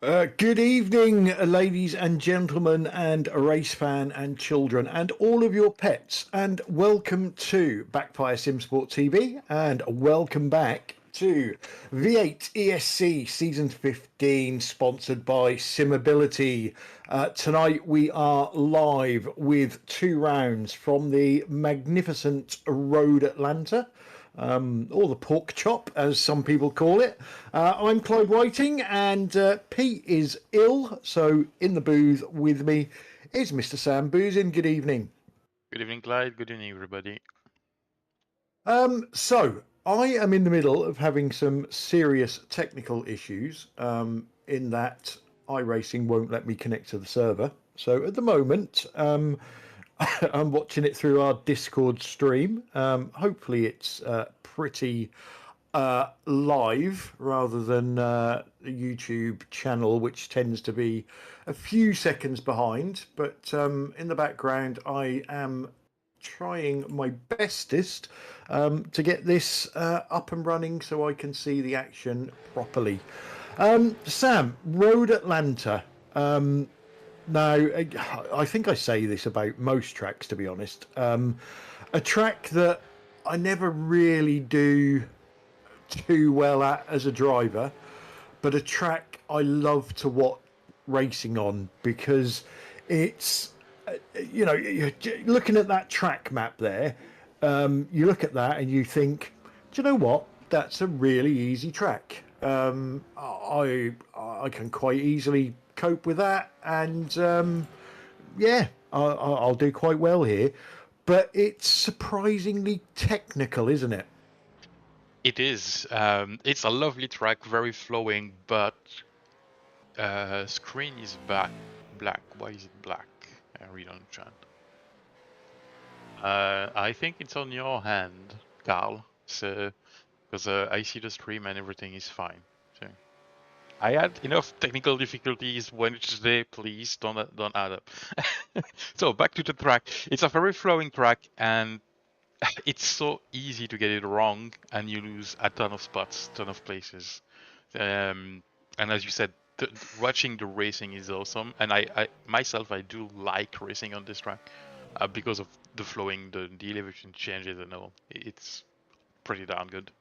Good evening, ladies and gentlemen, and race fan and children, and all of your pets, and welcome to Backfire Simsport TV, and welcome back to V8ESC Season 15, sponsored by Simability. Tonight we are live with 2 rounds from the magnificent Road Atlanta, or the pork chop, as some people call it. I'm Clive Whiting, and Pete is ill, so in the booth with me is Mr. Sam Boozin. Good evening. Good evening, Clyde. Good evening, everybody. So I am in the middle of having some serious technical issues. In that iRacing won't let me connect to the server. So at the moment, I'm watching it through our Discord stream. Hopefully, it's pretty live rather than the YouTube channel, which tends to be a few seconds behind. But in the background, I am trying my bestest to get this up and running so I can see the action properly. Sam, Road Atlanta. Now, I think I say this about most tracks, to be honest. A track that I never really do too well at as a driver, but a track I love to watch racing on because it's, you're looking at that track map there. You look at that and you think, do you know what? That's a really easy track. I can quite easily cope with that, and yeah, I'll do quite well here. But it's surprisingly technical, isn't it? It is. It's a lovely track, very flowing, but screen is black. Why is it black? I really don't understand. I think it's on your hand, Carl. So, because I see the stream and everything is fine. So, I had enough technical difficulties Wednesday. Please don't add up. So back to the track. It's a very flowing track, and it's so easy to get it wrong, and you lose a ton of spots, ton of places. And as you said, watching the racing is awesome, and I myself I do like racing on this track because of the flowing, the elevation changes, and all. It's pretty darn good.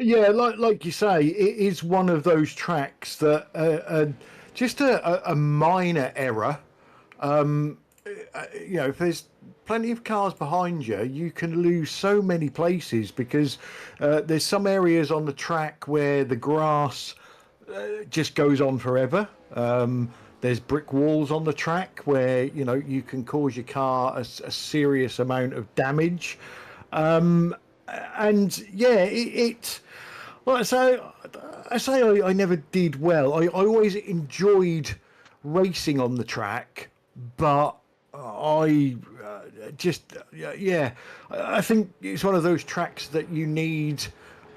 Yeah, like you say, it is one of those tracks that just a minor error. If there's plenty of cars behind you, you can lose so many places because there's some areas on the track where the grass just goes on forever. There's brick walls on the track where you can cause your car a serious amount of damage. And yeah, well, I never did well. I always enjoyed racing on the track, but I just yeah, I think it's one of those tracks that you need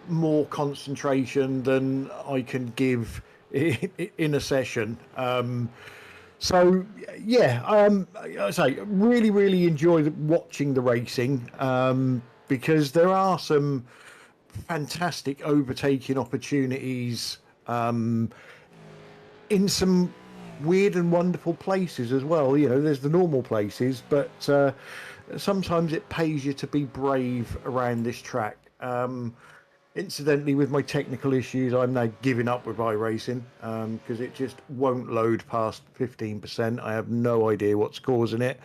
more concentration than I can give in a session. So yeah, I say really enjoy watching the racing because there are some fantastic overtaking opportunities in some weird and wonderful places as well. There's the normal places, but sometimes it pays you to be brave around this track. Incidentally, with my technical issues, I'm now giving up with iRacing because it just won't load past 15%. I have no idea what's causing it.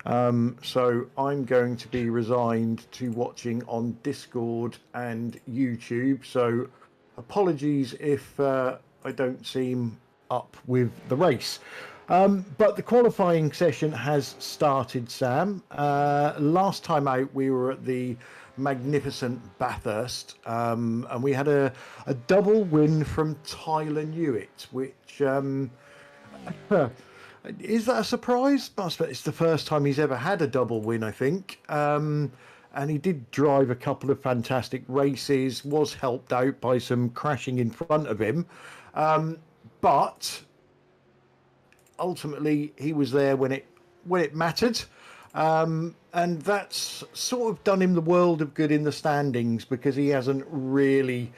So I'm going to be resigned to watching on Discord and YouTube. So apologies if I don't seem up with the race. But the qualifying session has started, Sam. Last time out, we were at the magnificent Bathurst, and we had a double win from Tyler Newitt, which is that a surprise? It's the first time he's ever had a double win, I think. And he did drive a couple of fantastic races, was helped out by some crashing in front of him. But ultimately, he was there when it mattered. And that's sort of done him the world of good in the standings because he hasn't really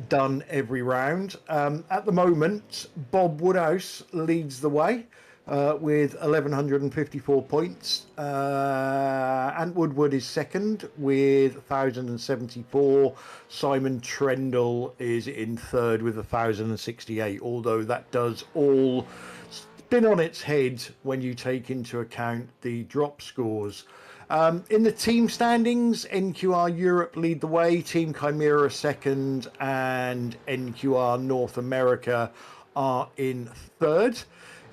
done every round. At the moment, Bob Woodhouse leads the way with 1,154 points. Ant Woodward is second with 1,074. Simon Trendle is in third with 1,068, although that does all spin on its head when you take into account the drop scores. In the team standings, NQR Europe lead the way, Team Chimera second, and NQR North America are in third.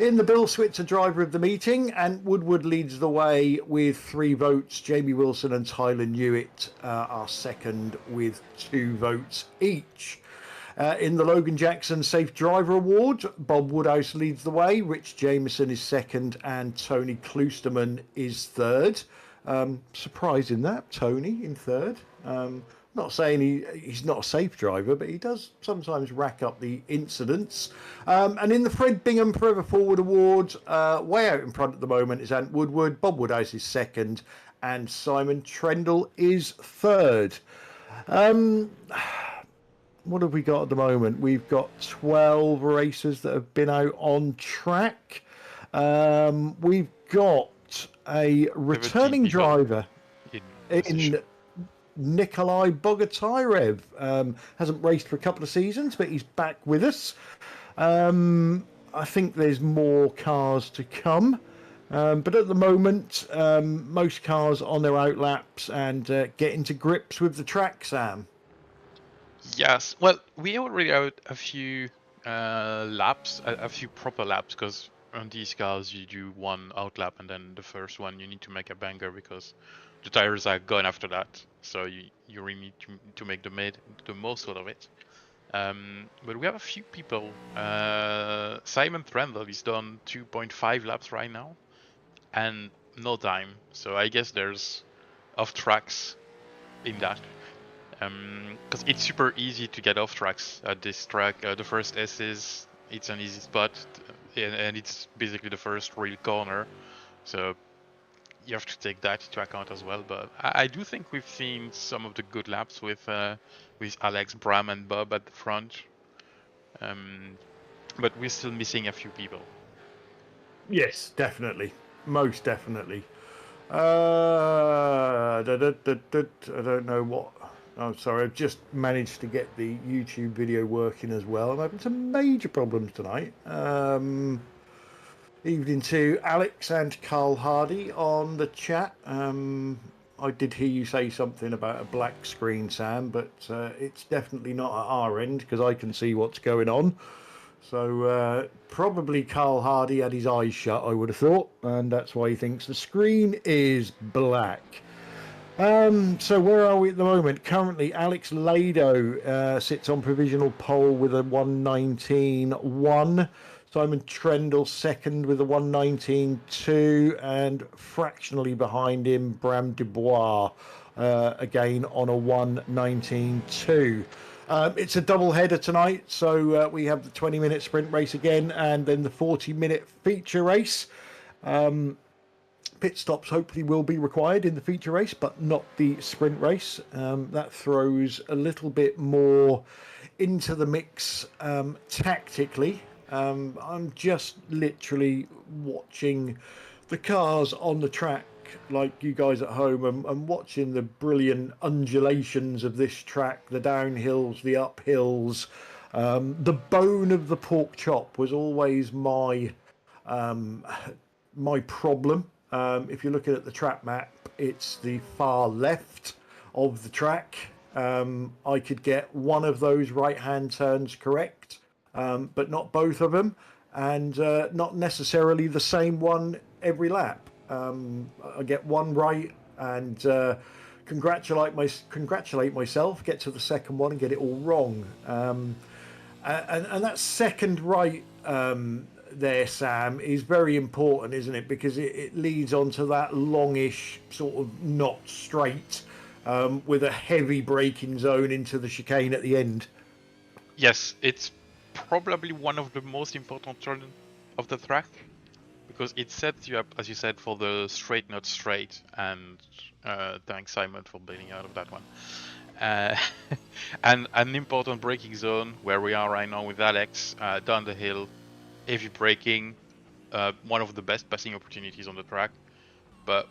In the Bill Switzer driver of the meeting, Ant Woodward leads the way with 3 votes. Jamie Wilson and Tyler Newitt are second with 2 votes each. In the Logan Jackson Safe Driver Award, Bob Woodhouse leads the way, Rich Jameson is second, and Tony Kloosterman is third. Surprising that, Tony in third. Not saying he's not a safe driver, but he does sometimes rack up the incidents. And in the Fred Bingham Forever Forward Award, way out in front at the moment is Ant Woodward. Bob Woodhouse is second, and Simon Trendle is third. What have we got at the moment? We've got 12 racers that have been out on track. We've got a returning driver in Nikolai Bogotyrev. Hasn't raced for a couple of seasons, but he's back with us. I think there's more cars to come. But at the moment, most cars on their outlaps and getting to grips with the track, Sam. Yes, well, we already had a few laps, a few proper laps, because on these cars you do one outlap and then the first one you need to make a banger because the tires are gone after that. So you really need to make the most out of it. But we have a few people. Simon Trendle is done 2.5 laps right now and no time. So I guess there's off tracks in that. Because it's super easy to get off tracks at this track. The first S it's an easy spot, and it's basically the first real corner, so you have to take that into account as well. But I do think we've seen some of the good laps with Alex, Bram, and Bob at the front, but we're still missing a few people. Yes, definitely, most definitely. I don't know what. Oh, sorry, I've just managed to get the YouTube video working as well. I'm having some major problems tonight. Evening to Alex and Carl Hardy on the chat. I did hear you say something about a black screen, Sam, but it's definitely not at our end because I can see what's going on. So probably Carl Hardy had his eyes shut, I would have thought, and that's why he thinks the screen is black. So where are we at the moment? Currently, Alex Lado sits on provisional pole with a 1:19.1. Simon Trendle second with a 1:19.2, and fractionally behind him, Bram Dubois again on a 1:19.2. It's a double header tonight, so we have the 20-minute sprint race again, and then the 40-minute feature race. Pit stops hopefully will be required in the feature race, but not the sprint race. That throws a little bit more into the mix tactically. I'm just literally watching the cars on the track like you guys at home and watching the brilliant undulations of this track, the downhills, the uphills. The bone of the pork chop was always my problem. If you're looking at the track map, it's the far left of the track. I could get one of those right-hand turns correct, but not both of them, and not necessarily the same one every lap. I get one right and congratulate myself, get to the second one and get it all wrong. And that second right there, Sam, is very important, isn't it? Because it leads on to that longish sort of not straight with a heavy braking zone into the chicane at the end. Yes, it's probably one of the most important turns of the track because it sets you up, as you said, for the straight, not straight, and thanks Simon for bailing out of that one. And an important braking zone where we are right now with Alex, down the hill, heavy braking, one of the best passing opportunities on the track, but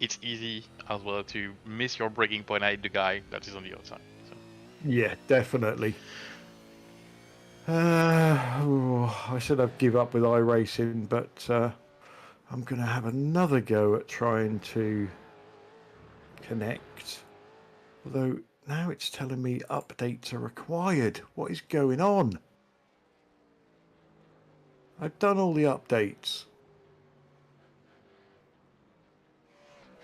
it's easy as well to miss your braking point at the guy that is on the outside. So. Yeah, definitely. I said I'd give up with iRacing, but I'm going to have another go at trying to connect. Although now it's telling me updates are required. What is going on? I've done all the updates.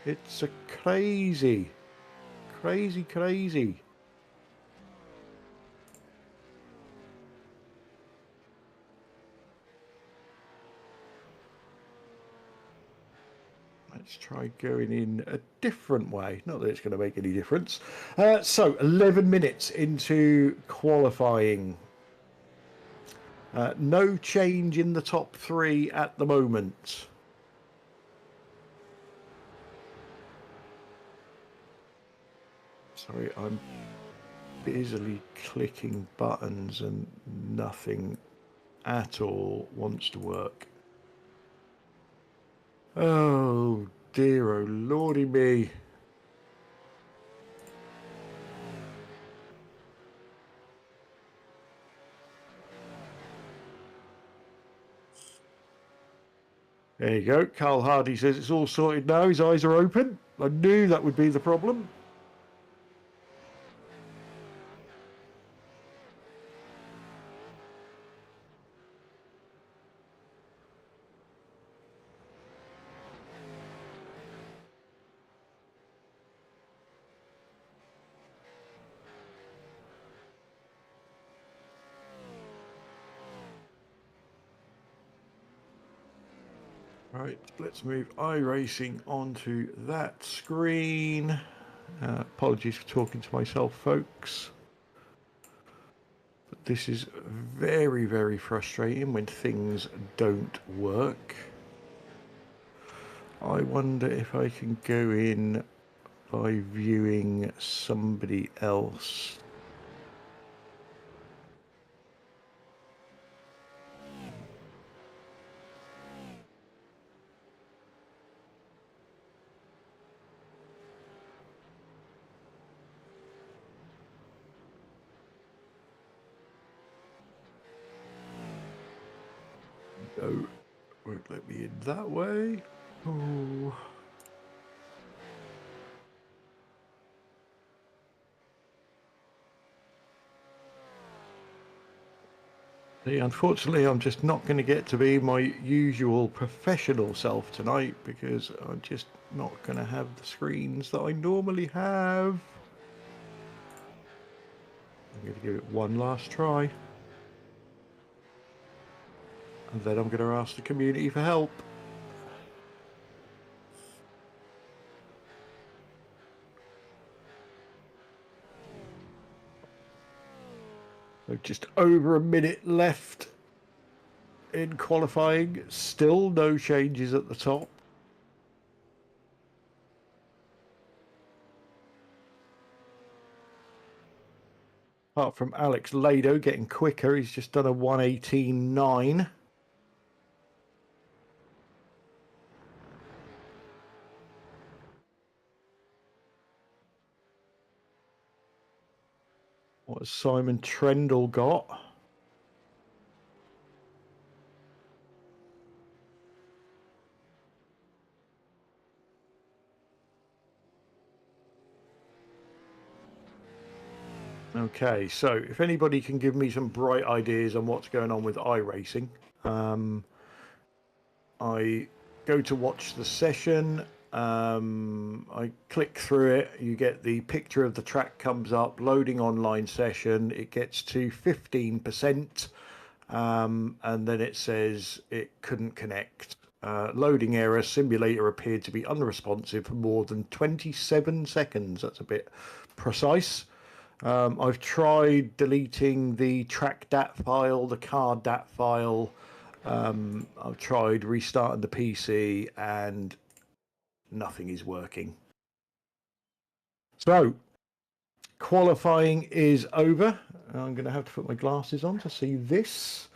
It's a crazy. Let's try going in a different way. Not that it's going to make any difference. So 11 minutes into qualifying. No change in the top three at the moment. Sorry, I'm busily clicking buttons and nothing at all wants to work. Oh dear, oh lordy me. There you go. Carl Hardy says it's all sorted now. His eyes are open. I knew that would be the problem. Right, let's move iRacing onto that screen. Apologies for talking to myself, folks. But this is very, very frustrating when things don't work. I wonder if I can go in by viewing somebody else. No, won't let me in that way. Oh. See, unfortunately, I'm just not going to get to be my usual professional self tonight because I'm just not going to have the screens that I normally have. I'm going to give it one last try. And then I'm going to ask the community for help. So just over a minute left in qualifying. Still no changes at the top. Apart from Alex Lado getting quicker, he's just done a 1:18.9. What has Simon Trendle got? Okay, so if anybody can give me some bright ideas on what's going on with iRacing, I go to watch the session, I click through it, you get the picture of the track comes up, loading online session, it gets to 15%, and then it says it couldn't connect. Loading error, simulator appeared to be unresponsive for more than 27 seconds. That's a bit precise. I've tried deleting the track DAT file, the car DAT file, I've tried restarting the PC and nothing is working. So, qualifying is over. I'm going to have to put my glasses on to see this.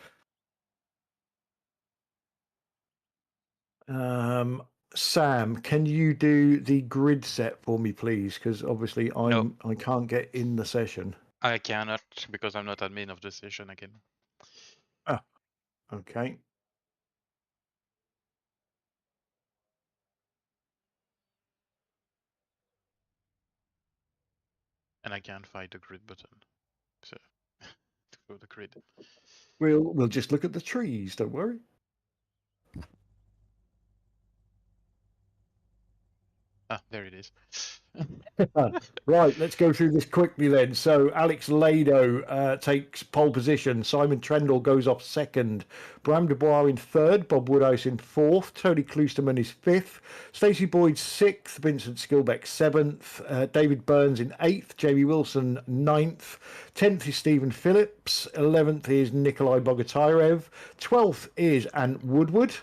Sam, can you do the grid set for me, please? Because obviously I can't get in the session. I cannot because I'm not admin of the session again. Oh, okay. And I can't find the grid button. So to go the grid. We'll just look at the trees. Don't worry. Ah, there it is. Right, let's go through this quickly then. So Alex Lado takes pole position. Simon Trendle goes off second. Bram Dubois in third. Bob Woodhouse in fourth. Tony Kloosterman is fifth. Stacey Boyd sixth. Vincent Skilbeck seventh. David Burns in eighth. Jamie Wilson ninth. 10th is Stephen Phillips. 11th is Nikolai Bogotyrev. 12th is Ant Woodward.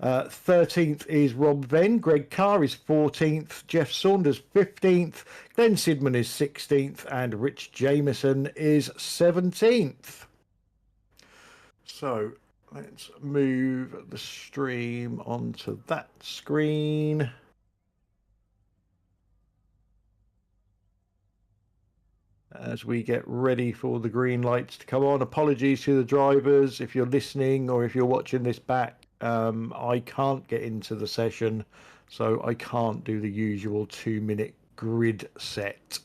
13th is Rob Venn. Greg Carr is 14th. Jeff Saunders 15th. Glenn Sidman is 16th. And Rich Jameson is 17th. So let's move the stream onto that screen. As we get ready for the green lights to come on. Apologies to the drivers if you're listening or if you're watching this back. I can't get into the session, so I can't do the usual 2-minute grid set.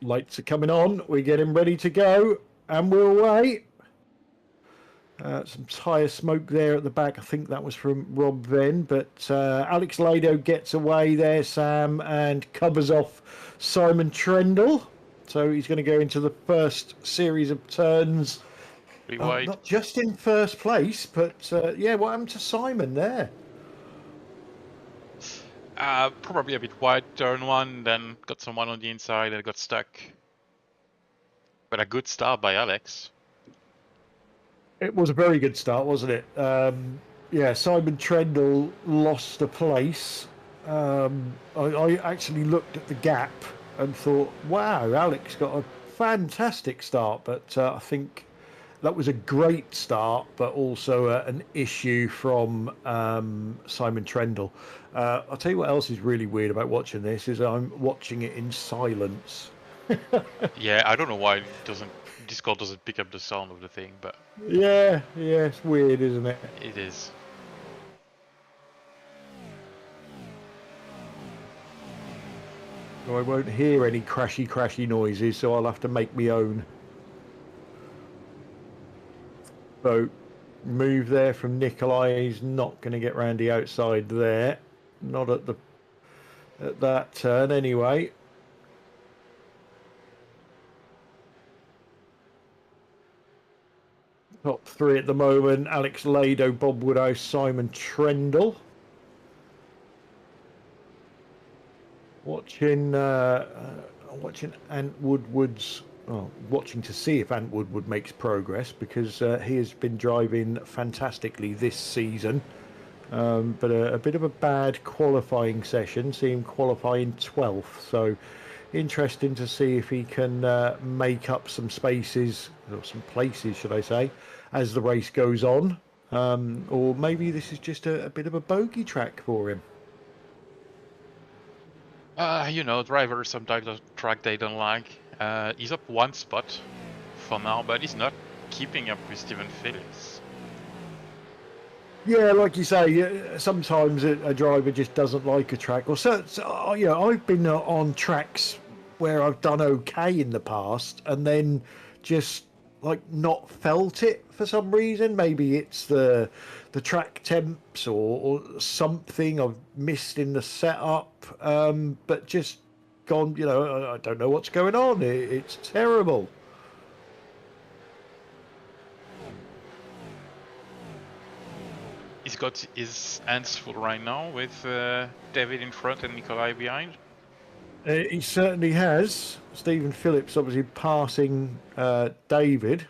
Lights are coming on. We're getting ready to go, and we're away. Some tyre smoke there at the back. I think that was from Rob Venn, but Alex Lado gets away there, Sam, and covers off Simon Trendle. So he's going to go into the first series of turns. Not just in first place, but yeah, what happened to Simon there? Probably a bit wide turn one, then got someone on the inside and got stuck. But a good start by Alex. It was a very good start, wasn't it? Yeah, Simon Trendle lost a place. I actually looked at the gap and thought, wow, Alex got a fantastic start. But I think that was a great start, but also an issue from Simon Trendle. I'll tell you what else is really weird about watching this is I'm watching it in silence. Yeah, I don't know why Discord doesn't pick up the sound of the thing, but yeah, it's weird, isn't it? It is. I won't hear any crashy noises, so I'll have to make my own. So, move there from Nikolai. He's not going to get round the outside there. Not at that turn, anyway. Top three at the moment: Alex Lado, Bob Woodhouse, Simon Trendle. Watching Ant Woodward's. Oh, watching to see if Ant Woodward makes progress because he has been driving fantastically this season. But a bit of a bad qualifying session, see him qualifying 12th. So interesting to see if he can make up some spaces, or some places, should I say, as the race goes on. Or maybe this is just a bit of a bogey track for him. You know, drivers sometimes a track they don't like. He's up one spot for now, but he's not keeping up with Stephen Phillips. Yeah, like you say, sometimes a driver just doesn't like a track. Or so, you know, I've been on tracks where I've done okay in the past, and then just like not felt it for some reason. Maybe it's the track temps or something I've missed in the setup, but just gone. You know, I don't know what's going on. It's terrible. He's got his hands full right now with David in front and Nikolai behind. He certainly has. Stephen Phillips obviously passing David.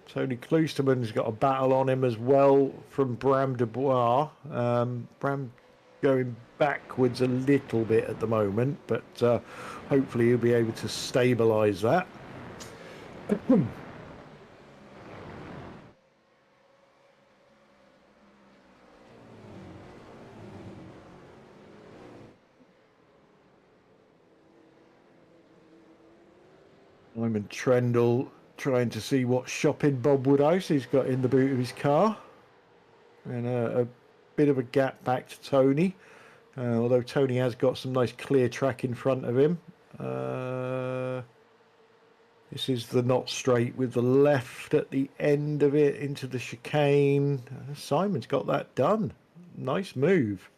Tony Kloosterman's got a battle on him as well from Bram Dubois. Bram going backwards a little bit at the moment, but hopefully he'll be able to stabilise that. Simon Trendle trying to see what shopping Bob Woodhouse he's got in the boot of his car. And a bit of a gap back to Tony. Although Tony has got some nice clear track in front of him. This is the not straight with the left at the end of it into the chicane. Simon's got that done. Nice move.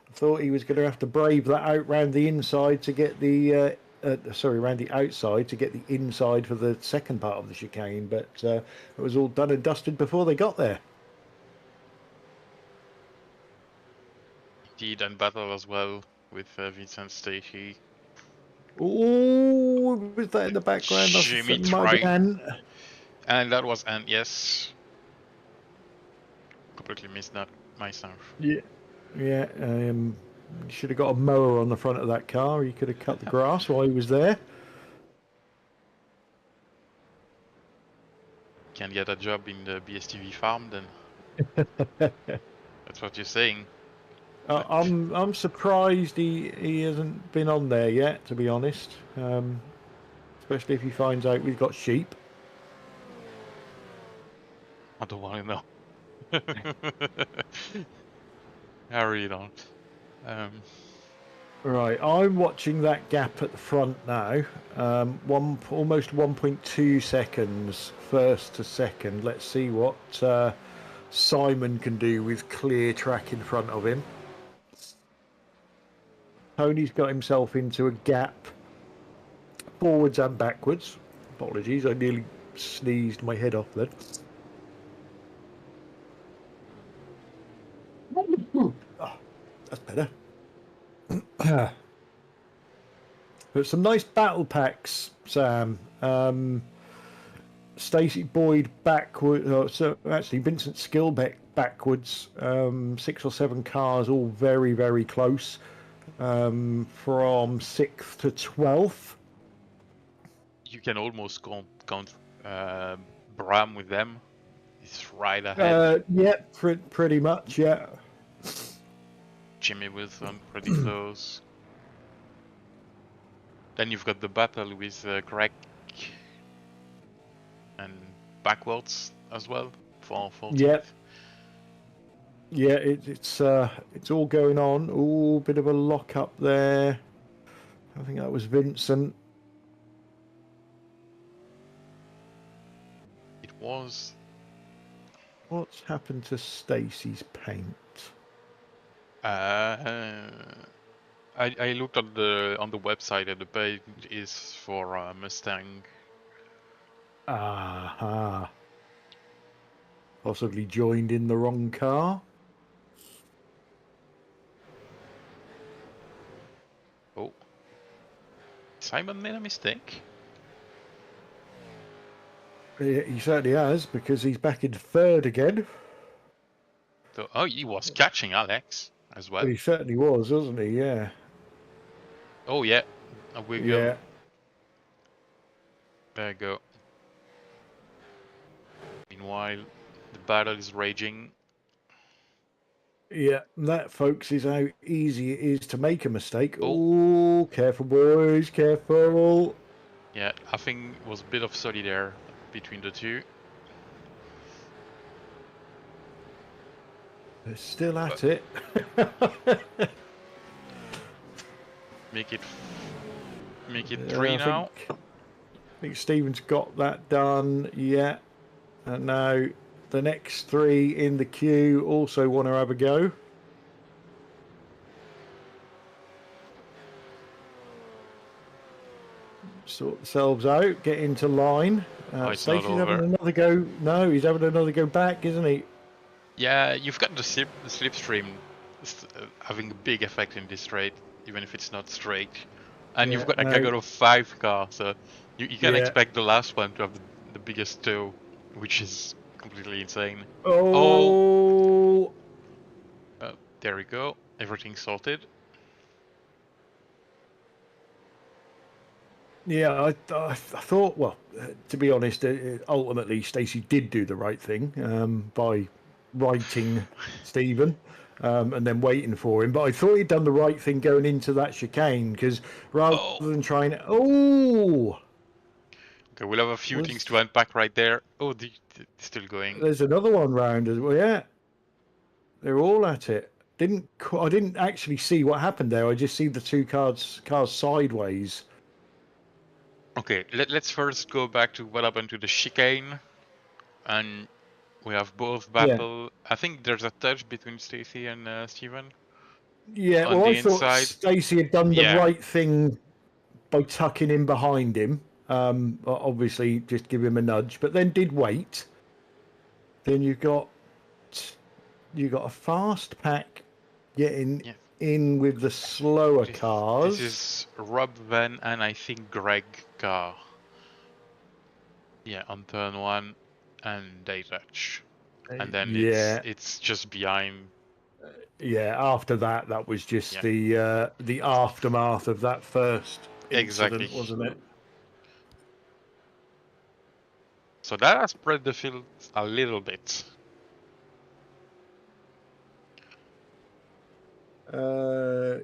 I thought he was going to have to brave that out round the inside to get the around the outside to get the inside for the second part of the chicane, but it was all done and dusted before they got there. Indeed, and battle as well with Vincent Stacey. Oh, was that in the background? Jimmy tried. And that was Ant, yes. Completely missed that myself. Yeah. You should have got a mower on the front of that car. You could have cut the grass while he was there. Can get a job in the BSTV farm then. That's what you're saying. I'm surprised he hasn't been on there yet, to be honest. Especially if he finds out we've got sheep. I don't want to know. I really don't. Right, I'm watching that gap at the front now. Almost 1.2 seconds first to second. Let's see what Simon can do with clear track in front of him. Tony's got himself into a gap forwards and backwards. Apologies, I nearly sneezed my head off then. Oh, that's better. But some nice battle packs, Sam. Stacey Boyd backwards. So actually, Vincent Skillbeck backwards. 6 or 7 cars, all very, very close. From 6th to 12th. You can almost count Bram with them. He's right ahead. Yeah, pretty much, yeah. Jimmy with them, pretty close. Then you've got the battle with Greg and backwards as well for 14th. Yeah. Yeah, it's all going on. Oh, bit of a lock up there. I think that was Vincent. It was. What's happened to Stacey's paint? I looked on the website and the paint is for Mustang. Aha. Possibly joined in the wrong car. Oh. Simon made a mistake? He certainly has, because he's back in third again. So, oh, he was catching Alex as well. He certainly was, wasn't he? Yeah. Oh, yeah. We go. Yeah. There you go. Meanwhile, the battle is raging. Yeah, that, folks, is how easy it is to make a mistake. Oh, careful, boys, careful. Yeah, I think it was a bit of solitaire between the two. They're still at it. Make it 3 now. I think Stephen's got that done. Yeah. And now the next 3 in the queue also want to have a go. Sort themselves out, get into line. Stacey's having another go. No, he's having another go back, isn't he? Yeah, you've got the slipstream having a big effect in this straight, even if it's not straight. And you've Yeah, got like a no, got of 5 cars, so you can yeah. expect the last one to have the biggest toe, which is completely insane. Oh, Oh, there we go. Everything's sorted. yeah. I thought, well, to be honest, ultimately Stacey did do the right thing by writing Stephen and then waiting for him. But I thought he'd done the right thing going into that chicane because rather Oh, than trying, oh, okay, we'll have a few things to was unpack right there. Oh, still going. there's another one round as well? Yeah, they're all at it. I didn't actually see what happened there. I just see the two cars sideways. Okay, let's first go back to what happened to the chicane, and we have both Yeah. battle. I think there's a touch between Stacy and Steven Yeah, on well, I the thought inside. Stacey had done the Yeah, right thing by tucking in behind him. Obviously, just give him a nudge, but then did wait. Then you got a fast pack getting yeah. in with the slower This cars. is Rob Van and I think Greg Carr. Yeah, on turn 1, and they touch, and then Yeah, it's just behind. yeah. After that, that was just Yeah, the aftermath of that first exactly. incident, wasn't it? So that has spread the field a little bit.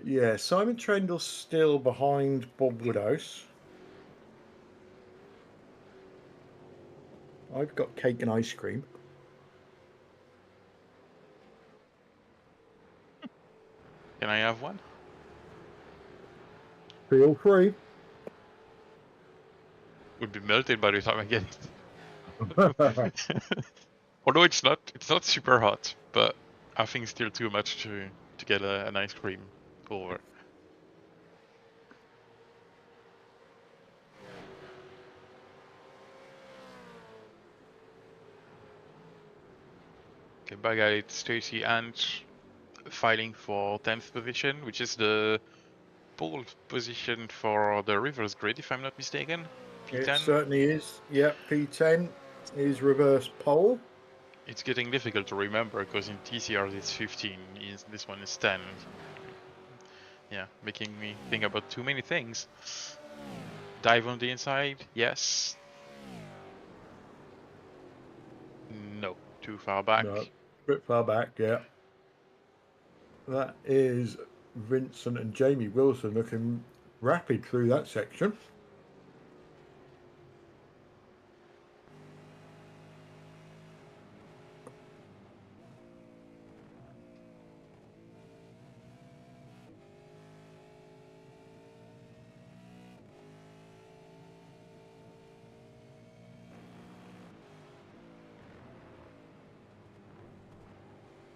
Yeah. Simon Trendle's still behind Bob Woodhouse. I've got cake and ice cream. Can I have one? Feel free. Would be melted by the time I get it. Although it's not super hot, but I think still too much to get an ice cream over. Okay, back at it, Stacy and fighting for 10th position, which is the pole position for the reverse grid, if I'm not mistaken. It P10. certainly is. Yep, P10 is reverse pole. It's getting difficult to remember because in TCRs it's 15, this one is 10. Yeah, making me think about too many things. Dive on the inside, yes. No, too far back. No, a bit far back, yeah. That is Vincent and Jamie Wilson looking rapid through that section.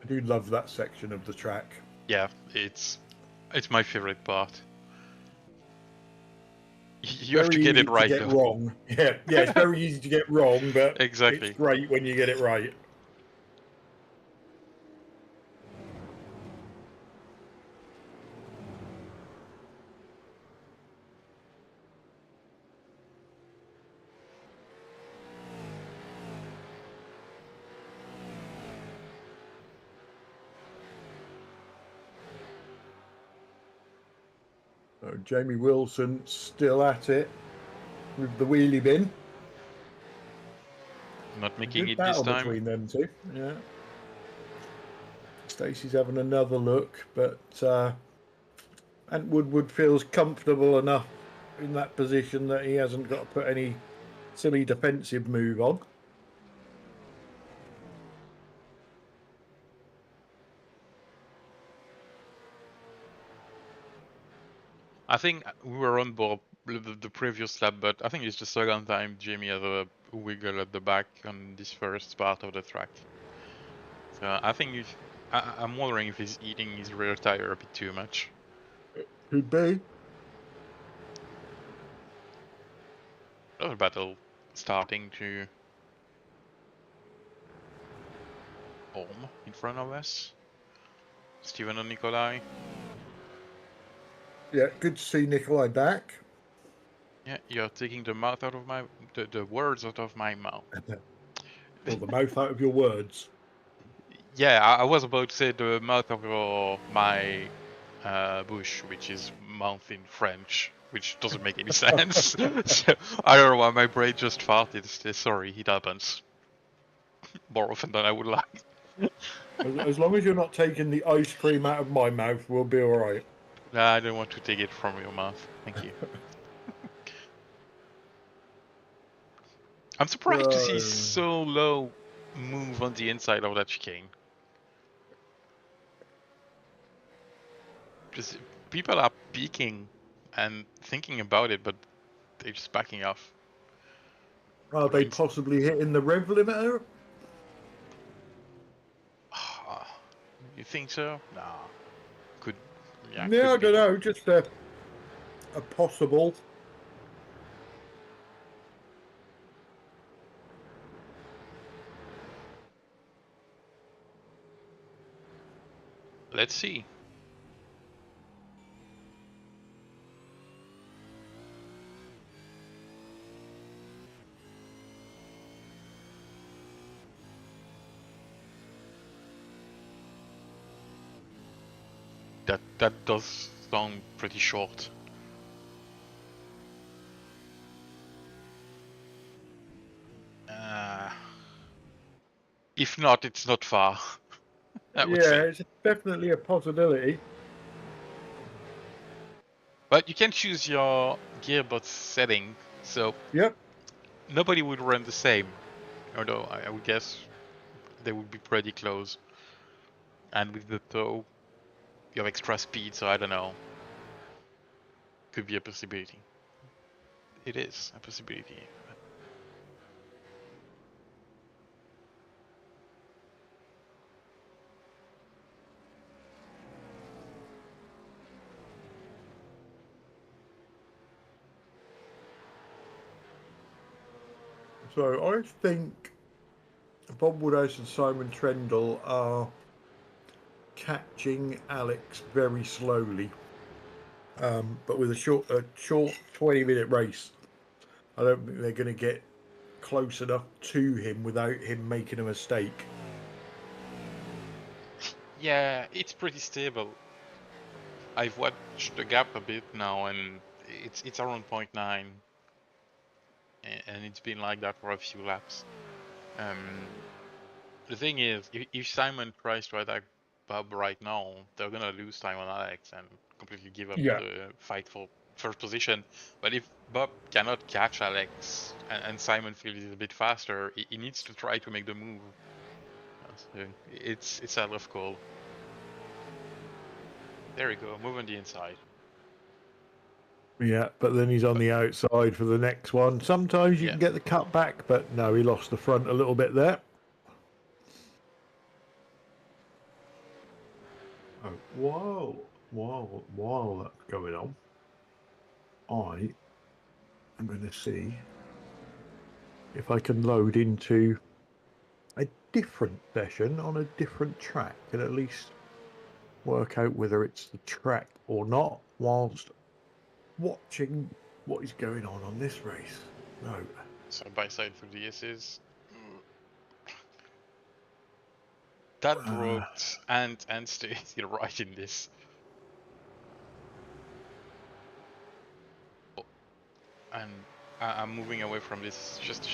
I do love that section of the track. Yeah, it's my favorite part. You have Very to get easy it to right get though. wrong. Yeah, yeah, it's very easy to get wrong, but it's Exactly. great when you get it right. So Jamie Wilson still at it with the wheelie bin. Not A making good it this battle time. between them two. Yeah. Stacey's having another look, but and Woodward feels comfortable enough in that position that he hasn't got to put any silly defensive move on. I think we were on board the previous lap, but I think it's the second time Jamie has a wiggle at the back on this first part of the track. So I think I'm wondering if he's eating his rear tire a bit too much. Could be. Another battle starting to form in front of us. Steven and Nikolai. Yeah, good to see Nikolai back. Yeah, you're taking the mouth out of my the words out of my mouth. Or the mouth out of your words. Yeah, I was about to say the mouth of my bush, which is mouth in French, which doesn't make any sense. So I don't know why my brain just farted. Sorry, it happens more often than I would like. As long as you're not taking the ice cream out of my mouth, we'll be all right. Nah, I don't want to take it from your mouth. Thank you. I'm surprised to see so low move on the inside of that chicane. Just people are peeking and thinking about it, but they're just backing off. Are they possibly hitting the rev limiter? You think so? Nah. Could. Yeah, Yeah, I could be. don't know. Just a possible. Let's see. That does sound pretty short. If not, it's not far. I would Yeah, say. it's definitely a possibility. But you can choose your gearbox setting, so Yep. nobody would run the same. Although I would guess they would be pretty close. And with the tow, you have extra speed, so I don't know. Could be a possibility. It is a possibility. So I think Bob Woodhouse and Simon Trendle are catching Alex very slowly, but with a short 20-minute race. I don't think they're going to get close enough to him without him making a mistake. Yeah, it's pretty stable. I've watched the gap a bit now, and it's around 0.9, and it's been like that for a few laps. The thing is, if Simon tries to attack Bob right now, they're gonna lose time on Alex and completely give up Yeah. the fight for first position. But if Bob cannot catch Alex and Simon feels he's a bit faster, he needs to try to make the move. So it's a rough call. There we go, move on the inside. Yeah, but then he's on the outside for the next one. Sometimes you Yeah. can get the cut back, but no, he lost the front a little bit there. Oh, while that's going on, I am going to see if I can load into a different session on a different track and at least work out whether it's the track or not whilst watching what is going on this race. No. Side by side for the S's. That brought and Stacy right in this. Oh, and I'm moving away from this just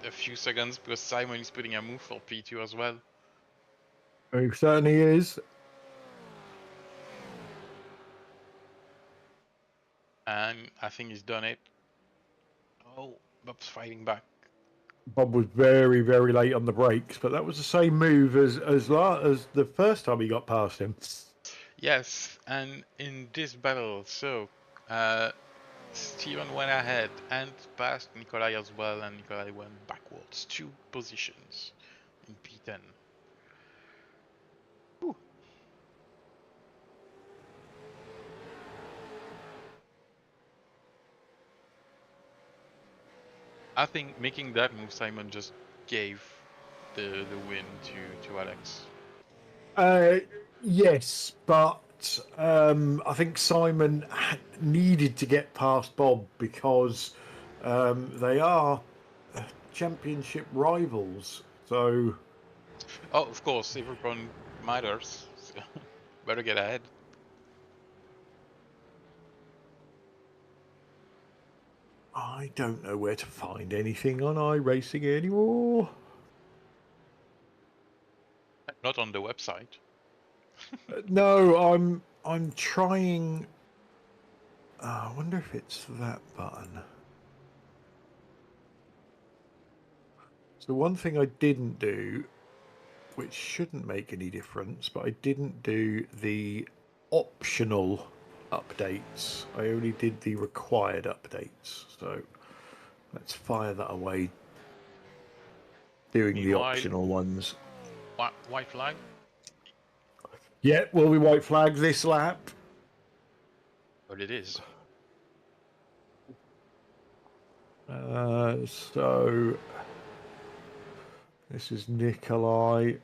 a few seconds because Simon is putting a move for P2 as well. He certainly is. And I think he's done it. Oh, Bob's fighting back. Bob was very, very late on the brakes, but that was the same move as the first time he got past him. Yes, and in this battle, so Steven went ahead and passed Nikolai as well, and Nikolai went backwards 2 positions in P10. Whew. I think making that move, Simon just gave the win to Alex. Yes, but I think Simon needed to get past Bob because they are championship rivals. So Oh, of course, every point matters. So better get ahead. I don't know where to find anything on iRacing anymore. Not on the website. No, I'm trying. I wonder if it's that button. So one thing I didn't do, which shouldn't make any difference, but I didn't do the optional updates. I only did the required updates. So let's fire that away. Doing the Meanwhile, optional ones. white flag. Yeah, will we white flag this lap? But it is. So this is Nikolai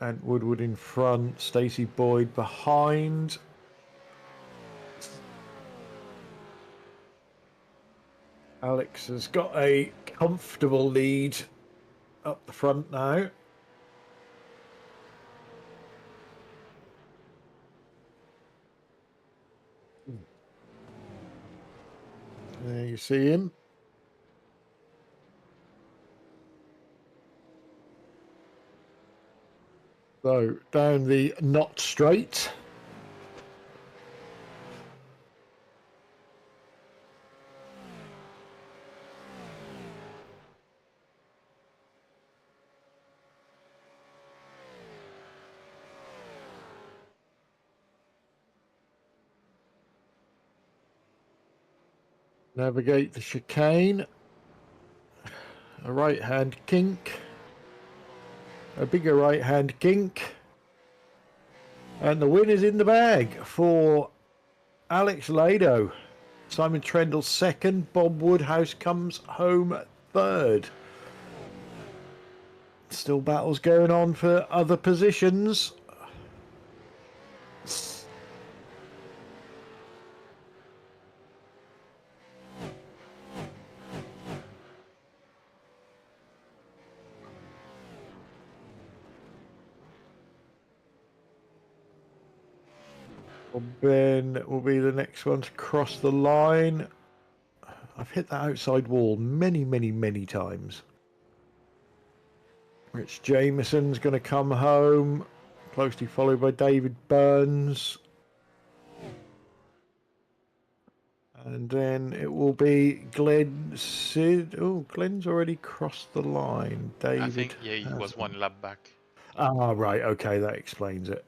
and Woodward in front, Stacey Boyd behind. Alex has got a comfortable lead up the front now. There you see him. So down the not straight. Navigate the chicane. A right hand kink. A bigger right hand kink. And the win is in the bag for Alex Lado. Simon Trendle second. Bob Woodhouse comes home third. Still battles going on for other positions. Ben will be the next one to cross the line. I've hit that outside wall many, many, many times. Rich Jameson's going to come home, closely followed by David Burns. And then it will be Glenn Sid. Oh, Glenn's already crossed the line. David. I think, yeah, he was one lap back. Ah, right. Okay, that explains it.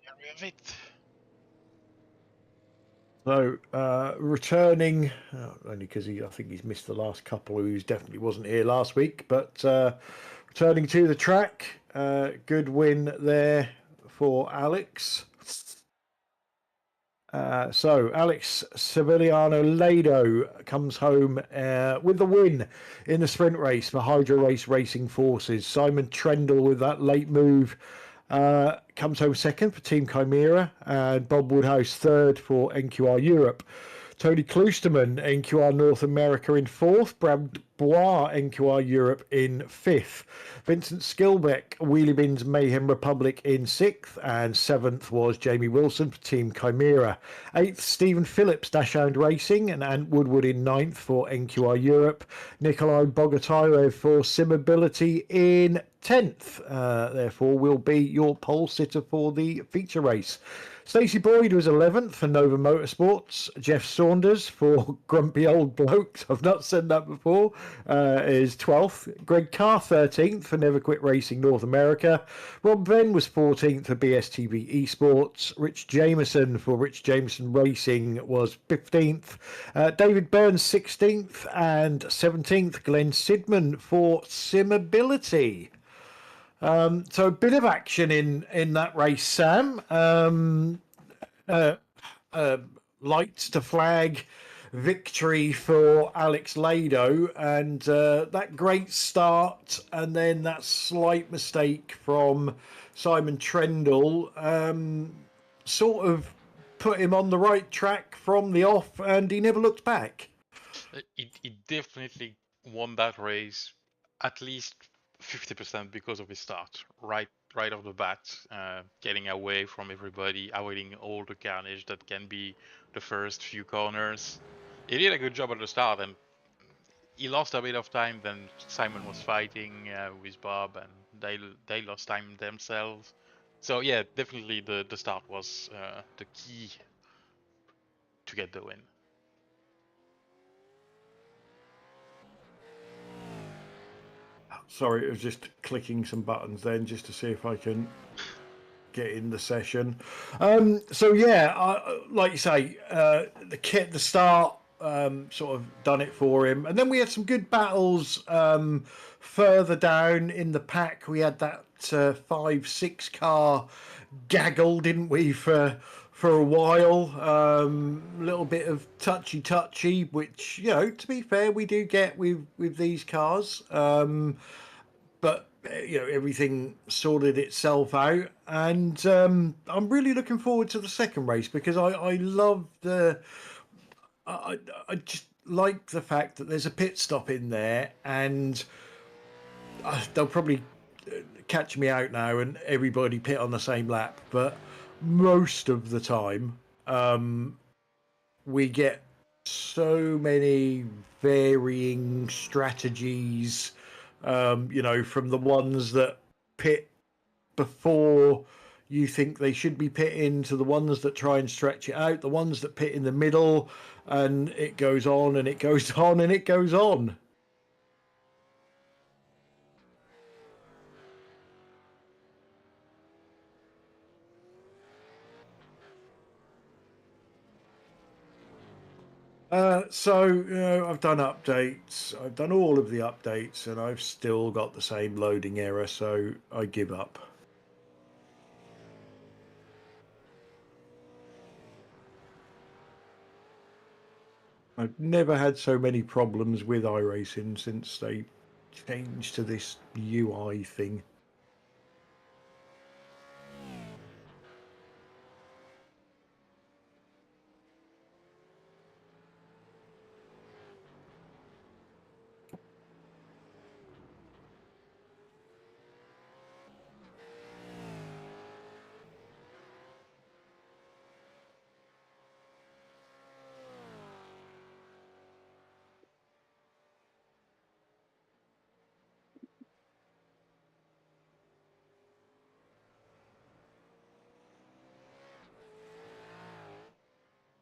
There we have it. So, returning, only because I think he's missed the last couple, who definitely wasn't here last week, but returning to the track, good win there for Alex. So Alex Sevillano Lado comes home with the win in the sprint race for Hydro Race Racing Forces. Simon Trendle with that late move comes home second for Team Chimera, and Bob Woodhouse third for NQR Europe. Tony Kloosterman, NQR North America in fourth. Brad Bois, NQR Europe in fifth. Vincent Skilbeck, Wheelie Bins Mayhem Republic in sixth. And seventh was Jamie Wilson for Team Chimera. Eighth, Stephen Phillips, Dashhound Racing, and Ant Woodward in ninth for NQR Europe. Nikolai Bogotyrev for Simability in 10th. Therefore, will be your pole sitter for the feature race. Stacey Boyd was 11th for Nova Motorsports. Jeff Saunders for Grumpy Old Blokes, I've not said that before, is 12th. Greg Carr 13th for Never Quit Racing North America. Rob Venn was 14th for BSTV Esports. Rich Jameson for Rich Jameson Racing was 15th. David Burns 16th, and 17th Glenn Sidman for Simability. So a bit of action in that race, Sam. Lights to flag victory for Alex Lado, and that great start, and then that slight mistake from Simon Trendle sort of put him on the right track from the off, and he never looked back. It definitely won that race at least 50% because of his start, right off the bat, getting away from everybody, avoiding all the carnage that can be the first few corners. He did a good job at the start, and he lost a bit of time. Then Simon was fighting with Bob, and they lost time themselves. So yeah, definitely the start was the key to get the win. Sorry, it was just clicking some buttons then just to see if I can get in the session. So yeah, like you say, the start sort of done it for him, and then we had some good battles further down in the pack. We had that 5-6 car gaggle, didn't we, for a while? A little bit of touchy, which, you know, to be fair, we do get with these cars. But you know, everything sorted itself out, and I'm really looking forward to the second race because I love I just like the fact that there's a pit stop in there, and they'll probably catch me out now and everybody pit on the same lap, but most of the time we get so many varying strategies, you know, from the ones that pit before you think they should be pitting to the ones that try and stretch it out, the ones that pit in the middle, and it goes on and it goes on and it goes on. So, you know, I've done updates. I've done all of the updates, and I've still got the same loading error, so I give up. I've never had so many problems with iRacing since they changed to this UI thing.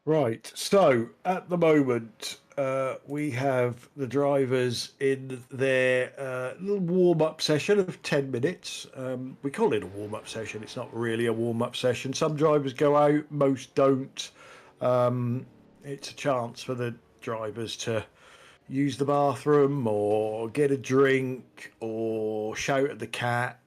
Right, so at the moment, we have the drivers in their little warm up session of 10 minutes. We call it a warm up session, it's not really a warm up session. Some drivers go out, most don't. It's a chance for the drivers to use the bathroom or get a drink or shout at the cat,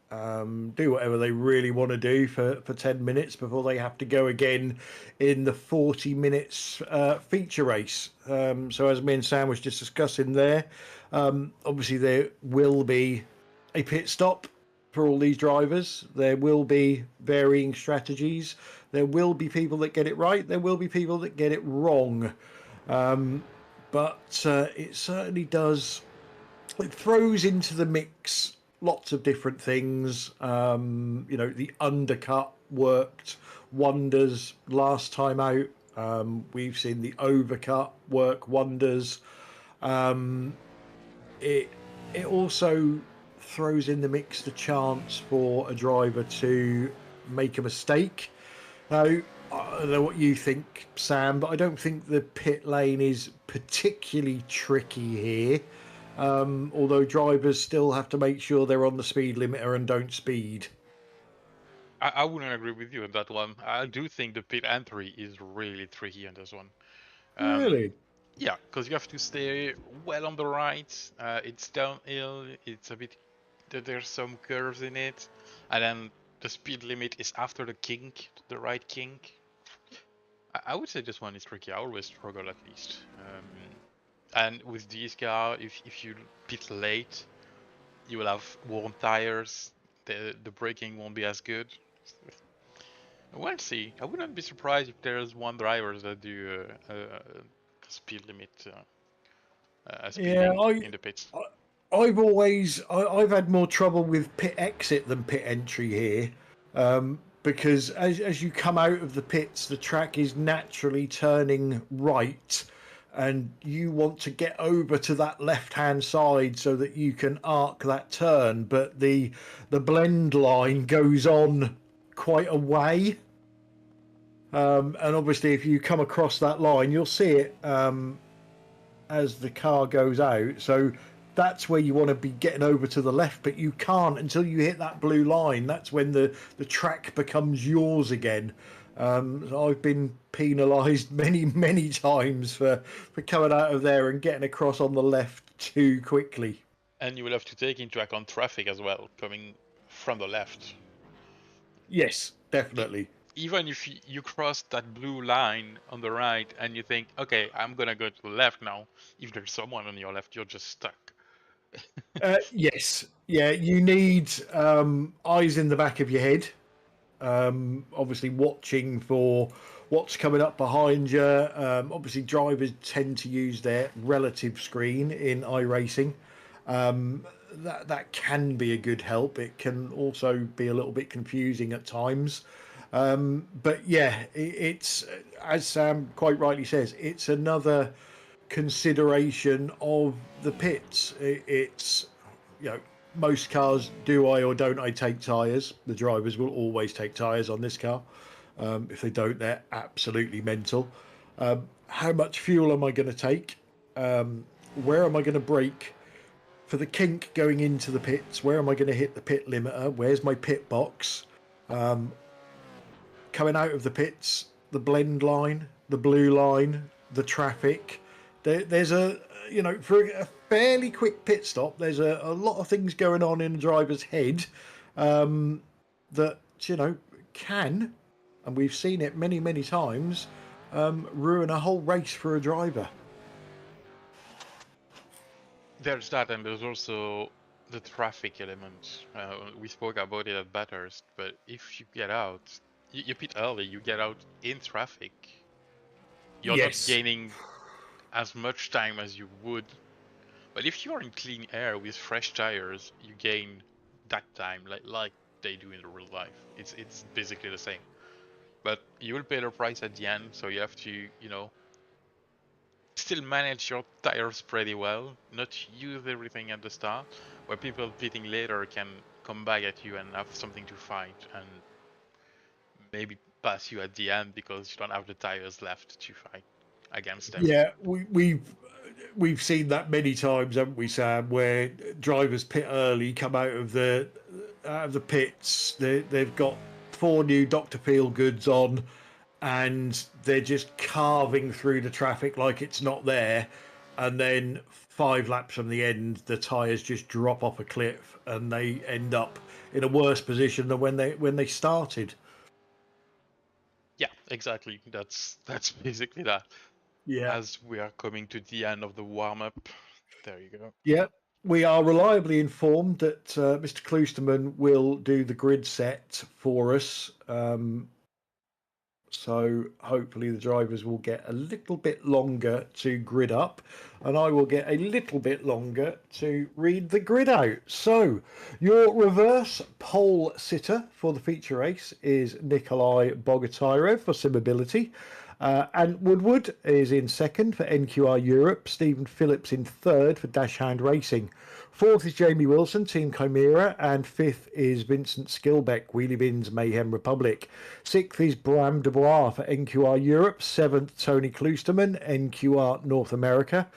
do whatever they really want to do for 10 minutes before they have to go again in the 40 minutes feature race. So as me and Sam was just discussing there, obviously there will be a pit stop for all these drivers. There will be varying strategies. There will be people that get it right. There will be people that get it wrong. But it certainly does. It throws into the mix lots of different things. You know, the undercut worked wonders last time out. We've seen the overcut work wonders. It it also throws in the mix the chance for a driver to make a mistake. Now, I don't know what you think, Sam, but I don't think the pit lane is particularly tricky here. Although drivers still have to make sure they're on the speed limiter and don't speed. I wouldn't agree with you on that one. I do think the pit entry is really tricky on this one. Really? Yeah, because you have to stay well on the right. It's downhill. It's a bit. There's some curves in it, and then the speed limit is after the kink, the right kink. I would say this one is tricky. I always struggle at least. And with this car, if you pit late, you will have worn tires. The braking won't be as good. We'll see. I wouldn't be surprised if there's one driver that do a speed limit Yeah, speeding in the pits. I've had more trouble with pit exit than pit entry here, because as you come out of the pits, the track is naturally turning right, and you want to get over to that left hand side so that you can arc that turn, but the blend line goes on quite a way. And obviously, if you come across that line, you'll see it as the car goes out. So that's where you want to be getting over to the left, but you can't until you hit that blue line. That's when the track becomes yours again. So I've been penalised many times for coming out of there and getting across on the left too quickly. And you will have to take into account traffic as well, coming from the left. Yes, definitely. Even if you cross that blue line on the right and you think, okay, I'm gonna go to the left now, if there's someone on your left, you're just stuck. Yes, yeah, you need eyes in the back of your head. Obviously, watching for what's coming up behind you. Obviously, drivers tend to use their relative screen in iRacing. That can be a good help. It can also be a little bit confusing at times. But yeah, it's, as Sam quite rightly says, it's another consideration of the pits. It's, you know, most cars, do I or don't I take tyres? The drivers will always take tyres on this car. If they don't, they're absolutely mental. How much fuel am I going to take? Where am I going to brake? For the kink going into the pits, where am I going to hit the pit limiter? Where's my pit box? Coming out of the pits, the blend line, the blue line, the traffic. There's a, you know, for a fairly quick pit stop, there's a lot of things going on in a driver's head that, you know, can, and we've seen it many times, ruin a whole race for a driver. There's that, and there's also the traffic element. We spoke about it at Bathurst, but if you get out, you pit early, you get out in traffic, you're not Yes. gaining as much time as you would. But if you're in clean air with fresh tires, you gain that time, like they do in real life. It's basically the same. But you will pay the price at the end, so you have to, you know, still manage your tires pretty well, not use everything at the start, where people pitting later can come back at you and have something to fight and maybe pass you at the end because you don't have the tires left to fight against them. Yeah, we've seen that many times, haven't we, Sam? Where drivers pit early, come out of the pits. They've got 4 new Dr. Feelgoods on, and they're just carving through the traffic like it's not there. And then 5 laps from the end, the tyres just drop off a cliff, and they end up in a worse position than when they started. Yeah, exactly. That's basically that. Yeah. As we are coming to the end of the warm-up, there you go. Yeah, we are reliably informed that Mr. Kloosterman will do the grid set for us. So hopefully the drivers will get a little bit longer to grid up, and I will get a little bit longer to read the grid out. So your reverse pole sitter for the feature race is Nikolai Bogotyrev for Simability. And Woodward is in second for NQR Europe. Stephen Phillips in third for Dash Hand Racing. Fourth is Jamie Wilson, Team Chimera. And fifth is Vincent Skilbeck, Wheelie Bins Mayhem Republic. Sixth is Bram Dubois for NQR Europe. Seventh, Tony Kloosterman, NQR North America.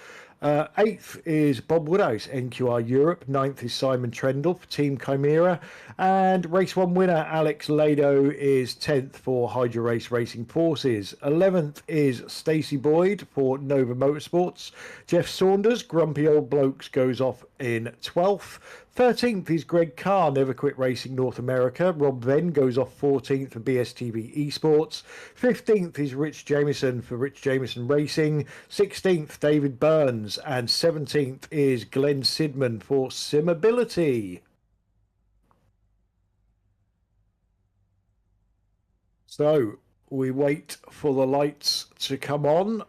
Eighth is Bob Woodhouse, NQR Europe. Ninth is Simon Trendle for Team Chimera. And race 1 winner Alex Lado is 10th for Hydra Race Racing Forces. 11th is Stacey Boyd for Nova Motorsports. Jeff Saunders, Grumpy Old Blokes, goes off in 12th. 13th is Greg Carr, Never Quit Racing North America. Rob Venn goes off 14th for BSTV Esports. 15th is Rich Jamieson for Rich Jamieson Racing. 16th, David Burns. And 17th is Glenn Sidman for Simability. So we wait for the lights to come on.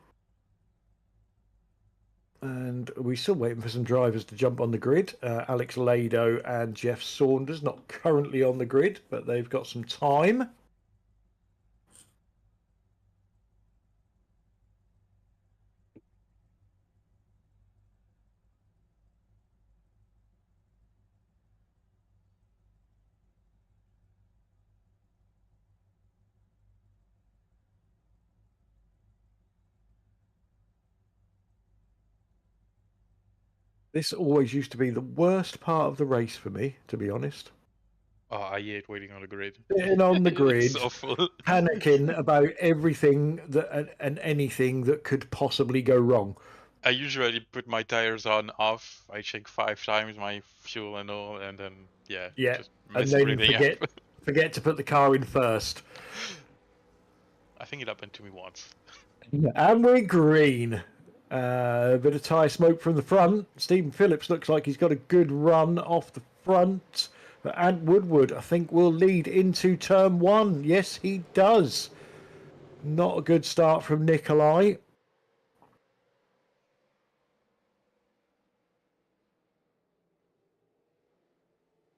And we're still waiting for some drivers to jump on the grid. Alex Lado and Jeff Saunders, not currently on the grid, but they've got some time. This always used to be the worst part of the race for me, to be honest. Oh, I hate waiting on the grid. Sitting on the grid, It's awful. panicking about everything that and anything that could possibly go wrong. I usually put my tires on off. I check 5 times my fuel and all, and then just and mess then everything up. forget to put the car in first. I think it happened to me once. And we're green. A bit of tyre smoke from the front. Stephen Phillips looks like he's got a good run off the front. But Ant Woodward, I think, will lead into turn 1. Yes, he does. Not a good start from Nikolai.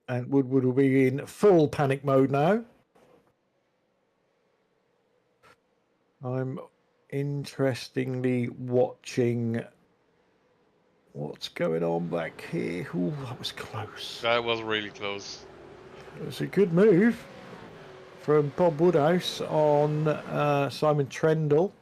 And Woodward will be in full panic mode now. I'm interestingly watching what's going on back here. Ooh, that was close. That was really close. It was a good move from Bob Woodhouse on Simon Trendle.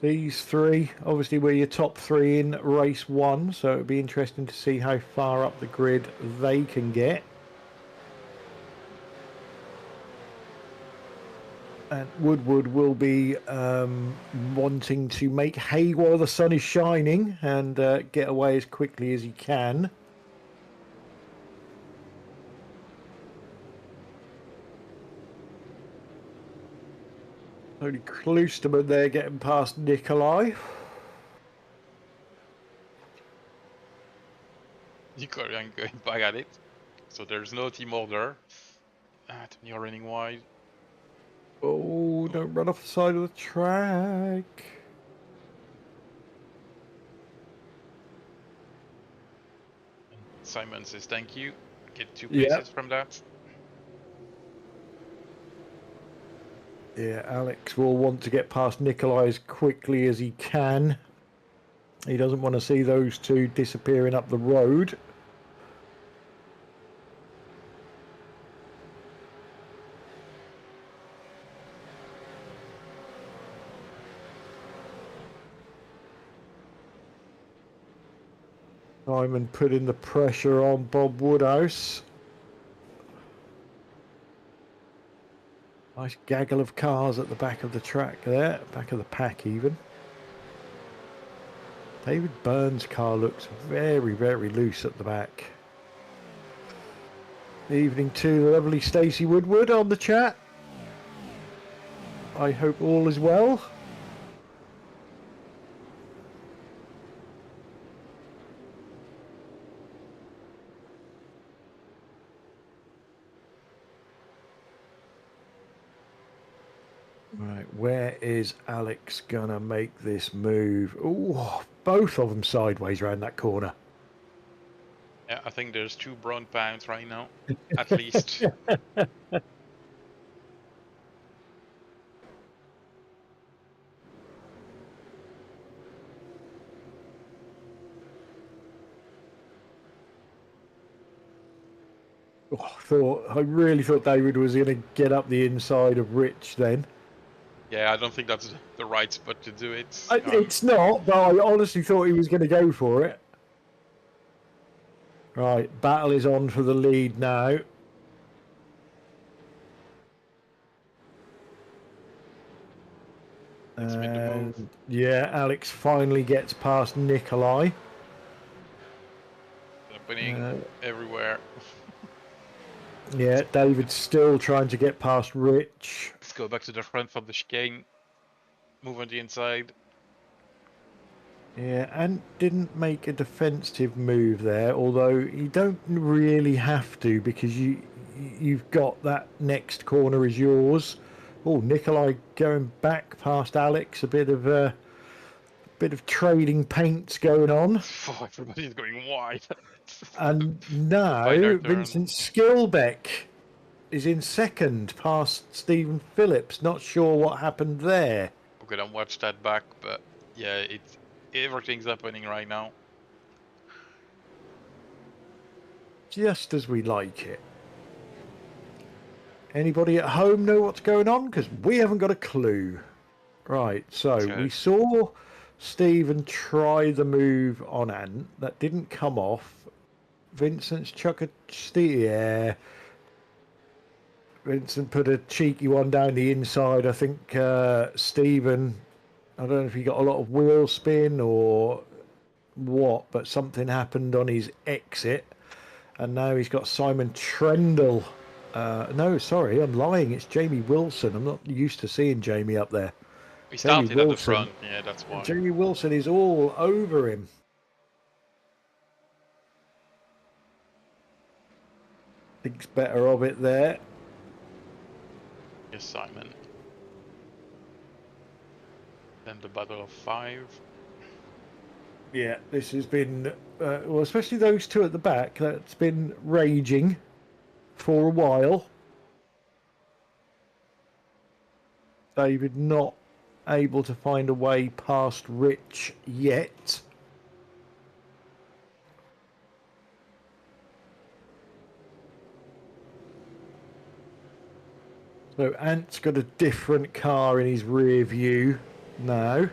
These three obviously were your top 3 in race 1, so it'd be interesting to see how far up the grid they can get. And Woodward will be wanting to make hay while the sun is shining and get away as quickly as he can. Only Klosterman there getting past Nikolai. Nikolai going back at it. So there's no team order. You're running wide. Oh, don't run off the side of the track. Simon says thank you. Get 2 places from that. Yeah, Alex will want to get past Nikolai as quickly as he can. He doesn't want to see those two disappearing up the road. Simon putting the pressure on Bob Woodhouse. Nice gaggle of cars at the back of the track there, back of the pack even. David Burns' car looks very, very loose at the back. Evening to the lovely Stacey Woodward on the chat. I hope all is well. Right, where is Alex gonna make this move? Oh, both of them sideways around that corner. Yeah, I think there's 2 brown pounds right now, at least. Oh, I really thought David was going to get up the inside of Rich then. Yeah, I don't think that's the right spot to do it. It's not, but I honestly thought he was going to go for it. Right, battle is on for the lead now. Let's make the move. Yeah, Alex finally gets past Nikolai. Happening everywhere. Yeah, David's still trying to get past Rich. Let's go back to the front from the chicane. Move on the inside. Yeah, and didn't make a defensive move there, although you don't really have to because you've got that next corner is yours. Oh, Nikolai going back past Alex, a bit of trading paints going on. Oh, everybody's going wide. And now Final turn. Vincent Skilbeck is in second past Stephen Phillips. Not sure what happened there. We're gonna watch that back, but yeah, everything's happening right now. Just as we like it. Anybody at home know what's going on? Because we haven't got a clue. Right, so Okay. we saw Stephen try the move on Ant. That didn't come off. Vincent's chuck a yeah. Vincent put a cheeky one down the inside. I think Stephen, I don't know if he got a lot of wheel spin or what, but something happened on his exit. And now he's got Simon Trendle. No, sorry, I'm lying. It's Jamie Wilson. I'm not used to seeing Jamie up there. We started at the front, yeah, that's why. Jamie Wilson is all over him. Thinks better of it there. Yes, Simon. Then the battle of 5. Yeah, this has been, well, especially those two at the back, that's been raging for a while. David not able to find a way past Rich yet. So Ant's got a different car in his rear view now.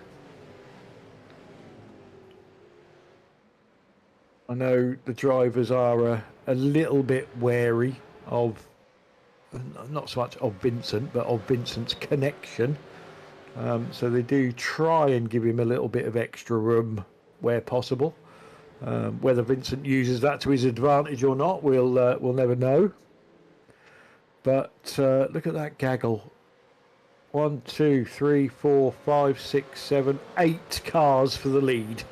I know the drivers are a little bit wary of, not so much of Vincent, but of Vincent's connection. So they do try and give him a little bit of extra room where possible. Whether Vincent uses that to his advantage or not, we'll never know. But look at that gaggle. 1, 2, 3, 4, 5, 6, 7, 8 cars for the lead.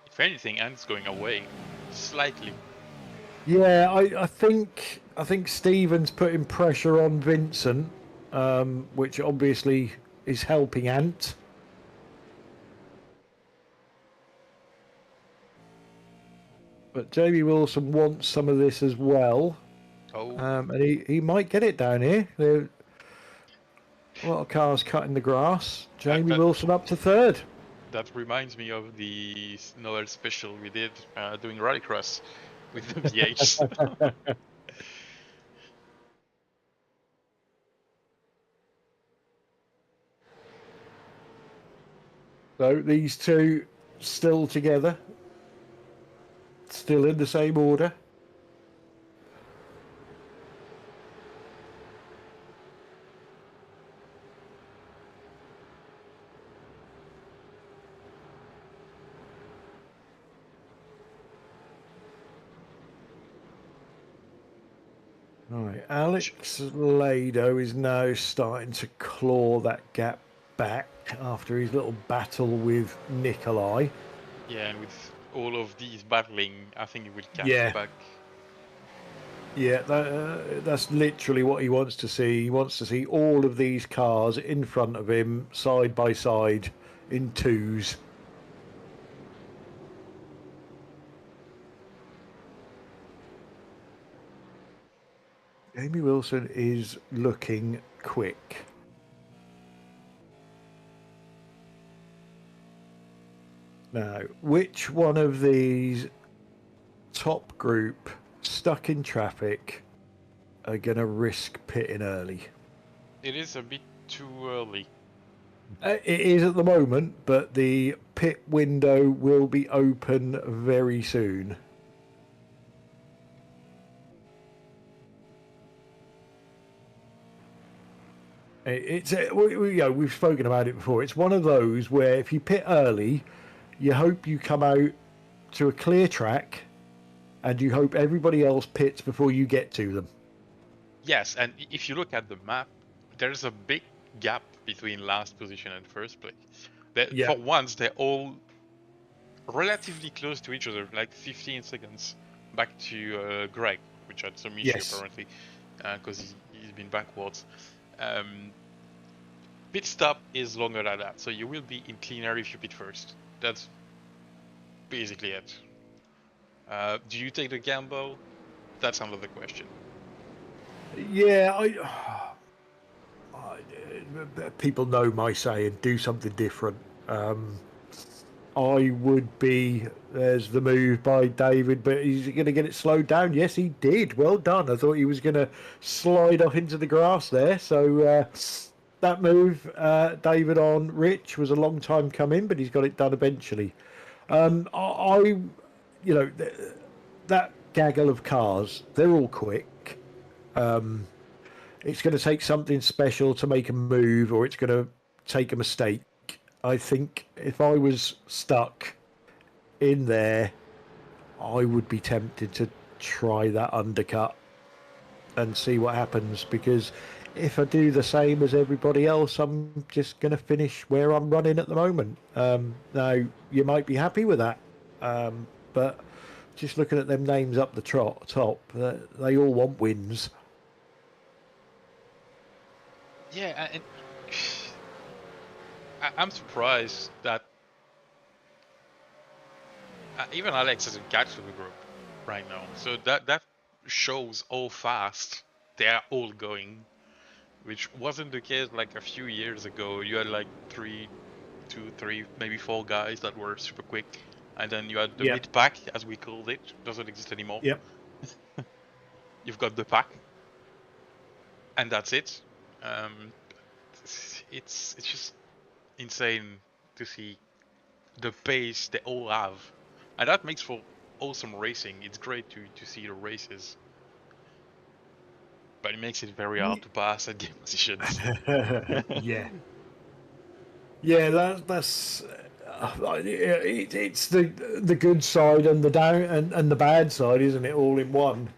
If anything, Ant's going away slightly. Yeah, I think Stephen's putting pressure on Vincent, which obviously is helping Ant. But Jamie Wilson wants some of this as well. Oh. And he might get it down here. There a lot of cars cutting the grass. Jamie Wilson up to third. That reminds me of the Noel special we did doing rallycross with the V8s. So these two still together. Still in the same order. Right, Alex Lado is now starting to claw that gap back after his little battle with Nikolai. Yeah, and with all of these battling, I think he will catch back. Yeah, that's literally what he wants to see. He wants to see all of these cars in front of him, side by side, in twos. Jamie Wilson is looking quick. Now, which one of these top group stuck in traffic are going to risk pitting early? It is a bit too early. It is at the moment, but the pit window will be open very soon. We've spoken about it before. It's one of those where if you pit early, you hope you come out to a clear track, and you hope everybody else pits before you get to them. Yes, and if you look at the map, there's a big gap between last position and first place. Yeah. For once, they're all relatively close to each other, like 15 seconds back to Greg, which had some issue Yes. apparently, because he's been backwards. Pit stop is longer than that, so you will be in clean air if you pit first. That's basically it. Do you take the gamble? That's another question. Yeah, people know my saying, do something different. I would be, there's the move by David, but he's going to get it slowed down. Yes, he did. Well done. I thought he was going to slide off into the grass there. So that move, David on Rich, was a long time coming, but he's got it done eventually. That gaggle of cars, they're all quick. It's going to take something special to make a move, or it's going to take a mistake. I think if I was stuck in there, I would be tempted to try that undercut and see what happens, because if I do the same as everybody else, I'm just going to finish where I'm running at the moment. Now, you might be happy with that, but just looking at them names up the top, they all want wins. Yeah, and I'm surprised that even Alex isn't catch to the group right now. So that shows how fast they are all going, which wasn't the case like a few years ago. You had like 2, 3, maybe 4 guys that were super quick, and then you had the Yeah. mid pack, as we called it, doesn't exist anymore. Yep. You've got the pack, and that's it. Um, it's just insane to see the pace they all have, and that makes for awesome racing. It's great to see the races, but it makes it very hard to pass at game positions. Yeah. Yeah, that's it's the good side and the down and the bad side, isn't it? All in one.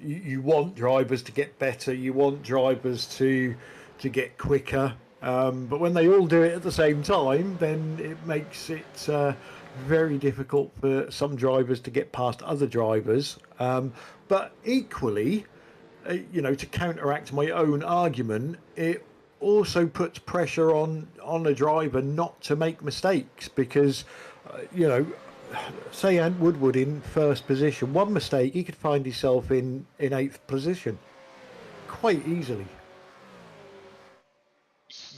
You want drivers to get better. You want drivers to get quicker. But when they all do it at the same time, then it makes it very difficult for some drivers to get past other drivers. But equally, to counteract my own argument, it also puts pressure on a driver not to make mistakes, because say Ant Woodward in first position, one mistake he could find himself in eighth position quite easily.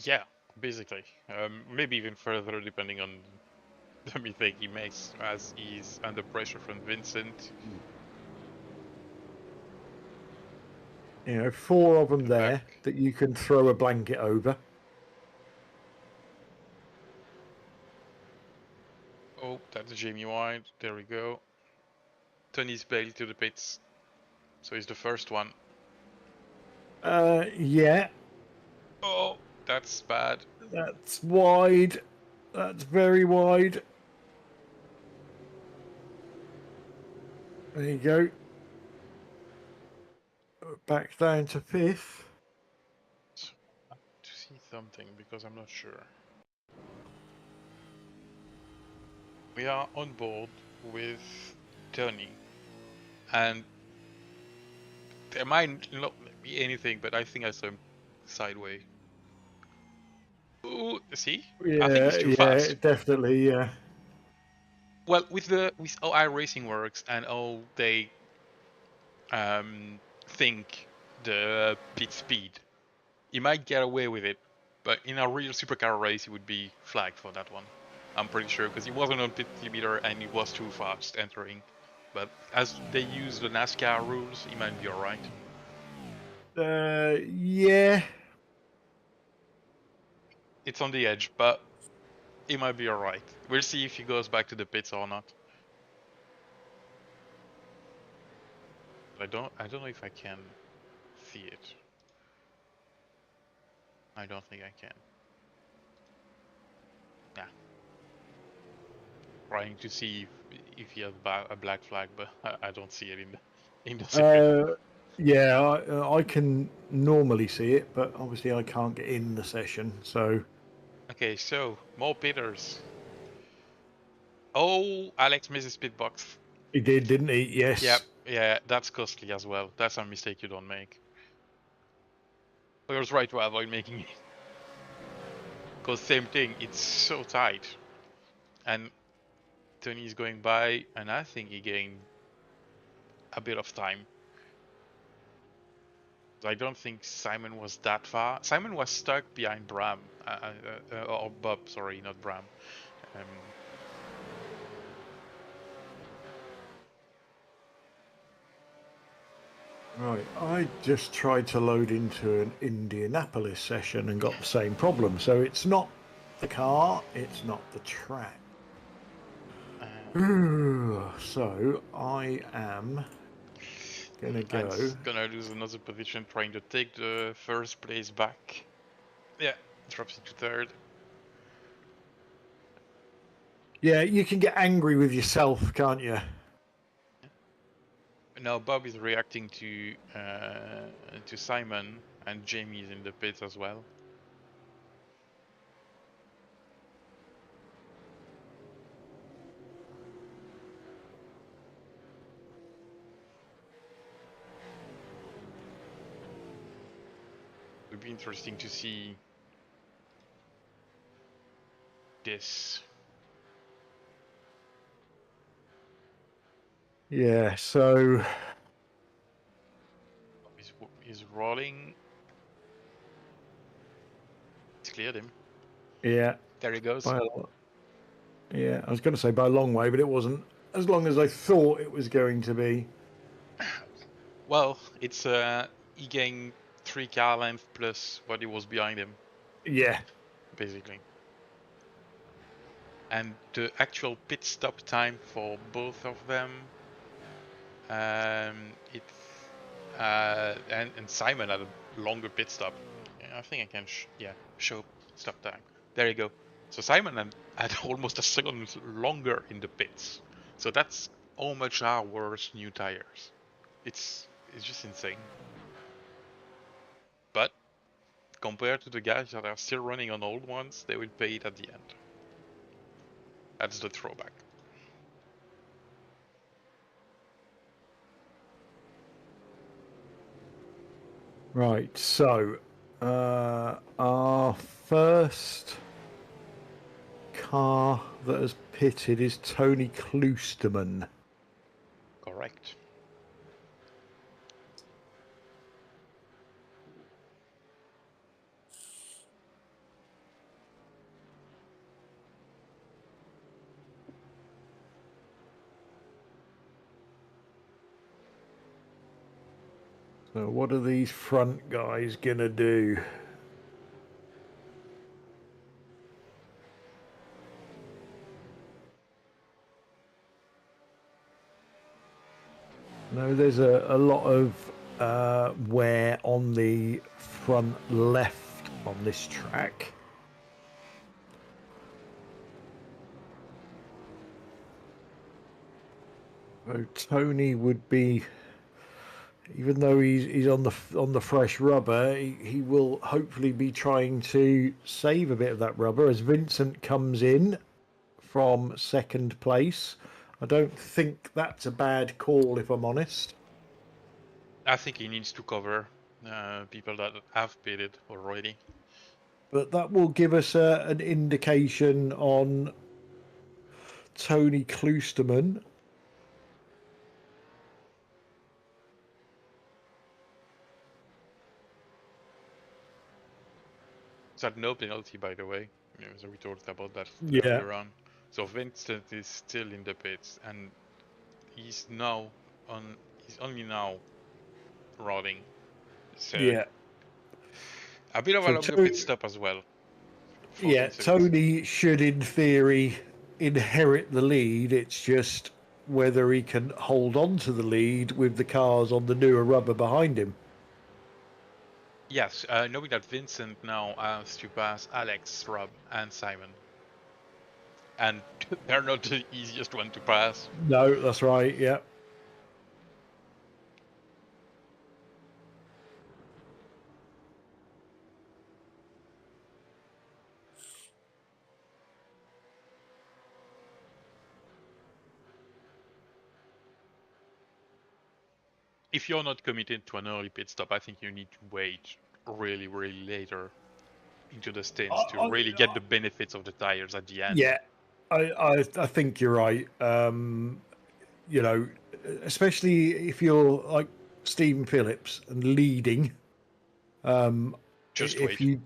Yeah, basically, maybe even further depending on the mistake he makes, as he's under pressure from Vincent. 4 of them The back. there that you can throw a blanket over. Oh, that's Jamie White. There we go. Tony's Bailey to the pits. So he's the first one. Yeah, Oh, that's bad. that's wide. That's very wide. There you go. Back down to fifth. So, to see something because I'm not sure. We are on board with Tony, and there might not be anything, but I think I saw him sideways. Ooh, see? I think he's Yeah, too yeah, fast. definitely, yeah. Well, with how iRacing works and how they think the pit speed, he might get away with it, but in a real supercar race, he would be flagged for that one. I'm pretty sure, because he wasn't on pit limiter and he was too fast entering. But as they use the NASCAR rules, he might be alright. Yeah. It's on the edge, but he might be alright. We'll see if he goes back to the pits or not. I don't know if I can see it. I don't think I can. Yeah. Trying to see if he has a black flag, but I don't see it in the session. Yeah, I can normally see it, but obviously I can't get in the session, so... Okay, so more pitters. Oh, Alex misses pit box. He did, didn't he? Yep, Yes. yeah, that's costly as well. That's a mistake you don't make. I was right to avoid making it. Because same thing, it's so tight. And Tony is going by, and I think he gained a bit of time. I don't think Simon was that far. Simon was stuck behind Bram, or Bob, sorry, not Bram. Um, Right, I just tried to load into an Indianapolis session and got the same problem. So it's not the car, it's not the track. So I am gonna go. and gonna lose another position trying to take the first place back. Yeah, drops into third. Yeah, you can get angry with yourself, can't you? Now Bob is reacting to Simon, and Jamie is in the pits as well. It would be interesting to see this. Yeah, so He's rolling. He's cleared him. yeah, There he goes. yeah, I was going to say by a long way, but it wasn't as long as I thought it was going to be. Well, it's he gained 3 car length plus what he was behind him, Yeah, basically. And the actual pit stop time for both of them, it's and Simon had a longer pit stop. I think I can show stop time. There you go. So Simon had almost a second longer in the pits. So that's how much are worth new tires. It's just insane. But compared to the guys that are still running on old ones, they will pay it at the end. That's the throwback. right. So our first car that has pitted is Tony Kloosterman. Correct. So what are these front guys gonna do? No, there's a lot of wear on the front left on this track. So Tony would be, even though he's on the fresh rubber, he will hopefully be trying to save a bit of that rubber as Vincent comes in from second place. I don't think that's a bad call, if I'm honest. I think he needs to cover people that have pitted already. But that will give us an indication on Tony Kloosterman. It's had no penalty, by the way. So we talked about that Yeah. earlier on. So Vincent is still in the pits, and he's only now rolling. So Yeah. a bit of a longer pit stop as well. Yeah, Tony should, in theory, inherit the lead. It's just whether he can hold on to the lead with the cars on the newer rubber behind him. Yes, knowing that Vincent now has to pass Alex, Rob, and Simon, and they're not the easiest one to pass. No, that's right. Yeah. If you're not committed to an early pit stop, I think you need to wait really, really later into the stints to really get the benefits of the tires at the end. Yeah, I think you're right. You know, especially if you're like Stephen Phillips and leading. Just If wait.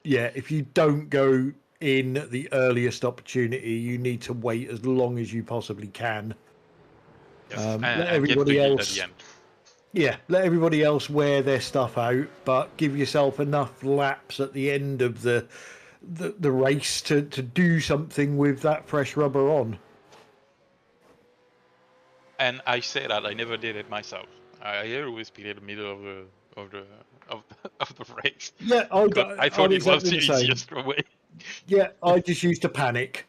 if you don't go in at the earliest opportunity, you need to wait as long as you possibly can. Yes, Let and get the everybody lead at the else, end. yeah, let everybody else wear their stuff out, but give yourself enough laps at the end of the race to do something with that fresh rubber on. And I say that I never did it myself. I always picked in the middle of the of, of the race Yeah, because I thought I'm it was exactly the the same. easiest way. Yeah, I just used to panic.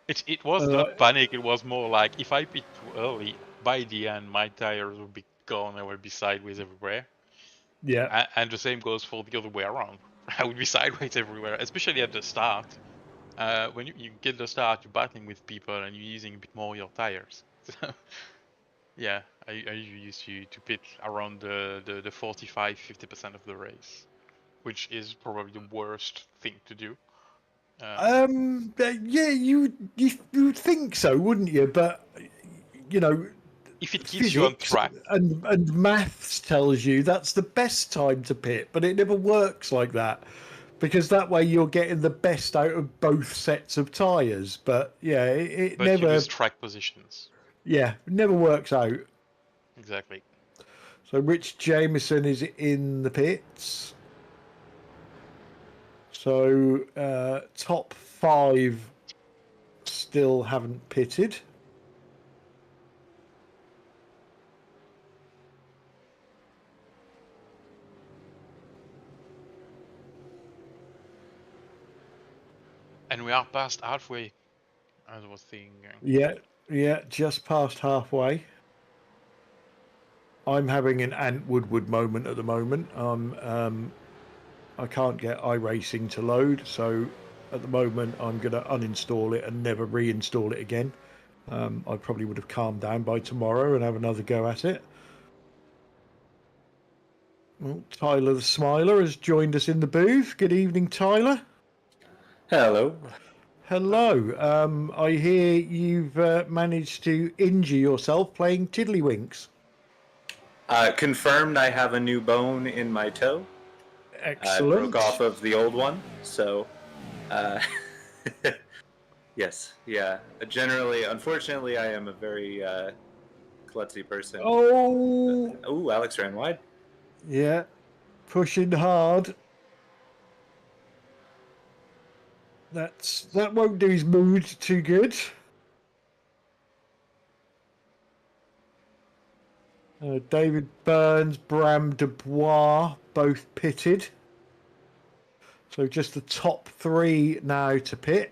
It was not panic. It was more like if I pit too early, by the end my tires would be gone. I would be sideways everywhere. Yeah, And the same goes for the other way around. I would be sideways everywhere, especially at the start. When you get the start, you're battling with people and you're using a bit more of your tires. So, yeah, I used to pit around the 45-50% of the race, which is probably the worst thing to do. yeah, you'd think so, wouldn't you? But you know, If it keeps you on physics track, and maths tells you that's the best time to pit, but it never works like that because that way you're getting the best out of both sets of tires. But yeah, it but you never, lose track positions. yeah, never works out. Exactly. So Rich Jameson is in the pits. So top five still haven't pitted. And we are past halfway, as I was thinking. Yeah, just past halfway. I'm having an Ant Woodward moment at the moment. I can't get iRacing to load, so at the moment I'm going to uninstall it and never reinstall it again. I probably would have calmed down by tomorrow and have another go at it. Well, Tyler the Smiler has joined us in the booth. Good evening, Tyler. Hello. Hello. I hear you've managed to injure yourself playing Tiddlywinks. Confirmed I have a new bone in my toe. I Excellent. broke off of the old one, so yes, yeah. Generally, unfortunately, I am a very klutzy person. Oh, Ooh, Alex ran wide. yeah. Pushing hard. That won't do his mood too good. David Burns, Bram Dubois, both pitted. So just the top three now to pit.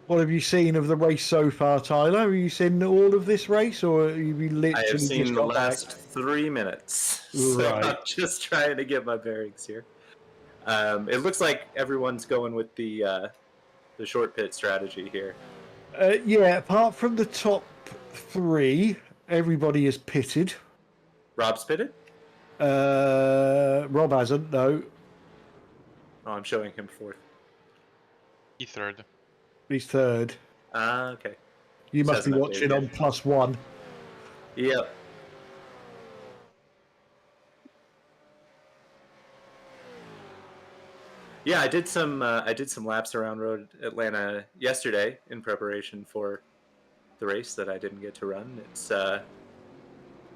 What have you seen of the race so far, Tyler? Have you seen all of this race, or have you literally I have seen just the got last back? 3 minutes, so Right. I'm just trying to get my bearings here. It looks like everyone's going with the short pit strategy here. Yeah, apart from the top three, everybody is pitted. Rob's pitted? Rob hasn't, no. Oh, I'm showing him fourth. Third. He's third. Ah, okay. You Just must be hasn't watching updated on yet. +1. Yep. Yeah, I did some laps around Road Atlanta yesterday in preparation for the race that I didn't get to run.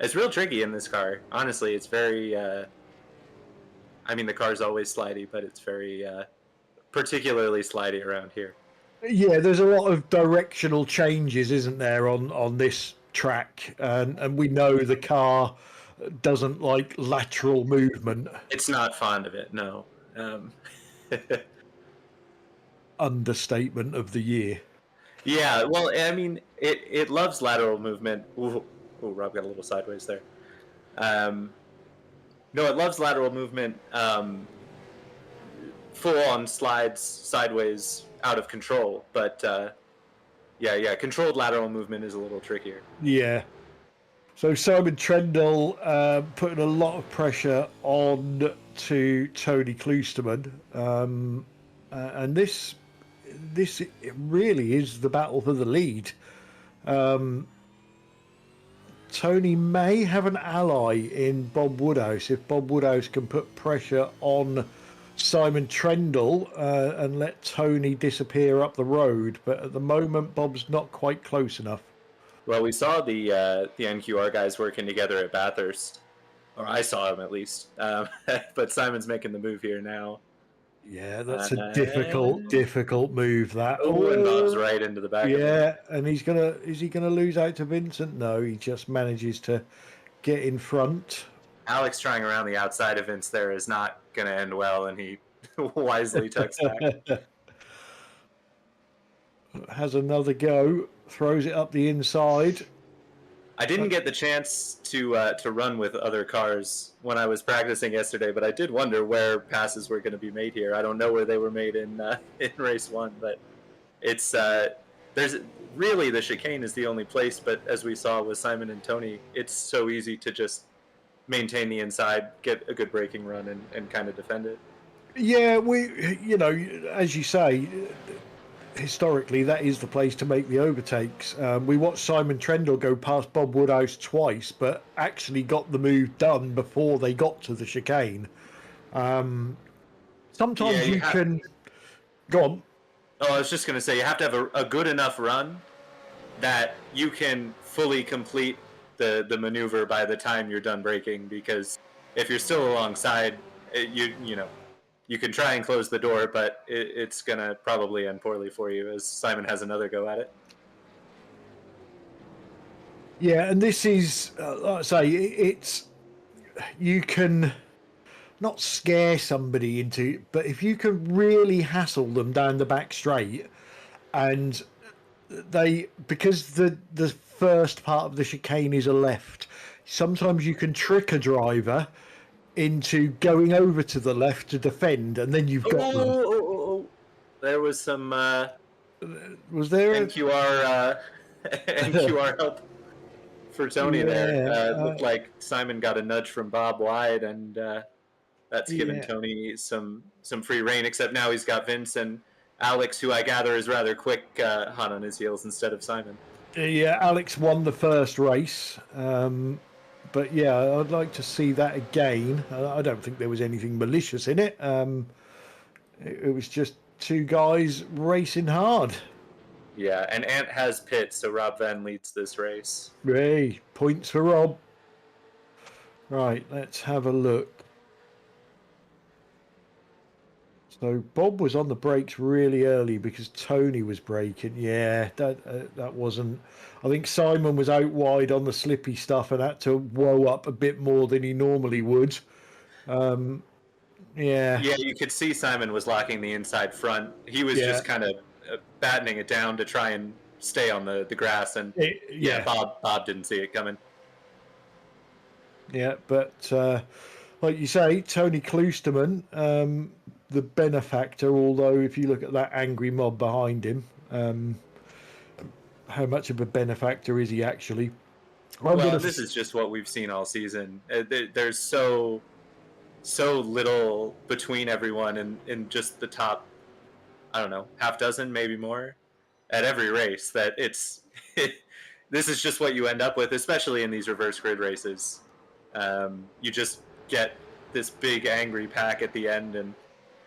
It's real tricky in this car. Honestly, it's very. I mean, the car's always slidey, but it's very particularly slidey around here. Yeah, there's a lot of directional changes, isn't there, on this track, and we know the car doesn't like lateral movement. It's not fond of it, no. Understatement of the year. Yeah, well, I mean, it loves lateral movement. Ooh, Rob got a little sideways there. No, it loves lateral movement. Full on slides sideways out of control, but yeah, controlled lateral movement is a little trickier. Yeah. So Simon Trendle putting a lot of pressure on to Tony Kloosterman, and this it really is the battle for the lead. Tony may have an ally in Bob Woodhouse if Bob Woodhouse can put pressure on Simon Trendle and let Tony disappear up the road. But at the moment, Bob's not quite close enough. Well, we saw the NQR guys working together at Bathurst, or I saw them at least. But Simon's making the move here now. Yeah, that's a difficult move. That. Oh, and Bob's right into the back. Yeah, and is he gonna lose out to Vincent? No, he just manages to get in front. Alex trying around the outside of Vince there is not going to end well, and he wisely tucks back. Has another go, throws it up the inside. I didn't get the chance to run with other cars when I was practicing yesterday, but I did wonder where passes were going to be made here. I don't know where they were made in race one, but it's there's really the chicane is the only place. But as we saw with Simon and Tony, it's so easy to just maintain the inside, get a good braking run, and kind of defend it. Yeah, as you say, historically that is the place to make the overtakes. We watched Simon Trendle go past Bob Woodhouse twice, but actually got the move done before they got to the chicane. Sometimes you can go on. Oh, I was just going to say, you have to have a good enough run that you can fully complete the maneuver by the time you're done braking, because if you're still alongside, you can try and close the door, but it's going to probably end poorly for you, as Simon has another go at it. Yeah, and this is, like I say, it's, you can not scare somebody into, but if you can really hassle them down the back straight, and because the first part of the chicane is a left, sometimes you can trick a driver into going over to the left to defend, and then you've got them. There was some was there NQR help for Tony there. It looked like Simon got a nudge from Bob wide, and that's given Tony some free reign, except now he's got Vince and Alex, who I gather is rather quick, hot on his heels instead of Simon. Yeah, Alex won the first race. But yeah, I'd like to see that again. I don't think there was anything malicious in it. It was just two guys racing hard. Yeah, and Ant has pit, so Rob Venn leads this race. Hey, points for Rob. Right, let's have a look. So Bob was on the brakes really early because Tony was braking. Yeah, that wasn't. I think Simon was out wide on the slippy stuff and had to woe up a bit more than he normally would. Yeah. Yeah, you could see Simon was locking the inside front. He was just kind of battening it down to try and stay on the grass, and Bob didn't see it coming. Yeah, but like you say, Tony Kloosterman, the benefactor, although if you look at that angry mob behind him, how much of a benefactor is he actually? This is just what we've seen all season. There's so little between everyone in just the top, I don't know, half dozen, maybe more, at every race, that this is just what you end up with, especially in these reverse grid races. You just get this big angry pack at the end, and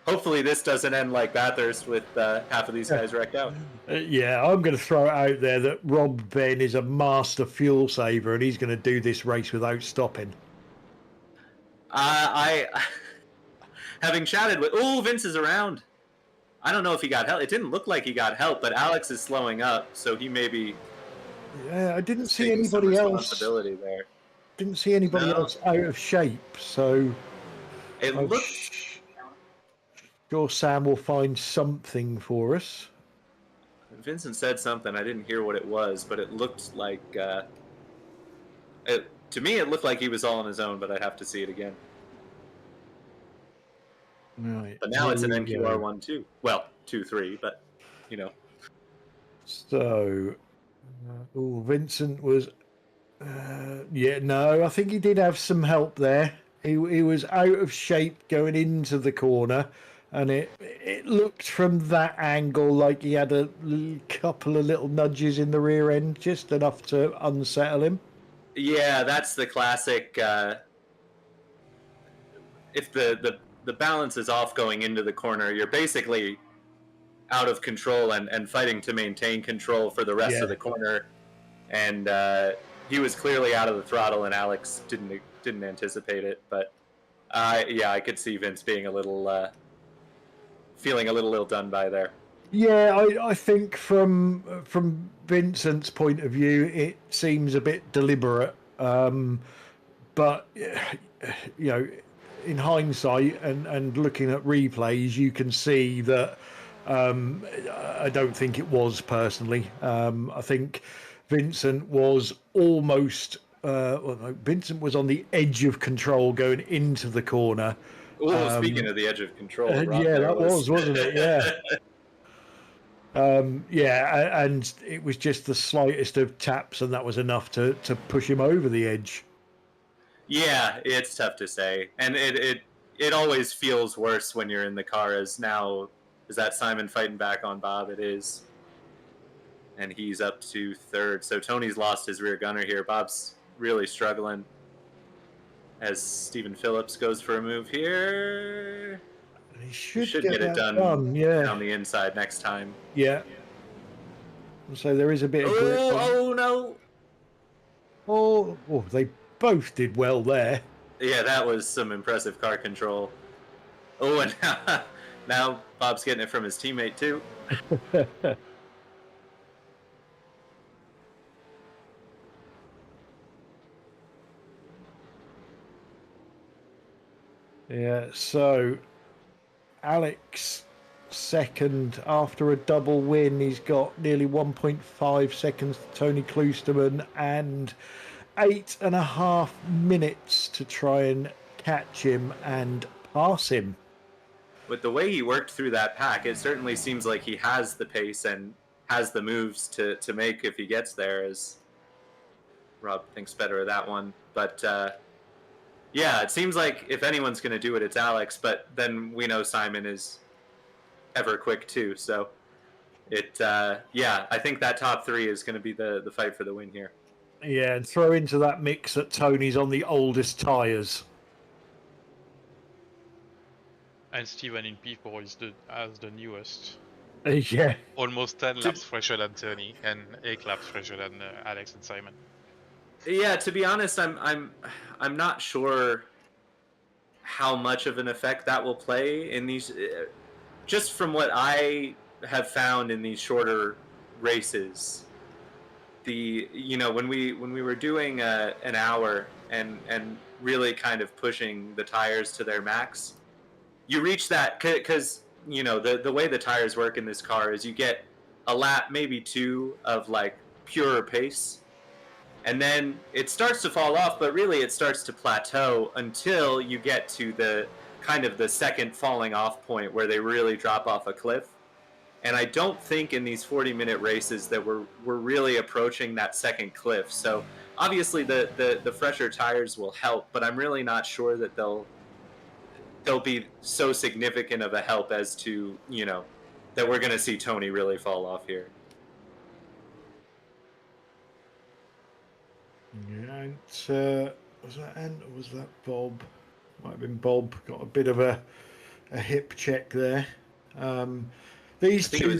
hopefully this doesn't end like Bathurst with half of these guys wrecked out. I'm going to throw it out there that Rob Venn is a master fuel saver, and he's going to do this race without stopping. I having chatted with Vince is around. I don't know if he got help. It didn't look like he got help, but Alex is slowing up, so he may be. Yeah, I didn't see anybody else. Responsibility there. didn't see anybody No. else out of shape, so It I'm looked. sure Sam will find something for us. Vincent said something. I didn't hear what it was, but it looked like. To me, it looked like he was all on his own, but I'd have to see it again. Right. But now here it's an we NQR go. 1-2. Well, 2-3, but So, Vincent was. Yeah, no, I think he did have some help there. He was out of shape going into the corner, and it looked from that angle like he had a couple of little nudges in the rear end, just enough to unsettle him. yeah, that's the classic. If the balance is off going into the corner, you're basically out of control and fighting to maintain control for the rest of the corner. And he was clearly out of the throttle, and Alex didn't anticipate it. But yeah, I could see Vince being a little feeling a little ill done by there. Yeah, I think from Vincent's point of view, it seems a bit deliberate. But you know, in hindsight and looking at replays, you can see that I don't think it was personally. I think Vincent was almost. Well, no, Vincent was on the edge of control going into the corner. Oh, speaking of the edge of control, Rob, Yeah, there that was, wasn't it? Yeah. Yeah, and it was just the slightest of taps, and that was enough to push him over the edge. Yeah, it's tough to say, and it always feels worse when you're in the car. As now, is that Simon fighting back on Bob? It is, and he's up to third. So Tony's lost his rear gunner here. Bob's really struggling as Stephen Phillips goes for a move here. He He should get it done yeah. down the inside next time. Yeah. So there is a bit of grip. Oh no! Oh, they both did well there. Yeah, that was some impressive car control. Oh, and now Bob's getting it from his teammate too. Yeah, so Alex second after a double win. He's got nearly 1.5 seconds to Tony Kloosterman and 8.5 minutes to try and catch him and pass him. With the way he worked through that pack, it certainly seems like he has the pace and has the moves to make if he gets there, as Rob thinks better of that one. But yeah, it seems like if anyone's going to do it, it's Alex, but then we know Simon is ever quick too. So yeah, I think that top three is going to be the fight for the win here. Yeah, and throw into that mix that Tony's on the oldest tyres. And Steven in P4 has the newest. Yeah. Almost 10 laps fresher than Tony and 8 laps fresher than Alex and Simon. Yeah, to be honest, I'm not sure how much of an effect that will play in these. Just from what I have found in these shorter races, when we were doing an hour and really kind of pushing the tires to their max, you reach that because the way the tires work in this car is you get a lap, maybe two, of like pure pace, and then it starts to fall off, but really it starts to plateau until you get to the kind of the second falling off point where they really drop off a cliff. And I don't think in these 40-minute races that we're really approaching that second cliff. So obviously the fresher tires will help, but I'm really not sure that they'll be so significant of a help as to, that we're going to see Tony really fall off here. Yeah, and was that Ant or was that Bob? Might have been Bob. Got a bit of a hip check there. These two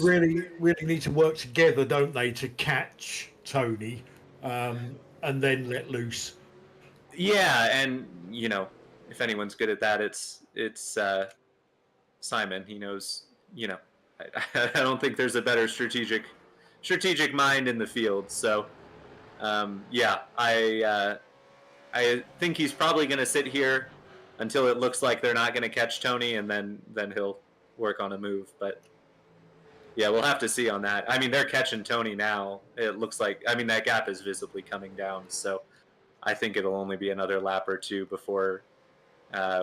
really need to work together, don't they, to catch Tony and then let loose. Yeah, and if anyone's good at that, it's Simon. He knows. I don't think there's a better strategic mind in the field. So yeah, I I think he's probably going to sit here until it looks like they're not going to catch Tony, and then he'll work on a move. But yeah, we'll have to see on that. I mean, they're catching Tony now. It looks like, I mean, that gap is visibly coming down. So I think it'll only be another lap or two before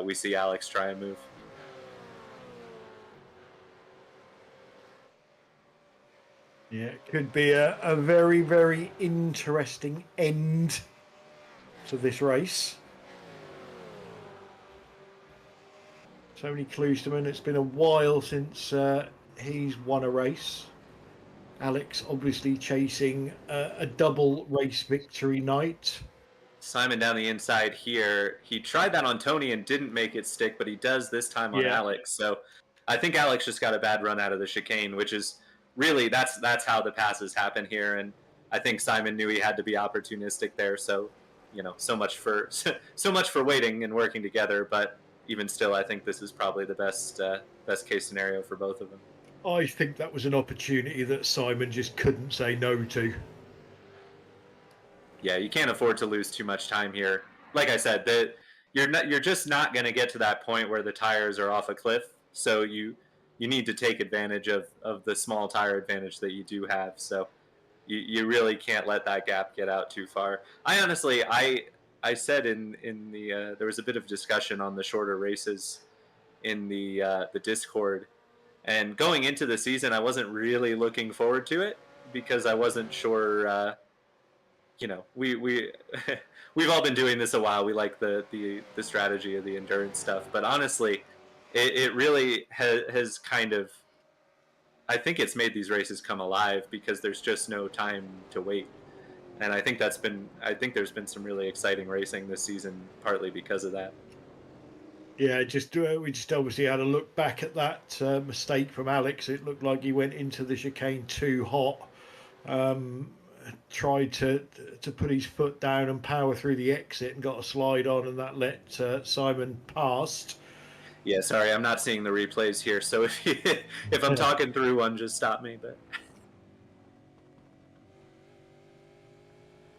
we see Alex try and move. Yeah, it could be a very, very interesting end to this race. Tony Kloosterman, it's been a while since he's won a race. Alex obviously chasing a double race victory night. Simon down the inside here. He tried that on Tony and didn't make it stick, but he does this time on Alex. So I think Alex just got a bad run out of the chicane, which is really, that's how the passes happen here. And I think Simon knew he had to be opportunistic there. So, you know, so much for waiting and working together. But even still, I think this is probably the best case scenario for both of them. I think that was an opportunity that Simon just couldn't say no to. Yeah, you can't afford to lose too much time here. Like I said, you're just not going to get to that point where the tires are off a cliff. So you need to take advantage of the small tire advantage that you do have. So you really can't let that gap get out too far. I honestly, I said in the there was a bit of discussion on the shorter races in the Discord, and going into the season, I wasn't really looking forward to it because I wasn't sure. You know, we've all been doing this a while. We like the strategy of the endurance stuff, but honestly, it really has kind of, I think it's made these races come alive because there's just no time to wait. And I think there's been some really exciting racing this season, partly because of that. Yeah, we just obviously had a look back at that mistake from Alex. It looked like he went into the chicane too hot. Tried to put his foot down and power through the exit and got a slide on, and that let Simon past. Yeah, sorry, I'm not seeing the replays here, so if I'm talking through one, just stop me. But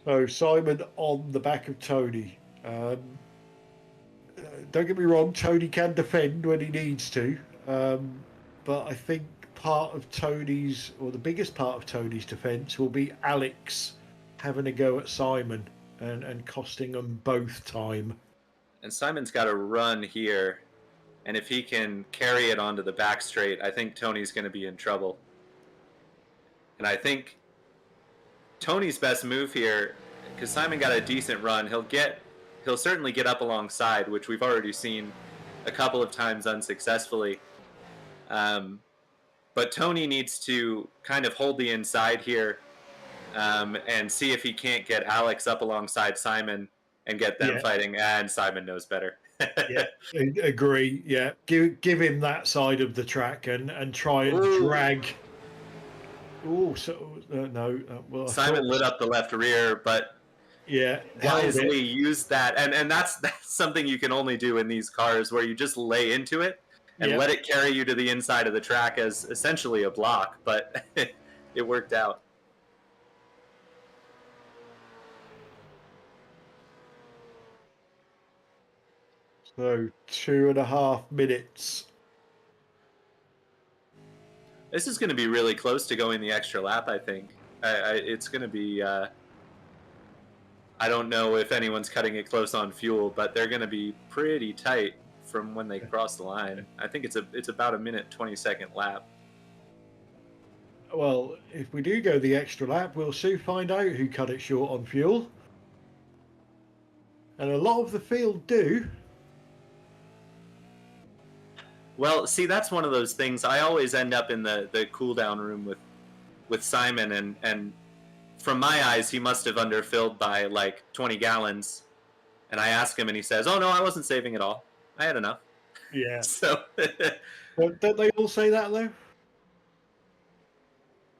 so Simon on the back of Tony. Don't get me wrong, Tony can defend when he needs to, but I think part of Tony's, or the biggest part of Tony's defence will be Alex having a go at Simon and costing them both time. And Simon's got a run here, and if he can carry it onto the back straight, I think Tony's going to be in trouble. And I think Tony's best move here, because Simon got a decent run, he'll certainly get up alongside, which we've already seen a couple of times unsuccessfully. But Tony needs to kind of hold the inside here and see if he can't get Alex up alongside Simon and get them fighting. And Simon knows better. Yeah, agree. Yeah, give him that side of the track and try and drag. Oh, so no. Well, Simon lit up the left rear, but wisely used that, and that's something you can only do in these cars where you just lay into it and let it carry you to the inside of the track as essentially a block, but it worked out. So 2.5 minutes. This is going to be really close to going the extra lap, I think. It's going to be... I don't know if anyone's cutting it close on fuel, but they're going to be pretty tight from when they cross the line. I think it's about a minute 20-second lap. Well, if we do go the extra lap, we'll soon find out who cut it short on fuel. And a lot of the field do. Well, see, that's one of those things. I always end up in the cool-down room with Simon, and from my eyes, he must have underfilled by like 20 gallons. And I ask him, and he says, "Oh, no, I wasn't saving it all. I had enough." Yeah. So, don't they all say that, though?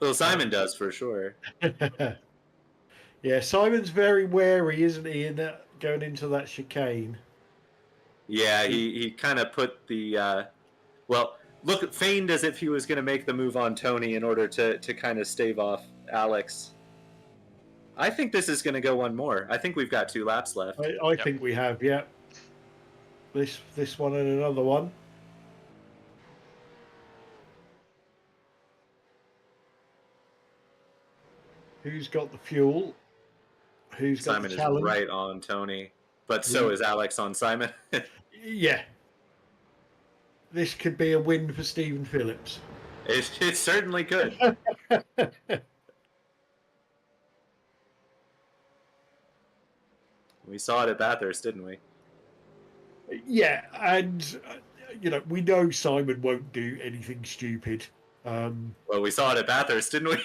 Well, Simon does, for sure. Yeah, Simon's very wary, isn't he, in that, going into that chicane? Yeah, he kind of put the... feigned as if he was going to make the move on Tony in order to kind of stave off Alex. I think this is going to go one more. I think we've got 2 laps left. I think we have, yeah. This one and another one. Who's got the fuel? Who's got Simon the is challenge? right on Tony, but so is Alex on Simon. Yeah. This could be a win for Stephen Phillips. It certainly could. We saw it at Bathurst, didn't we? Yeah, and we know Simon won't do anything stupid. Well, we saw it at Bathurst, didn't we?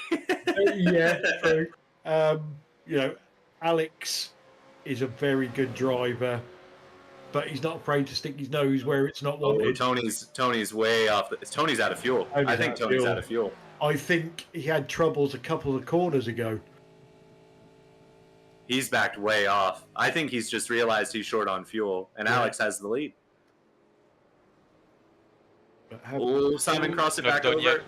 Yeah, true. Alex is a very good driver, but he's not afraid to stick his nose where it's not wanted. Tony's way off. Tony's out of fuel. I think Tony's out of fuel. I think he had troubles a couple of corners ago. He's backed way off. I think he's just realized he's short on fuel, and Alex has the lead. Oh, Simon crossed it back over. Yet.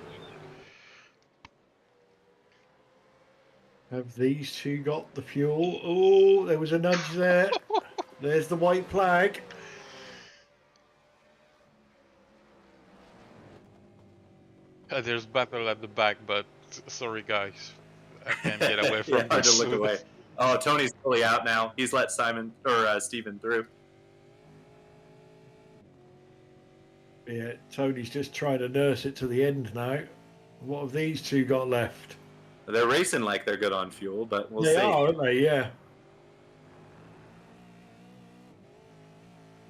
Have these two got the fuel? Oh, there was a nudge there. There's the white flag. There's battle at the back, but sorry guys, I can't get away from hard this. to look away. Oh, Tony's fully out now. He's let Simon or Stephen through. Yeah, Tony's just trying to nurse it to the end now. What have these two got left? They're racing like they're good on fuel, but we'll They see. are, aren't they? Yeah.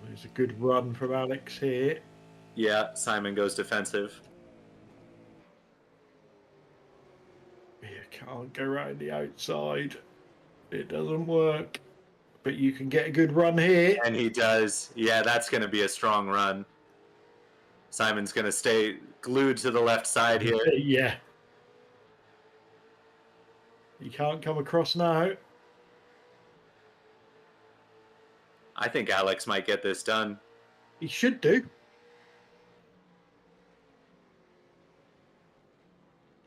There's a good run from Alex here. Yeah, Simon goes defensive. You can't go around the outside. It doesn't work. But you can get a good run here. And he does. Yeah, that's going to be a strong run. Simon's going to stay glued to the left side here. Yeah. You can't come across now. I think Alex might get this done. He should do.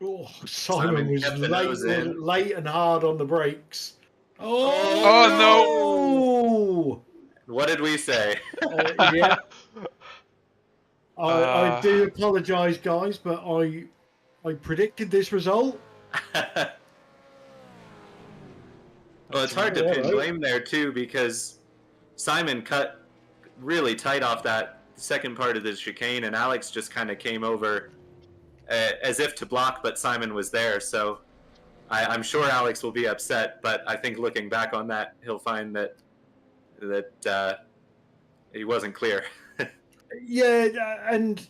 Oh, Simon was late and hard on the brakes. Oh no! What did we say? Yeah. I do apologise, guys, but I predicted this result. Well, it's hard to pin blame there, too, because Simon cut really tight off that second part of the chicane, and Alex just kind of came over as if to block, but Simon was there. So I'm sure Alex will be upset, but I think looking back on that, he'll find that he wasn't clear. Yeah, and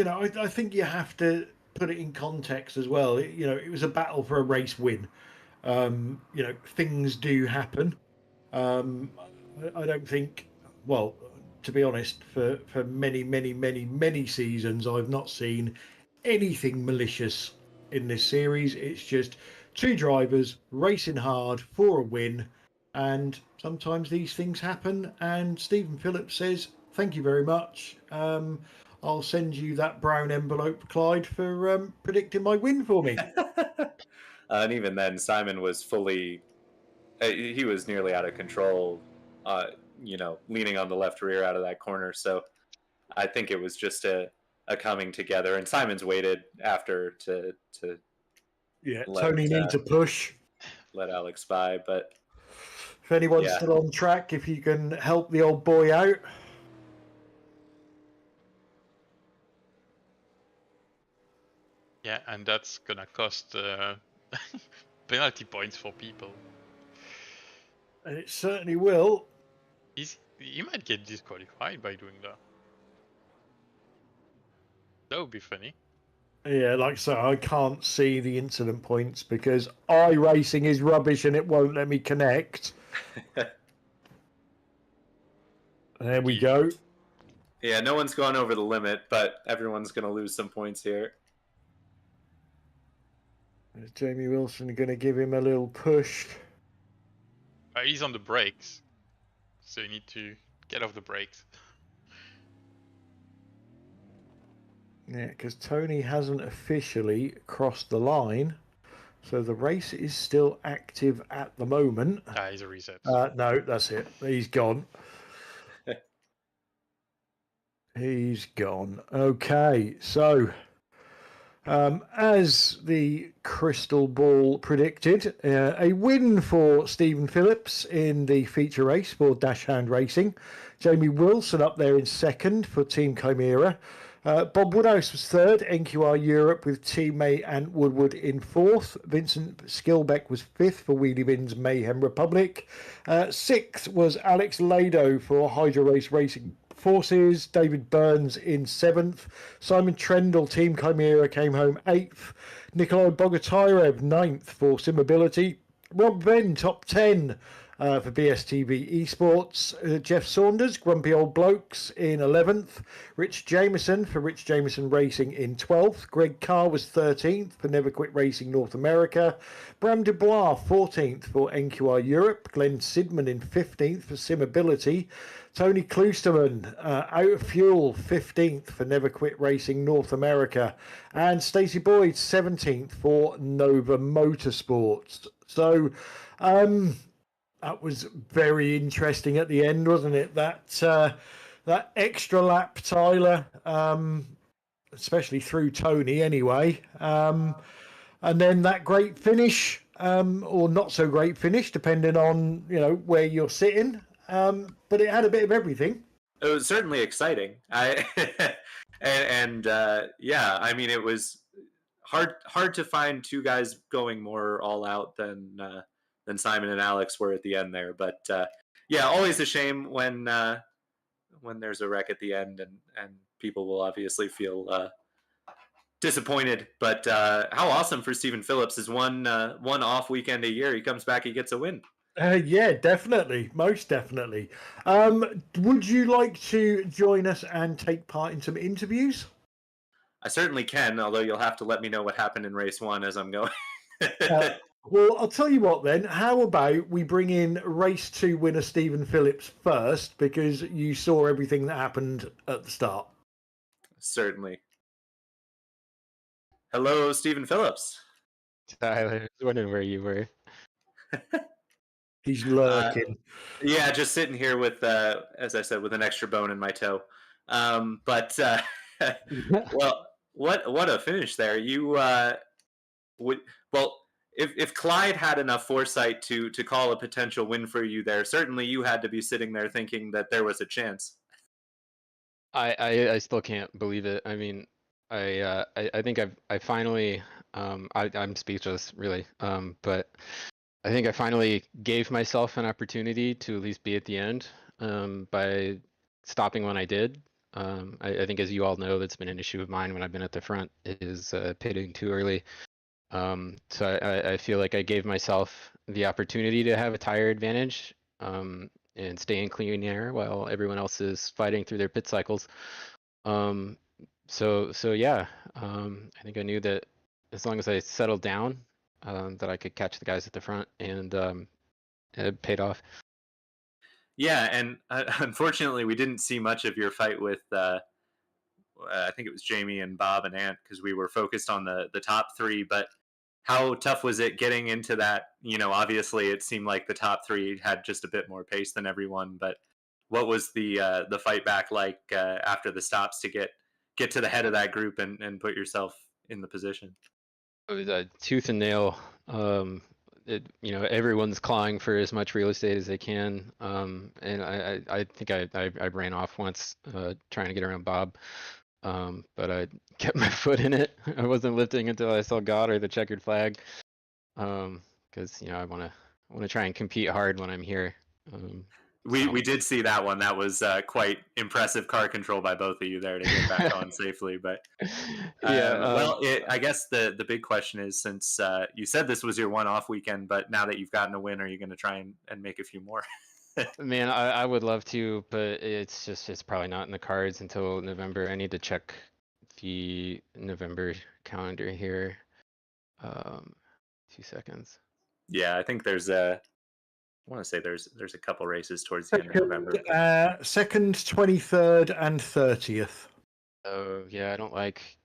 I think you have to put it in context as well. It was a battle for a race win. Things do happen. I don't think, well, to be honest, for many seasons, I've not seen anything malicious in this series. It's just two drivers racing hard for a win, and sometimes these things happen. And Stephen Phillips says, "Thank you very much. I'll send you that brown envelope, Clyde, for predicting my win for me." And even then, Simon was fully, he was nearly out of control, leaning on the left rear out of that corner. So I think it was just a coming together, and Simon's waited after to Tony needs a push. Let Alex by, but if anyone's still on track, if you can help the old boy out. Yeah, and that's gonna cost penalty points for people. And it certainly will. You might get disqualified by doing that. That would be funny. Yeah, like I say, I can't see the incident points because iRacing is rubbish and it won't let me connect. There we go. Yeah, no one's gone over the limit, but everyone's going to lose some points here. Is Jamie Wilson going to give him a little push? He's on the brakes, so you need to get off the brakes. Yeah, because Tony hasn't officially crossed the line. So the race is still active at the moment. He's a reset. No, that's it. He's gone. He's gone. Okay, so as the crystal ball predicted, a win for Stephen Phillips in the feature race for Dash Hand Racing. Jamie Wilson up there in second for Team Chimera. Bob Woodhouse was third, NQR Europe, with Teammate and Woodward in fourth. Vincent Skilbeck was fifth for Wheelie Bin's Mayhem Republic. Sixth was Alex Lado for Hydro Race Racing Forces. David Burns in seventh. Simon Trendle, Team Chimera, came home eighth. Nikolai Bogotyrev, ninth for Simability. Rob Ben, top 10 for BSTV Esports. Jeff Saunders, Grumpy Old Blokes, in 11th. Rich Jameson for Rich Jameson Racing in 12th. Greg Carr was 13th for Never Quit Racing North America. Bram Dubois, 14th for NQR Europe. Glenn Sidman in 15th for Simability. Tony Kloosterman, out of fuel, 15th for Never Quit Racing North America. And Stacey Boyd, 17th for Nova Motorsports. So, that was very interesting at the end, wasn't it? That extra lap, Tyler, especially through Tony anyway. And then that great finish, or not so great finish, depending on, where you're sitting. But it had a bit of everything. It was certainly exciting. Yeah, I mean, it was hard to find two guys going more all out than Simon and Alex were at the end there. But yeah, always a shame when there's a wreck at the end, and people will obviously feel disappointed. But how awesome for Stephen Phillips is one off weekend a year. He comes back, he gets a win. Yeah, definitely. Most definitely. Would you like to join us and take part in some interviews? I certainly can, although you'll have to let me know what happened in race 1 as I'm going. Well, I'll tell you what then. How about we bring in race 2 winner Stephen Phillips first, because you saw everything that happened at the start. Certainly. Hello, Stephen Phillips. Tyler, I was wondering where you were. He's lurking. Yeah, just sitting here with, as I said, with an extra bone in my toe. But well, what a finish there! You if Clyde had enough foresight to call a potential win for you there, certainly you had to be sitting there thinking that there was a chance. I still can't believe it. I mean, I think I finally I'm speechless really. But I think I finally gave myself an opportunity to at least be at the end by stopping when I did. I think, as you all know, that's been an issue of mine when I've been at the front, is pitting too early. So I feel like I gave myself the opportunity to have a tire advantage and stay in clean air while everyone else is fighting through their pit cycles. So yeah, I think I knew that as long as I settled down, that I could catch the guys at the front, and it paid off. Yeah, and unfortunately, we didn't see much of your fight with, I think it was Jamie and Bob and Ant, because we were focused on the top 3. But how tough was it getting into that? Obviously, it seemed like the top 3 had just a bit more pace than everyone. But what was the fight back like after the stops to get to the head of that group and put yourself in the position? It was a tooth and nail. Everyone's clawing for as much real estate as they can, and I think I ran off once trying to get around Bob, but I kept my foot in it. I wasn't lifting until I saw God or the checkered flag, because I want to try and compete hard when I'm here. We did see that one. That was quite impressive car control by both of you there to get back on safely. But I guess the big question is, since you said this was your one-off weekend, but now that you've gotten a win, are you going to try and make a few more? Man, I would love to, but it's probably not in the cards until November. I need to check the November calendar here. 2 seconds. Yeah, I think there's I want to say there's a couple races towards the end of November. 2nd, 23rd, and 30th. Oh yeah, I don't like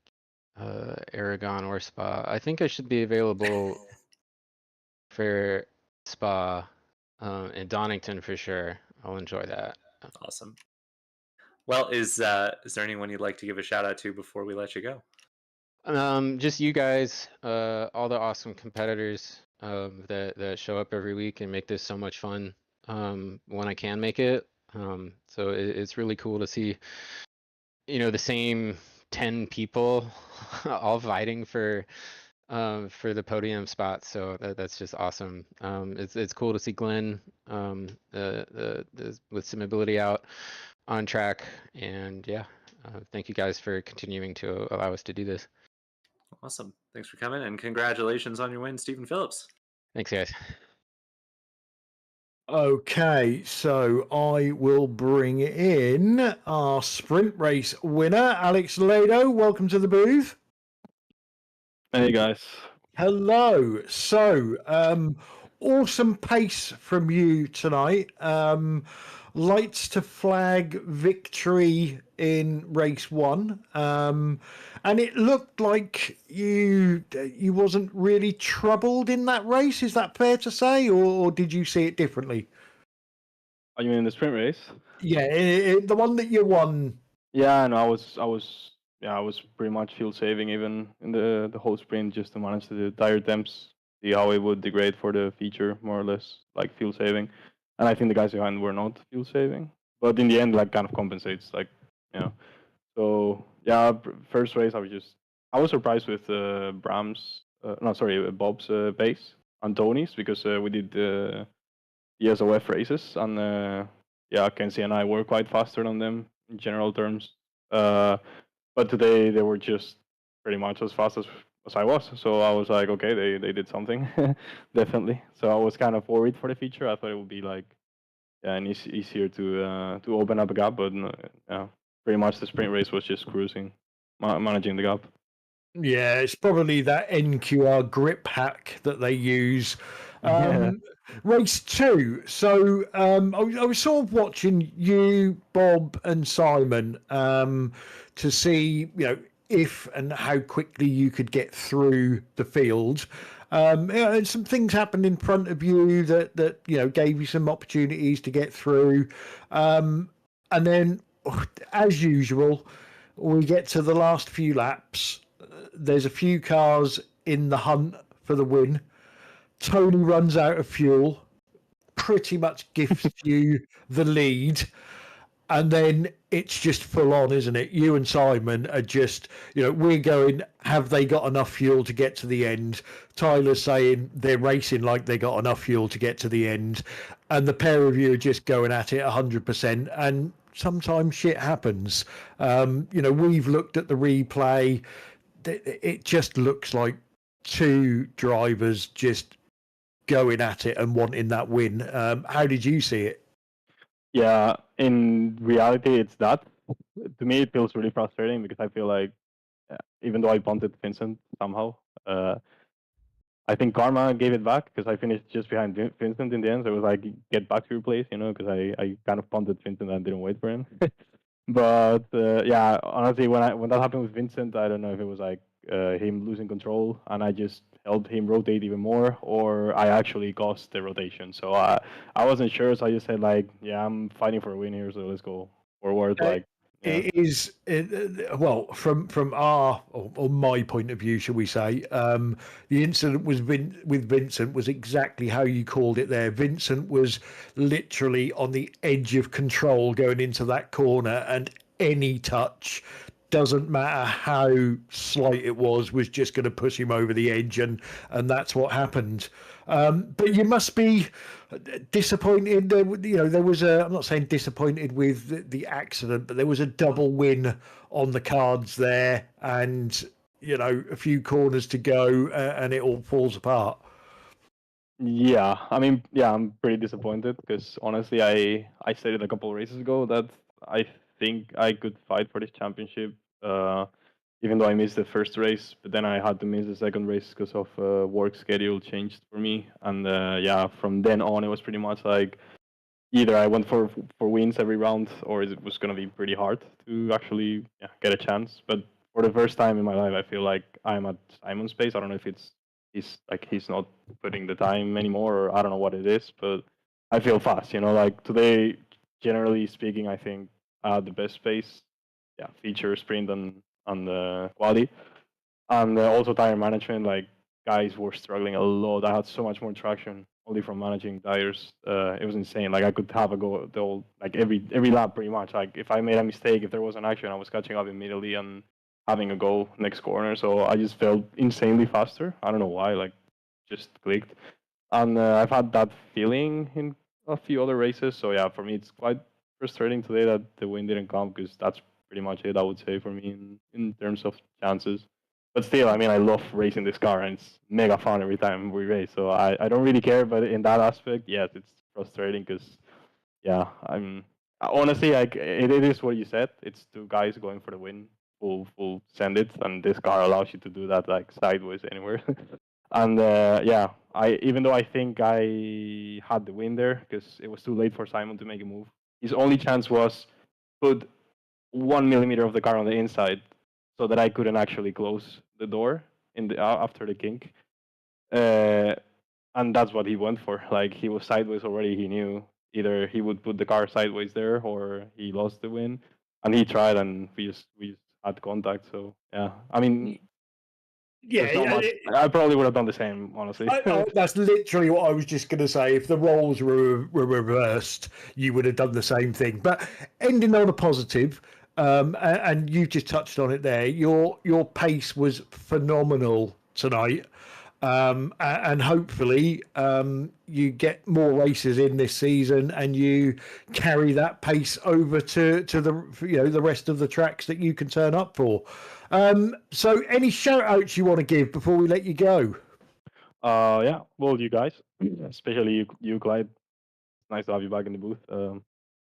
Aragon or Spa. I think I should be available for Spa, and Donington for sure. I'll enjoy that. Awesome. Well, is there anyone you'd like to give a shout out to before we let you go? Just you guys, all the awesome competitors that show up every week and make this so much fun when I can make it. So it's really cool to see, the same 10 people all fighting for the podium spot. So that's just awesome. It's cool to see Glenn with Simability out on track, and yeah, thank you guys for continuing to allow us to do this. Awesome. Thanks for coming, and congratulations on your win, Stephen Phillips. Thanks, guys. Okay, so I will bring in our sprint race winner, Alex Lado. Welcome to the booth. Hey guys. Hello. So, awesome pace from you tonight. Lights to flag victory in race 1. And it looked like you wasn't really troubled in that race. Is that fair to say, or did you see it differently? Are you in the sprint race? Yeah, the one that you won. Yeah, no, I was pretty much fuel saving even in the whole sprint, just to manage the tire temps, see how it would degrade for the feature, more or less, like fuel saving. And I think the guys behind were not fuel saving, but in the end, like, kind of compensates, like, So yeah, first race I was surprised with Bob's pace and Tony's, because we did the ESOF races, and Kenzie and I were quite faster than them in general terms. But today they were just pretty much as fast as I was. So I was like, okay, they did something, definitely. So I was kind of worried for the feature. I thought it would be like, and easier to open up a gap, but pretty much the sprint race was just cruising, managing the gap. Yeah, it's probably that NQR grip hack that they use. Race 2. So I was sort of watching you, Bob, and Simon to see, if and how quickly you could get through the field. And some things happened in front of you that gave you some opportunities to get through. And then, as usual, we get to the last few laps. There's a few cars in the hunt for the win. Tony runs out of fuel, pretty much gifts you the lead, and then it's just full on, isn't it? You and Simon are just, we're going, have they got enough fuel to get to the end? Tyler's saying they're racing like they got enough fuel to get to the end, and the pair of you are just going at it 100%, and sometimes shit happens. We've looked at the replay. It just looks like two drivers just going at it and wanting that win. How did you see it? Yeah, in reality, it's that. To me, it feels really frustrating because I feel like, even though I punted Vincent somehow, I think karma gave it back because I finished just behind Vincent in the end. So it was like, get back to your place, because I kind of punted Vincent and didn't wait for him. But yeah, honestly, when that happened with Vincent, I don't know if it was like him losing control and I just helped him rotate even more, or I actually caused the rotation. So I wasn't sure, so I just said like, yeah, I'm fighting for a win here, so let's go forward. It is well from our or my point of view, shall we say? The incident with Vincent was exactly how you called it there. Vincent was literally on the edge of control going into that corner, and any touch, doesn't matter how slight it was just going to push him over the edge, and that's what happened. But you must be disappointed. There was a. I'm not saying disappointed with the accident, but there was a double win on the cards there, and a few corners to go, and it all falls apart. Yeah, I mean, yeah, I'm pretty disappointed because honestly, I stated a couple of races ago that I think I could fight for this championship, even though I missed the first race. But then I had to miss the second race because of work schedule changed for me, and yeah, from then on, it was pretty much like either I went for wins every round, or it was gonna be pretty hard to actually get a chance. But for the first time in my life, I feel like I'm at Simon's pace. I don't know if it's he's not putting the time anymore, or I don't know what it is, but I feel fast. Like today, generally speaking, I think I had the best pace, feature, sprint, and the quality, and also tire management. Like guys were struggling a lot. I had so much more traction only from managing tires. It was insane. Like I could have a go the whole, like every lap pretty much. Like if I made a mistake, if there was an action, I was catching up immediately and having a go next corner. So I just felt insanely faster. I don't know why. Like just clicked. And I've had that feeling in a few other races. So yeah, for me it's quite frustrating today that the win didn't come, because that's pretty much it, I would say, for me in terms of chances. But still, I mean, I love racing this car, and it's mega fun every time we race. So I don't really care, but in that aspect, yes, it's frustrating because, yeah, I'm honestly, like, it is what you said. It's two guys going for the win, full send it, and this car allows you to do that like sideways anywhere. And yeah, even though I think I had the win there because it was too late for Simon to make a move. His only chance was put 1 millimeter of the car on the inside, so that I couldn't actually close the door in the after the kink. And that's what he went for. Like he was sideways already. He knew either he would put the car sideways there or he lost the win. And he tried, and we just had contact. So yeah, I mean, there's not much. I probably would have done the same, honestly. That's literally what I was just going to say. If the roles were reversed, you would have done the same thing. But ending on a positive, and you just touched on it there. Your pace was phenomenal tonight, and hopefully you get more races in this season, and you carry that pace over to the the rest of the tracks that you can turn up for. So, any shout outs you want to give before we let you go? Yeah, well, you guys, especially you, Clyde. Nice to have you back in the booth.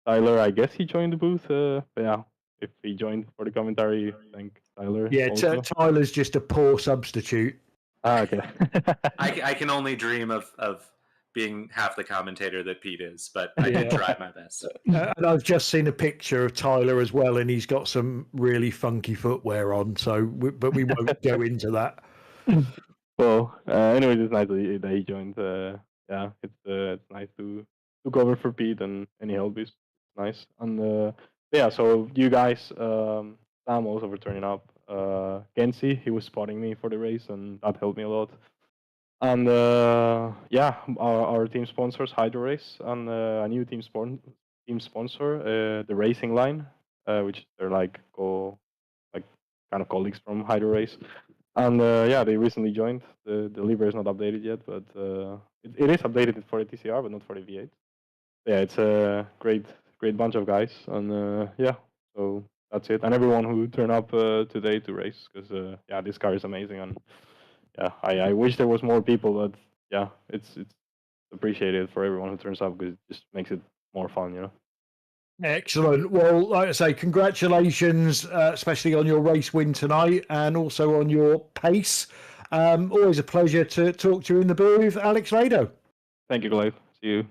Tyler, I guess he joined the booth. But yeah, if he joined for the commentary, thank Tyler. Yeah, also. Tyler's just a poor substitute. Okay. I can only dream of being half the commentator that Pete is, but I can try my best. And I've just seen a picture of Tyler as well, and he's got some really funky footwear on. So, but we won't go into that. Well, anyways, it's nice that he joined. Yeah, it's nice to cover for Pete, and any help is nice. And yeah, so you guys, Sam also for turning up. Kenzie, he was spotting me for the race, and that helped me a lot. And yeah, our team sponsors Hydro Race, and a new team sponsor, the Racing Line, which they're like kind of colleagues from Hydro Race. And yeah, they recently joined. The liver is not updated yet, but it is updated for the TCR, but not for the V8. Yeah, it's a great bunch of guys, and yeah, so that's it. And everyone who turned up today to race, because yeah, this car is amazing, and yeah, I wish there was more people, but yeah, it's appreciated for everyone who turns up, because it just makes it more fun. Excellent. Well, like I say, congratulations, especially on your race win tonight, and also on your pace. Always a pleasure to talk to you in the booth, Alex Lado. Thank you, Clive. See you.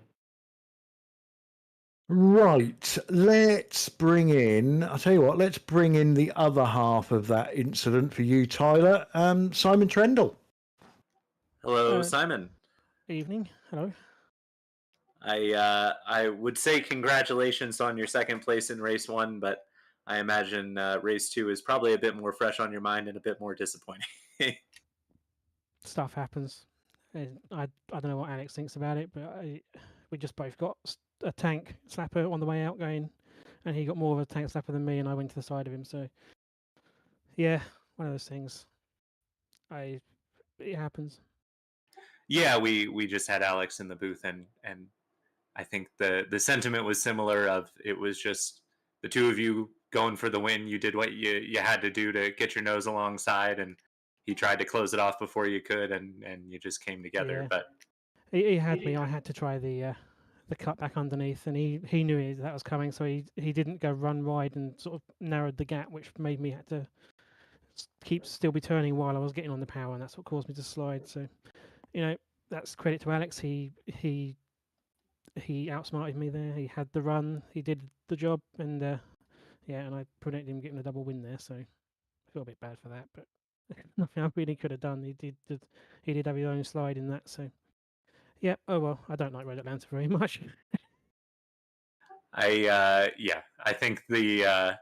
Right, let's bring in, I'll tell you what, let's bring in the other half of that incident for you, Tyler, Simon Trendle. Hello, Simon. Evening. Hello. I would say congratulations on your second place in race 1, but I imagine race 2 is probably a bit more fresh on your mind and a bit more disappointing. Stuff happens. I don't know what Alex thinks about it, but we just both got a tank slapper on the way out going, and he got more of a tank slapper than me, and I went to the side of him. So yeah, one of those things. It happens. Yeah, we just had Alex in the booth, and I think the sentiment was similar. Of it was just the two of you going for the win. You did what you had to do to get your nose alongside, and he tried to close it off before you could, and you just came together. Yeah. But he had me. I had to try the cut back underneath, and he knew that was coming, so he didn't go run wide and sort of narrowed the gap, which made me have to still be turning while I was getting on the power, and that's what caused me to slide. So, that's credit to Alex. He outsmarted me there. He had the run. He did the job, and yeah, and I prevented him getting a double win there. So I feel a bit bad for that, but nothing I really could have done. He did have his own slide in that. So yeah. Oh well, I don't like Road Atlanta very much. I think the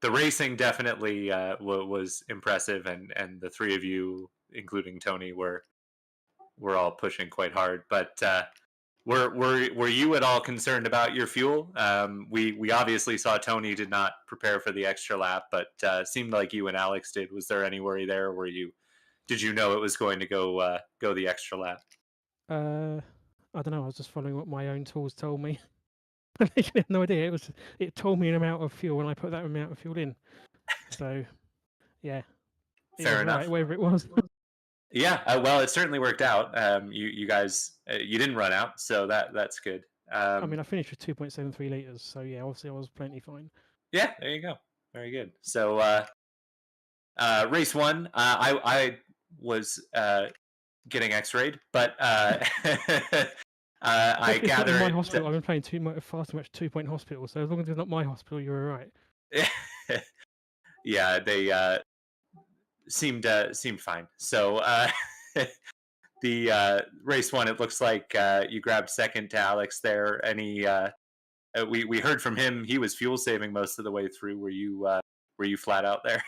racing definitely was impressive, and the three of you, including Tony, were all pushing quite hard. But were you at all concerned about your fuel? We obviously saw Tony did not prepare for the extra lap, but seemed like you and Alex did. Was there any worry there? Did you know it was going to go the extra lap? I don't know. I was just following what my own tools told me. I had no idea. It told me an amount of fuel, and I put that amount of fuel in. So yeah, Fair enough. Right, wherever it was. Yeah, well, it certainly worked out. You guys, you didn't run out, so that's good. I mean, I finished with 2.73 liters, so yeah, obviously I was plenty fine. Yeah, there you go. Very good. So race one, I was getting X-rayed, but I gather in my hospital. I've been playing far too much 2-point hospital, so as long as it's not my hospital, you're all right. Yeah, they seemed fine. So the race one, it looks like you grabbed second to Alex there. Any we heard from him, he was fuel saving most of the way through. Were you flat out there?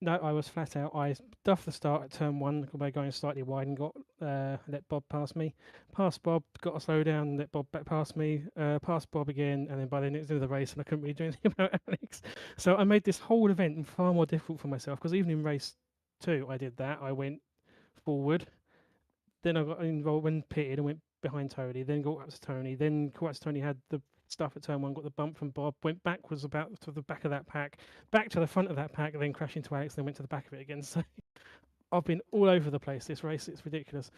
No, I was flat out. I duffed the start at turn 1 by going slightly wide and got let Bob pass me. Passed Bob, got a slow down, let Bob back past me, passed Bob again, and then by then it was into the race and I couldn't really do anything about Alex. So I made this whole event far more difficult for myself, because even in race 2 I did that. I went forward, then I got involved when pitted and went behind Tony, then got up to Tony, then caught up to Tony, had the stuff at turn 1, got the bump from Bob, went backwards about to the back of that pack, back to the front of that pack, then crashed into Alex, then went to the back of it again. So I've been all over the place this race. It's ridiculous.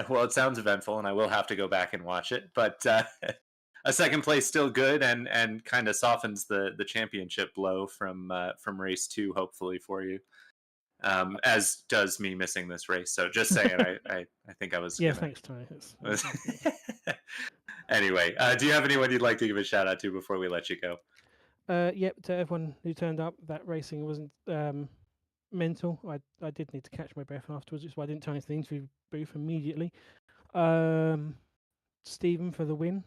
Well, it sounds eventful, and I will have to go back and watch it. But a second place still good, and kind of softens the championship blow from race 2, hopefully for you. As does me missing this race. So just saying, I think I was. Yeah, thanks, Tony. Anyway, do you have anyone you'd like to give a shout out to before we let you go? Yep, to everyone who turned up. That racing wasn't mental. I did need to catch my breath afterwards, which is why I didn't turn into the interview booth immediately. Stephen for the win,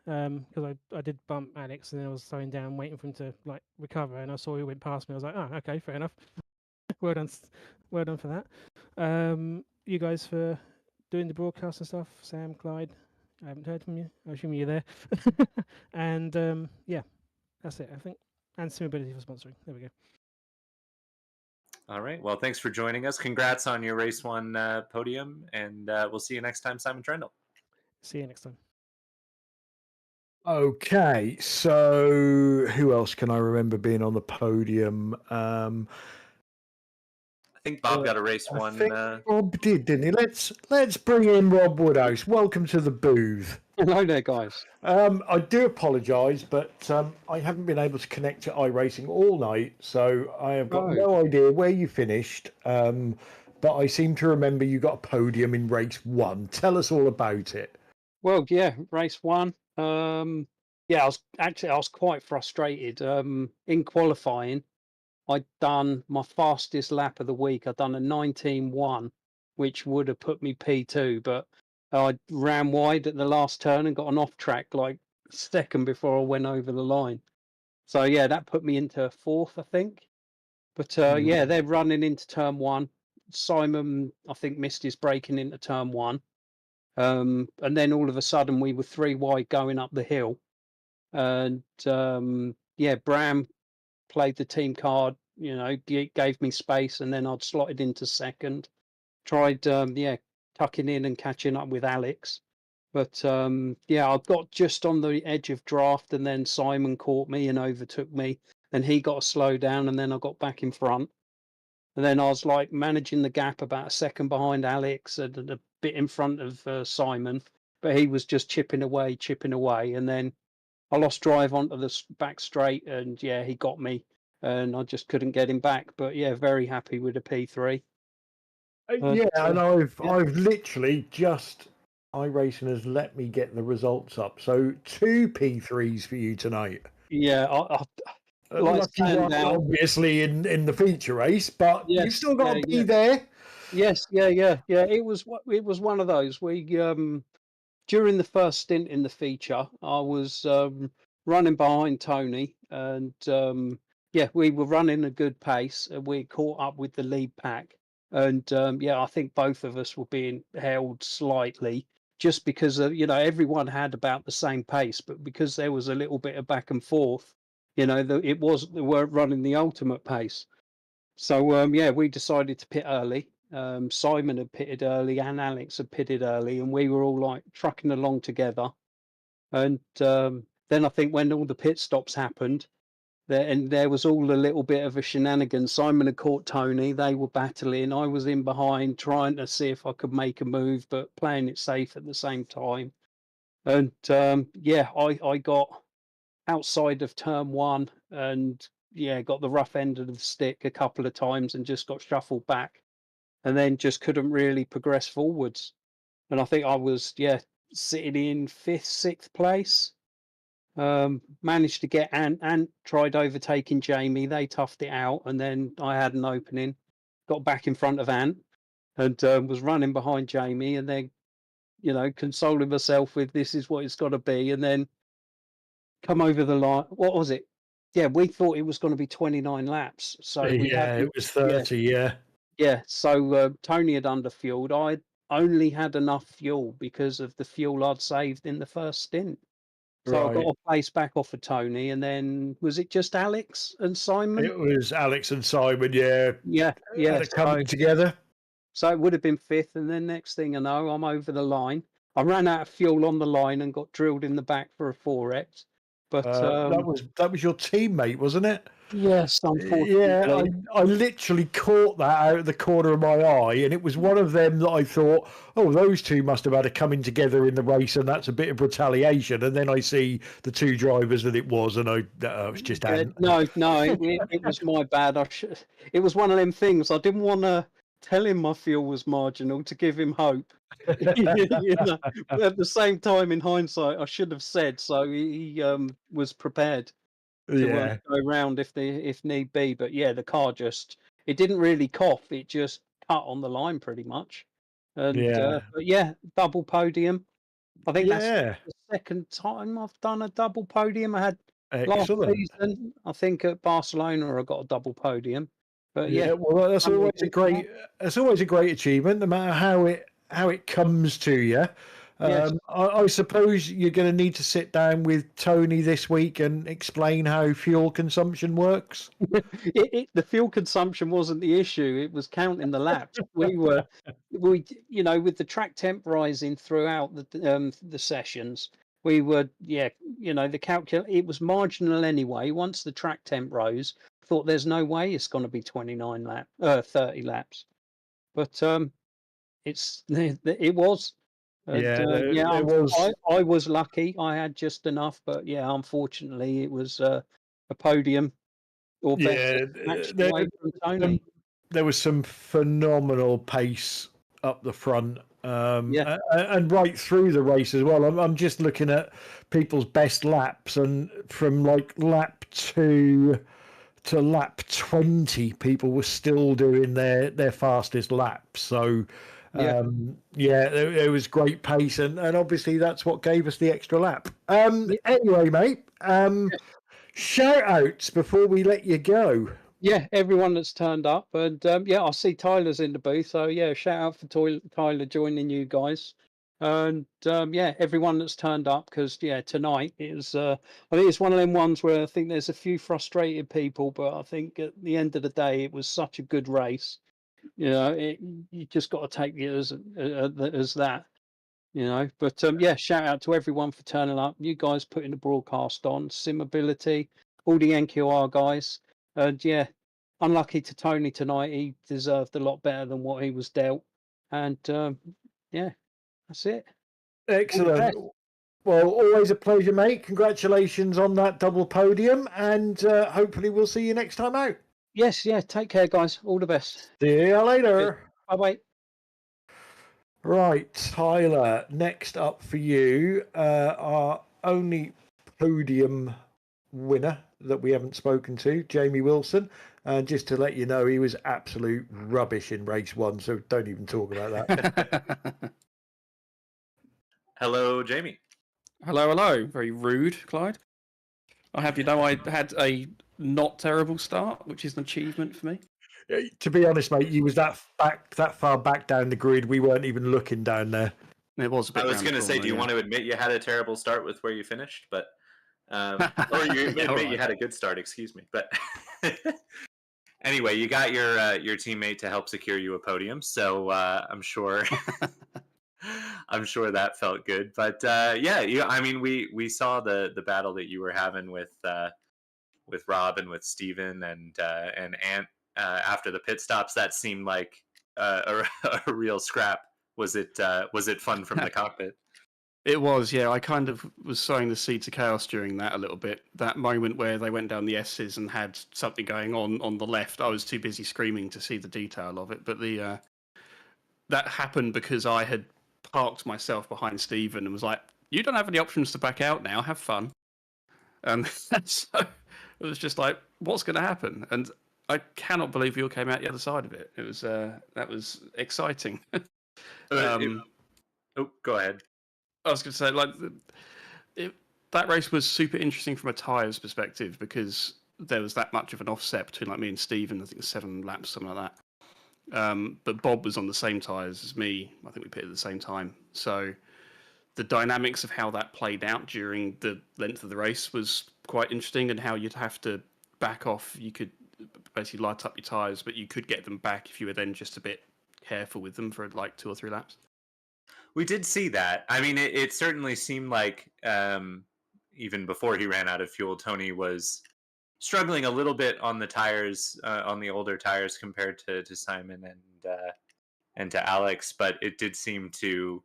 because I did bump Alex and then I was slowing down, waiting for him to like recover, and I saw he went past me. I was like, oh, okay, fair enough. Well done for that. You guys for doing the broadcast and stuff. Sam, Clyde, I haven't heard from you. I assume you're there. And yeah, that's it, I think. And Simability for sponsoring. There we go. All right. Well, thanks for joining us. Congrats on your race 1 podium, and we'll see you next time, Simon Trendle. See you next time. Okay, so who else can I remember being on the podium? I think Bob got a race 1. I think Rob did, didn't he? Let's bring in Rob Woodhouse. Welcome to the booth. Hello there, guys. I do apologise, but I haven't been able to connect to iRacing all night, so I have got no idea where you finished. But I seem to remember you got a podium in race 1. Tell us all about it. Well, yeah, race 1. Yeah, I was quite frustrated. In qualifying, I'd done my fastest lap of the week. I'd done a 19.1, which would have put me P2, but I ran wide at the last turn and got an off track like second before I went over the line. So yeah, that put me into 4th, I think. But yeah, they're running into turn 1. Simon, I think, missed his braking into turn 1. And then all of a sudden we were 3 wide going up the hill. And yeah, Bram played the team card, you know, gave me space, and then I'd slotted into second. Tried, yeah, tucking in and catching up with Alex. But yeah, I got just on the edge of draft, and then Simon caught me and overtook me. Then he got a slow down, and then I got back in front. And then I was like managing the gap about a second behind Alex and a bit in front of Simon. But he was just chipping away. And then I lost drive onto the back straight, and yeah, he got me, and I just couldn't get him back. But yeah, very happy with the P3. Yeah, and I've literally just iRacing has let me get the results up. So 2 P3s for you tonight. Yeah, like lucky stand one, out. obviously, in the feature race, but you've Yes, still got to be yeah. there. Yes, yeah. It was one of those. We during the first stint in the feature, I was running behind Tony, and yeah, we were running a good pace, and we caught up with the lead pack. And yeah, I think both of us were being held slightly just because everyone had about the same pace, but because there was a little bit of back and forth, they weren't running the ultimate pace. So yeah, we decided to pit early. Simon had pitted early, and Alex had pitted early, and we were all like trucking along together. And then I think when all the pit stops happened, there was all a little bit of a shenanigan. Simon had caught Tony; they were battling. I was in behind, trying to see if I could make a move, but playing it safe at the same time. And yeah, I got outside of turn one, and yeah, got the rough end of the stick a couple of times, and just got shuffled back, and then just couldn't really progress forwards. And I think I was sitting in fifth, sixth place. Managed to get Ant tried overtaking Jamie. They toughed it out, and then I had an opening, got back in front of Ant, and was running behind Jamie, and then consoling myself with this is what it's got to be, and then come over the line. What was it? Yeah, we thought it was going to be 29 laps. So we Yeah, had it was 30. Yeah. Yeah, so Tony had underfueled. I only had enough fuel because of the fuel I'd saved in the first stint. So I Right. got a place back off of Tony, and then was it just Alex and Simon? It was Alex and Simon. Yeah. Yeah. Had it coming together. So it would have been fifth, and then next thing I know, I'm over the line. I ran out of fuel on the line and got drilled in the back for a 4X. But that was your teammate, wasn't it? yes, unfortunately. Yeah, I literally caught that out of the corner of my eye, and it was one of them that I thought, oh, those two must have had a coming together in the race, and that's a bit of retaliation. And then I see the two drivers that it was, and it was just Ant. No, it was my bad. It was one of them things. I didn't want to tell him my fuel was marginal to give him hope. But at the same time, in hindsight, I should have said so. He was prepared to go round if need be. But yeah, the car it didn't really cough. It just cut on the line pretty much. And but yeah, double podium. I think that's the second time I've done a double podium. I had last season, I think at Barcelona, I got a double podium. But yeah, well, that's always a great achievement, no matter how it comes to you. Yes. I suppose you're going to need to sit down with Tony this week and explain how fuel consumption works. The fuel consumption wasn't the issue; it was counting the laps. We with the track temp rising throughout the sessions, we were it was marginal anyway. Once the track temp rose, thought there's no way it's going to be 30 laps, but it was. And, it was. I was lucky. I had just enough, but yeah, unfortunately, it was a podium or better away from Tony. There was some phenomenal pace up the front, and right through the race as well. I'm just looking at people's best laps, and from like lap 2 to lap 20, people were still doing their fastest laps. So. It was great pace, and obviously that's what gave us the extra lap. Anyway, mate, shout outs before we let you go. Yeah, everyone that's turned up, and I see Tyler's in the booth, so yeah, shout out for Tyler joining you guys, and everyone that's turned up, because tonight is I think it's one of them ones where I think there's a few frustrated people, but I think at the end of the day it was such a good race. You just got to take it as that, But shout out to everyone for turning up. You guys putting the broadcast on. Simability, all the NQR guys, and unlucky to Tony tonight. He deserved a lot better than what he was dealt, and that's it. Excellent. Well, always a pleasure, mate. Congratulations on that double podium, and hopefully we'll see you next time out. Yes, take care, guys. All the best. See you later. Bye-bye. Right, Tyler, next up for you, our only podium winner that we haven't spoken to, Jamie Wilson. And just to let you know, he was absolute rubbish in race 1, so don't even talk about that. Hello, Jamie. Hello, hello. Very rude, Clyde. I have you know I had a not terrible start, which is an achievement for me. To be honest, mate, you was that far back down the grid, we weren't even looking down there. It was a bit. I was going to say, do you want to admit you had a terrible start with where you finished? But or you admit right. you had a good start, excuse me. But anyway, you got your teammate to help secure you a podium, so I'm sure I'm sure that felt good. But I mean, we saw the battle that you were having with Rob and with Steven and Ant after the pit stops. That seemed like a real scrap. Was it fun from the cockpit? It was, yeah. I kind of was sowing the seeds of chaos during that a little bit. That moment where they went down the S's and had something going on the left, I was too busy screaming to see the detail of it. But that happened because I had parked myself behind Steven and was like, "You don't have any options to back out now. Have fun." And so it was just like, "What's going to happen?" And I cannot believe we all came out the other side of it. It was that was exciting. Oh, go ahead. I was going to say, like, that race was super interesting from a tyres perspective because there was that much of an offset between like me and Steven. I think 7 laps, something like that. But Bob was on the same tyres as me. I think we pitted at the same time. So the dynamics of how that played out during the length of the race was quite interesting, and how you'd have to back off. You could basically light up your tyres, but you could get them back if you were then just a bit careful with them for like 2 or 3 laps. We did see that. I mean, it certainly seemed like even before he ran out of fuel, Tony was struggling a little bit on the tires, on the older tires compared to Simon and to Alex, but it did seem to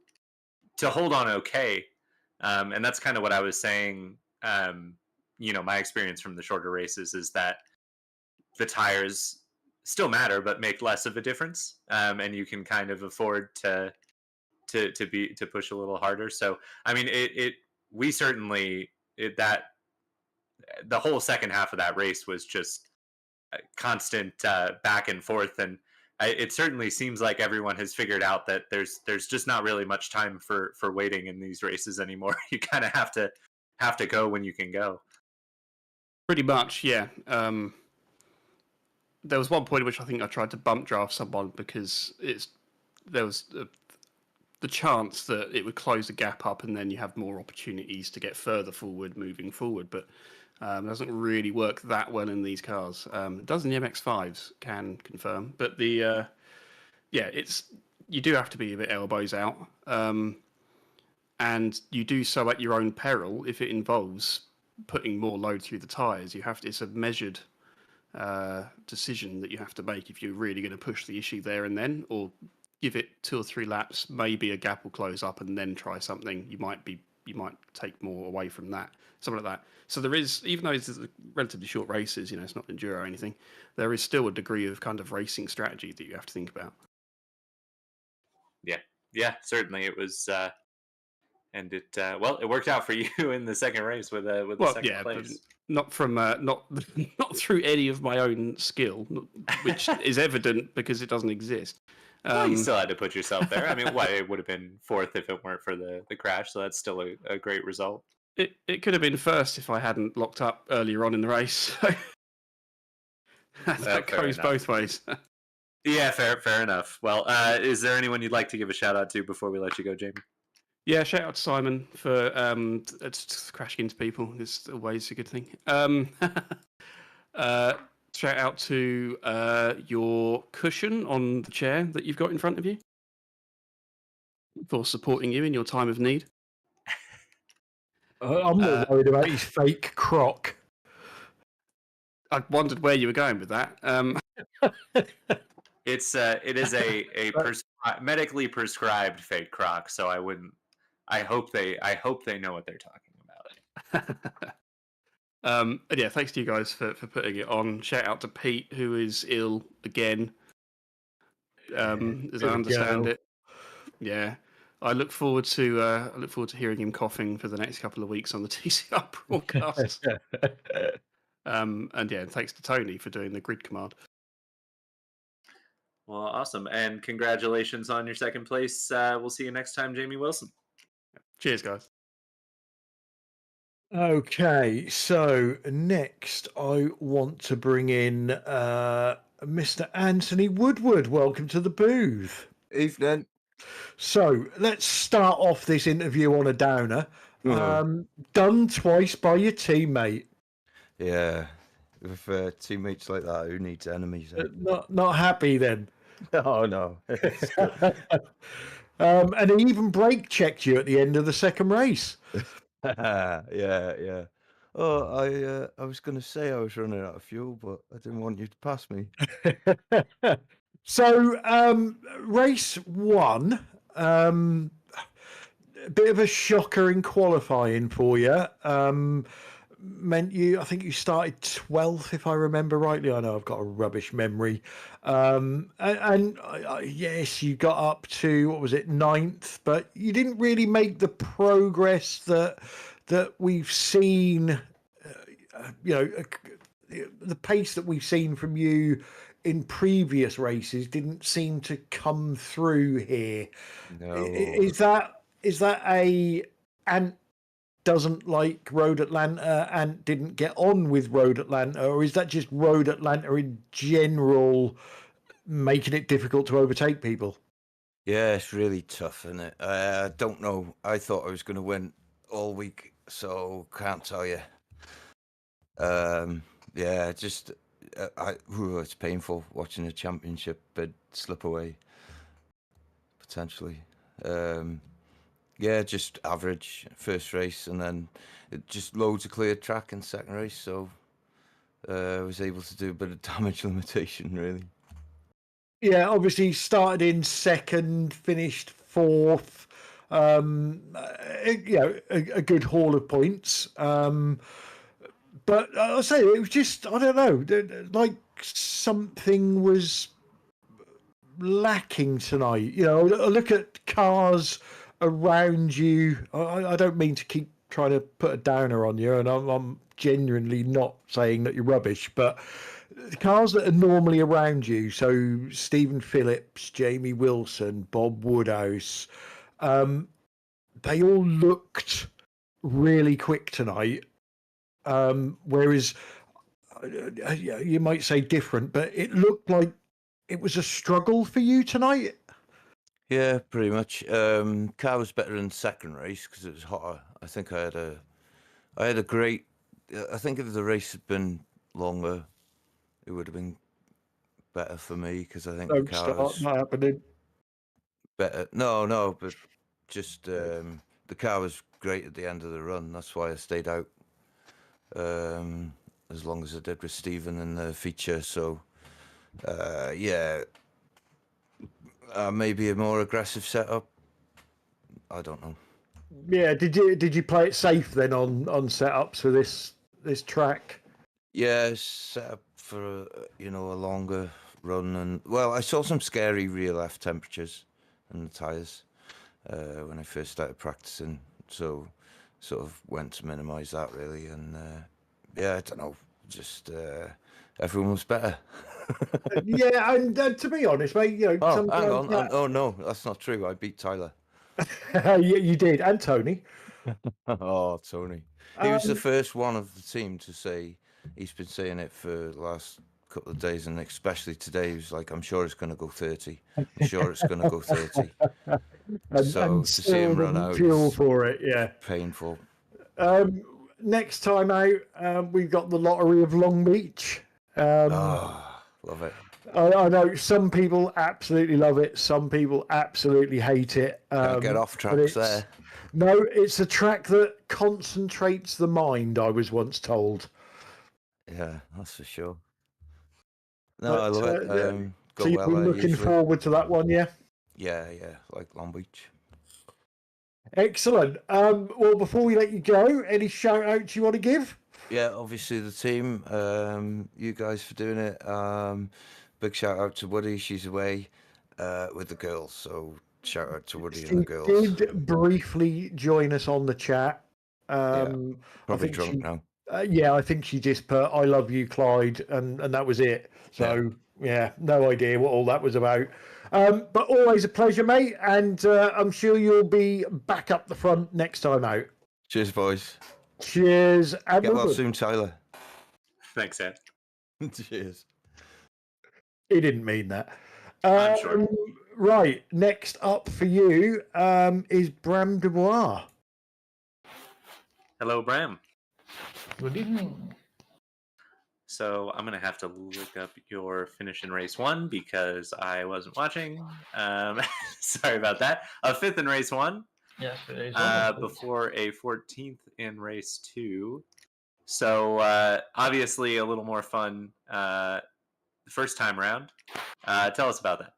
hold on okay. And that's kind of what I was saying. My experience from the shorter races is that the tires still matter, but make less of a difference, and you can kind of afford to push a little harder. So I mean, we certainly that the whole second half of that race was just constant back and forth, and it certainly seems like everyone has figured out that there's just not really much time for waiting in these races anymore. You kind of have to go when you can go. Pretty much, yeah. There was one point at which I think I tried to bump draft someone because there was the chance that it would close the gap up, and then you have more opportunities to get further forward moving forward. But it doesn't really work that well in these cars. It does in the MX-5s, can confirm. But you do have to be a bit elbows out, and you do so at your own peril if it involves putting more load through the tyres. It's a measured decision that you have to make if you're really going to push the issue there and then, or give it 2 or 3 laps, maybe a gap will close up and then try something. You might take more away from that, something like that. So there is, even though it's relatively short races, it's not enduro or anything, there is still a degree of kind of racing strategy that you have to think about. Yeah, certainly it was, and it worked out for you in the second race with the second place. Not from not through any of my own skill, which is evident because it doesn't exist. Well, you still had to put yourself there. I mean, it would have been 4th if it weren't for the crash, so that's still a great result. It could have been 1st if I hadn't locked up earlier on in the race. That goes both ways. Yeah, fair enough. Well, is there anyone you'd like to give a shout out to before we let you go, Jamie? Yeah, shout out to Simon for crashing into people. It's always a good thing. Shout out to your cushion on the chair that you've got in front of you for supporting you in your time of need. I'm more worried about his fake croc. I wondered where you were going with that. It is a medically prescribed fake croc, so I wouldn't. I hope they know what they're talking about. And yeah, thanks to you guys for putting it on. Shout out to Pete, who is ill again, as I understand it. Yeah, I look forward to hearing him coughing for the next couple of weeks on the TCR broadcast. And yeah, thanks to Tony for doing the grid command. Well, awesome. And congratulations on your second place. We'll see you next time, Jamie Wilson. Cheers, guys. Okay, so next I want to bring in Mr. Anthony Woodward. Welcome to the booth. Evening. So let's start off this interview on a downer. Done twice by your teammate. Yeah, with teammates like that, who needs enemies? Eh? Not happy then. Oh no. And he even brake checked you at the end of the second race. Yeah. Oh, I was going to say I was running out of fuel, but I didn't want you to pass me. So, race one, a bit of a shocker in qualifying for you. Meant I think you started 12th, if I remember rightly. I know I've got a rubbish memory. Yes, you got up to, what was it, 9th, but you didn't really make the progress that we've seen, the pace that we've seen from you in previous races didn't seem to come through here. No. Is that a Ant doesn't like Road Atlanta and didn't get on with Road Atlanta, or is that just Road Atlanta in general making it difficult to overtake people? Yeah, it's really tough, isn't it? I don't know. I thought I was going to win all week, so can't tell you. Yeah, just it's painful watching a championship bid slip away, potentially. Yeah, just average first race, and then just loads of clear track in second race, so I was able to do a bit of damage limitation, really. Yeah, obviously started in second, finished 4th. A good haul of points. But I'll say it was just, I don't know, like something was lacking tonight. I look at cars around you. I don't mean to keep trying to put a downer on you, and I'm genuinely not saying that you're rubbish, but the cars that are normally around you, so Stephen Phillips, Jamie Wilson, Bob Woodhouse, they all looked really quick tonight. Whereas you might say different, but it looked like it was a struggle for you tonight. Yeah, pretty much. Car was better in second race because it was hotter. I think I had a great. I think if the race had been longer, it would have been better for me because I think the car was not happening. better. No, but just the car was great at the end of the run. That's why I stayed out as long as I did with Stephen in the feature. So yeah, maybe a more aggressive setup. I don't know. Yeah, did you play it safe then on setups for this track? Yeah, set up for a longer run, and well, I saw some scary rear left temperatures in the tires when I first started practicing, so sort of went to minimise that really, and yeah, I don't know, just everyone was better. Yeah, and to be honest, mate, hang on, oh no, that's not true. I beat Tyler. You did, and Tony. Oh, Tony. He was the first one of the team to say, he's been saying it for the last couple of days, and especially today, he was like, I'm sure it's going to go 30. I'm sure it's going to go 30. and to see him run out, fuel for it, yeah. Painful. Next time out, we've got the Lottery of Long Beach. Love it. I know some people absolutely love it. Some people absolutely hate it. Get off tracks there. No, it's a track that concentrates the mind, I was once told. Yeah, that's for sure. No, I love it. So you've been looking forward to that one, yeah? Yeah, like Long Beach. Excellent. Well, before we let you go, any shout outs you want to give? Yeah, obviously the team, you guys for doing it. Big shout out to Woody. She's away with the girls, so shout out to Woody and the girls. Did briefly join us on the chat. Probably drunk now. Yeah, I think she just put "I love you, Clyde," and that was it. So yeah, no idea what all that was about. But always a pleasure, mate, and I'm sure you'll be back up the front next time out. Cheers, boys. Cheers, and Get well good. soon, Tyler. Thanks, Ed. Cheers. He didn't mean that. I'm sure. Right, next up for you is Bram Dubois. Hello, Bram. Good evening. So I'm gonna have to look up your finish in race 1 because I wasn't watching. Sorry about that. A 5th in race 1. Yes, race 1. Before a 14th in race 2. So obviously a little more fun the first time round. Tell us about that.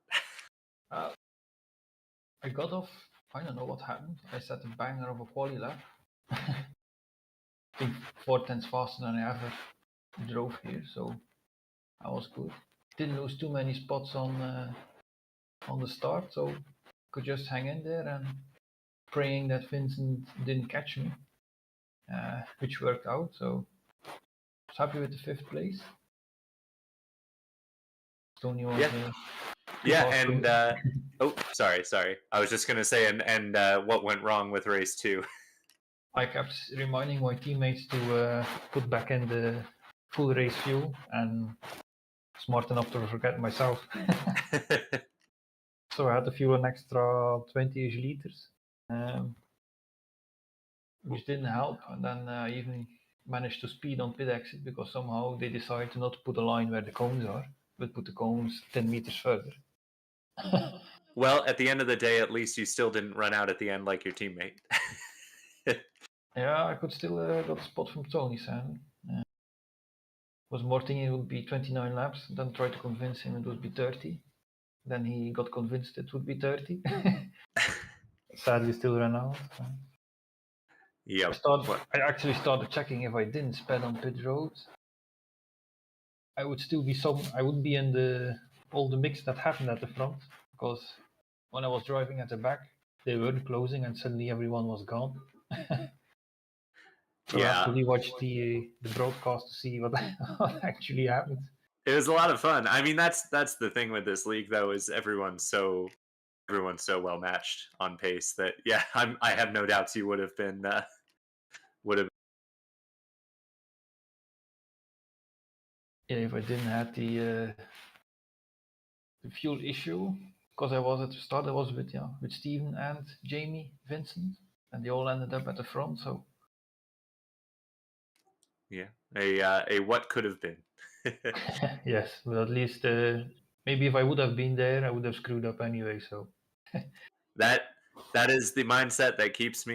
I got off. I don't know what happened. I set a banger of a quali lap. I think 4/10 faster than I ever drove here, so I was good. Didn't lose too many spots on the start, so could just hang in there and praying that Vincent didn't catch me, which worked out. So I was happy with the 5th place. Tony was yeah, and oh, sorry. I was just gonna say, and what went wrong with race 2? I kept reminding my teammates to put back in the full race fuel, and smart enough to forget myself. So I had to fuel an extra 20-ish liters, which didn't help. And then I even managed to speed on pit exit because somehow they decided not to put a line where the cones are, but put the cones 10 meters further. Well, at the end of the day, at least you still didn't run out at the end like your teammate. Yeah, I could still got a spot from Tony, Sam. Was more thinking it would be 29 laps, then tried to convince him it would be 30. Then he got convinced it would be 30. Sadly, still ran out. Yeah. I actually started checking if I didn't sped on pit roads. I would still be I wouldn't be in all the mix that happened at the front, because when I was driving at the back, they weren't closing and suddenly everyone was gone. So I have to rewatch the broadcast to see what actually happened. It was a lot of fun. I mean, that's the thing with this league, though, is everyone's so well matched on pace that I have no doubts you would have been Yeah, if I didn't have the fuel issue, because I was at the start, I was with Steven and Jamie, Vincent, and they all ended up at the front. So yeah, a what could have been. Yes, but at least maybe if I would have been there, I would have screwed up anyway. So that is the mindset that keeps me.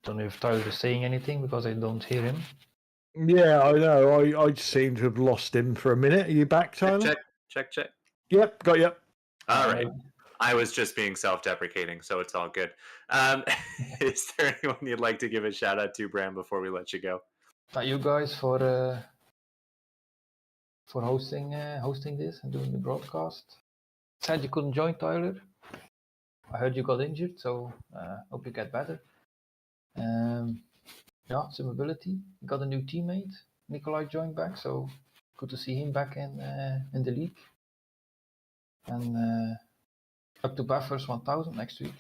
Don't know if Tyler is saying anything because I don't hear him. Yeah, I know. I seem to have lost him for a minute. Are you back, Tyler? Check. Yep, got you. All right. I was just being self-deprecating, so it's all good. Is there anyone you'd like to give a shout out to, Bram, before we let you go? Thank you guys for hosting this and doing the broadcast. Sad you couldn't join, Tyler. I heard you got injured, so hope you get better. Yeah, Simability got a new teammate. Nikolai joined back, so good to see him back in the league. And up to Backfire's 1000 next week.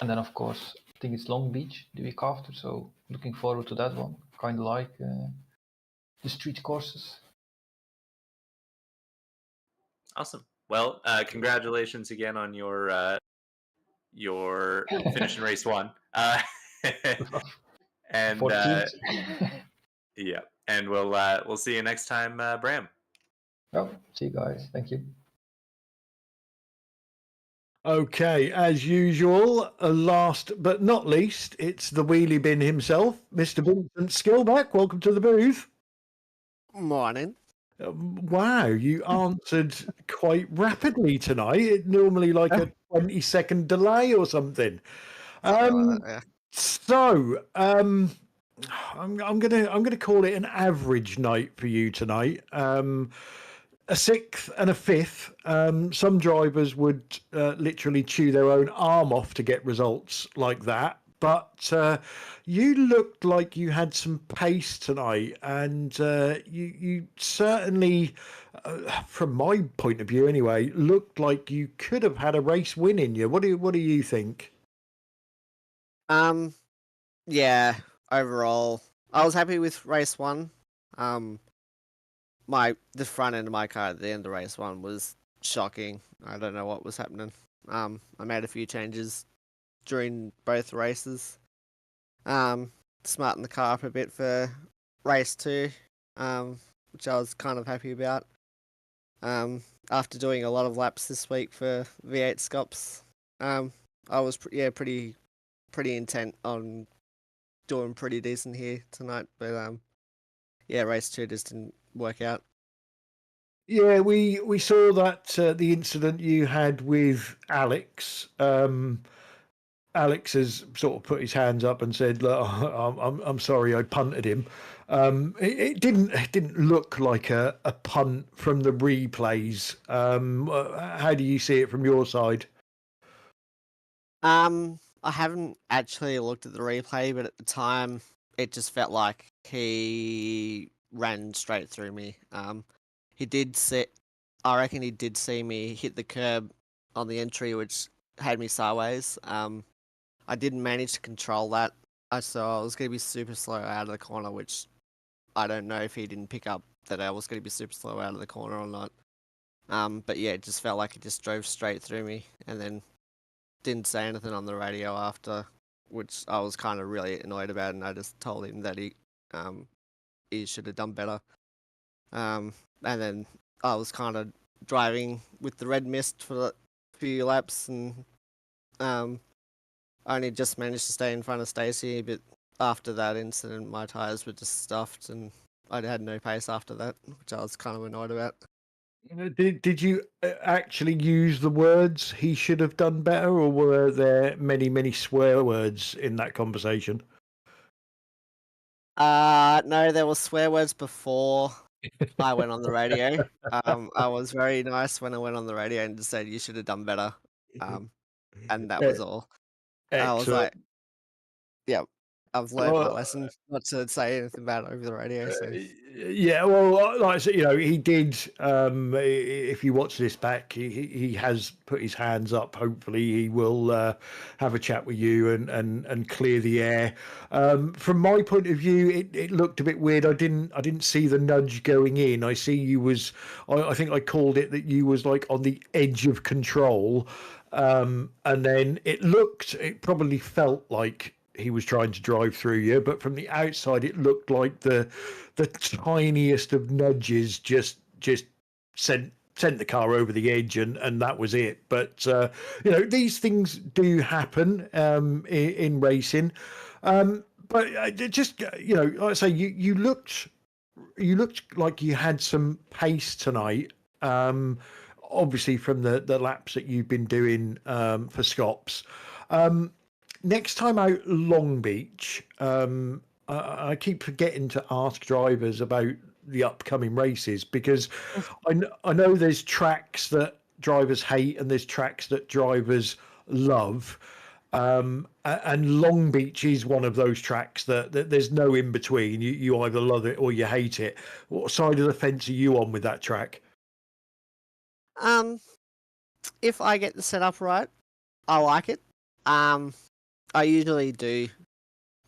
And then of course, I think it's Long Beach the week after, so looking forward to that one. Kind of like the street courses. Awesome. Well, congratulations again on your finish in race 1. And yeah, and we'll see you next time, Bram. Oh, see you guys. Thank you. Okay, as usual, last but not least, it's the wheelie bin himself, Mr. Vincent Skillback. Welcome to the booth. Morning. Wow, you answered quite rapidly tonight. It normally like a 20-second delay or something. So, I'm gonna call it an average night for you tonight. a sixth and a fifth. Some drivers would literally chew their own arm off to get results like that. But you looked like you had some pace tonight, and you certainly, from my point of view anyway, looked like you could have had a race win in you. What do you think? Yeah, overall, I was happy with race one. The front end of my car at the end of race one was shocking. I don't know what was happening. I made a few changes during both races. Smartened the car up a bit for race two, which I was kind of happy about. After doing a lot of laps this week for V8 Scops, I was pretty intent on doing pretty decent here tonight. But race two just didn't work out. Yeah, we saw that the incident you had with Alex. Alex has sort of put his hands up and said, "Look, I'm sorry, I punted him." It didn't look like a punt from the replays. How do you see it from your side? I haven't actually looked at the replay, but at the time, it just felt like he ran straight through me. I reckon he did see me hit the curb on the entry, which had me sideways. I didn't manage to control that. I saw I was going to be super slow out of the corner, which I don't know if he didn't pick up that I was going to be super slow out of the corner or not. But yeah, it just felt like he just drove straight through me and then didn't say anything on the radio after, which I was kind of really annoyed about, and I just told him that he should have done better. And then I was kind of driving with the red mist for a few laps, and I only just managed to stay in front of Stacey, but after that incident, my tyres were just stuffed, and I had no pace after that, which I was kind of annoyed about. Did you actually use the words "he should have done better," or were there many swear words in that conversation? No, there were swear words before I went on the radio. I was very nice when I went on the radio and just said you should have done better. And that was all. I was like, Excellent. yeah, I've learned my Well, lesson not to say anything about it over the radio. So yeah, well, like I said, he did. If you watch this back, he has put his hands up. Hopefully, he will have a chat with you and clear the air. From my point of view, it looked a bit weird. I didn't see the nudge going in. I see you was. I think I called it that you was like on the edge of control, and then it probably felt like he was trying to drive through you, but from the outside it looked like the tiniest of nudges just sent the car over the edge, and that was it. But these things do happen in racing. But just like I say, you looked like you had some pace tonight. Obviously from the laps that you've been doing for Scops. Next time out Long Beach, I keep forgetting to ask drivers about the upcoming races, because I know there's tracks that drivers hate and there's tracks that drivers love. And Long Beach is one of those tracks that there's no in between. You either love it or you hate it. What side of the fence are you on with that track? if I get the setup right, I like it. I usually do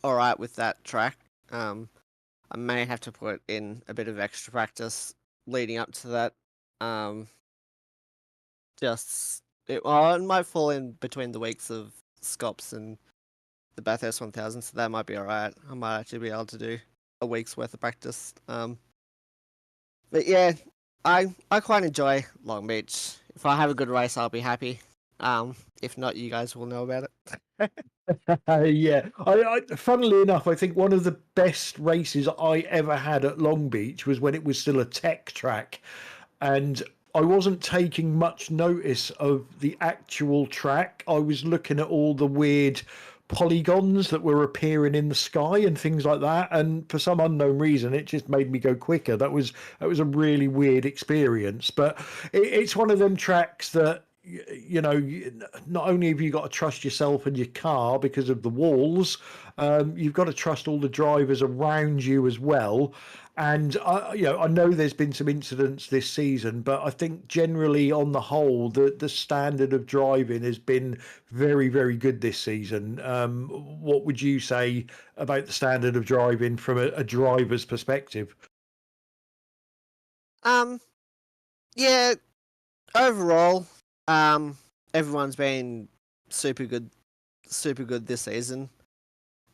all right with that track. I may have to put in a bit of extra practice leading up to that. It might fall in between the weeks of Scops and the Bathurst 1000, so that might be all right. I might actually be able to do a week's worth of practice. But yeah, I quite enjoy Long Beach. If I have a good race, I'll be happy. If not, you guys will know about it. Yeah, funnily enough, I think one of the best races I ever had at Long Beach was when it was still a tech track, and I wasn't taking much notice of the actual track. I was looking at all the weird polygons that were appearing in the sky and things like that. And for some unknown reason, it just made me go quicker. That was a really weird experience. But it's one of them tracks that, you know, not only have you got to trust yourself and your car because of the walls, you've got to trust all the drivers around you as well. And I know there's been some incidents this season, but I think generally on the whole, the standard of driving has been very, very good this season. What would you say about the standard of driving from a driver's perspective? Yeah, overall, everyone's been super good this season.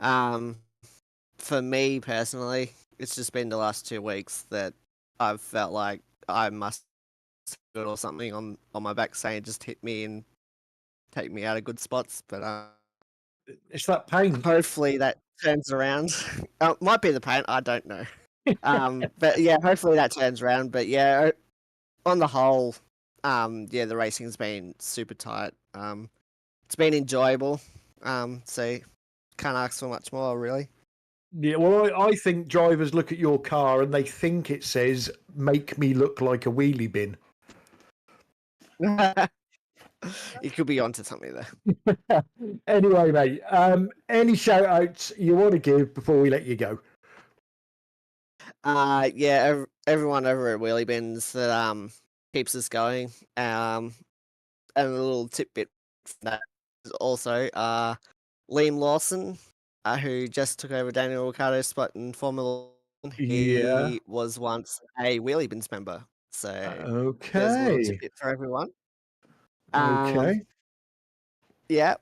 For me personally, it's just been the last 2 weeks that I've felt like I must have or something on my back saying just hit me and take me out of good spots. But It's that pain. hopefully that turns around. Might be the pain, I don't know. But yeah, hopefully that turns around. But yeah, on the whole, yeah, the racing's been super tight. It's been enjoyable. So can't ask for much more, really. Yeah, well, I think drivers look at your car and they think it says, make me look like a wheelie bin. You could be onto something there. Anyway, mate, any shout outs you want to give before we let you go? Yeah, everyone over at Wheelie Bins that keeps us going. And a little tidbit from that is also Liam Lawson, who just took over Daniel Ricciardo's spot in Formula 1. Yeah. He was once a Wheelie Bins member. So there's a little Okay. tidbit for everyone. Okay. Yeah,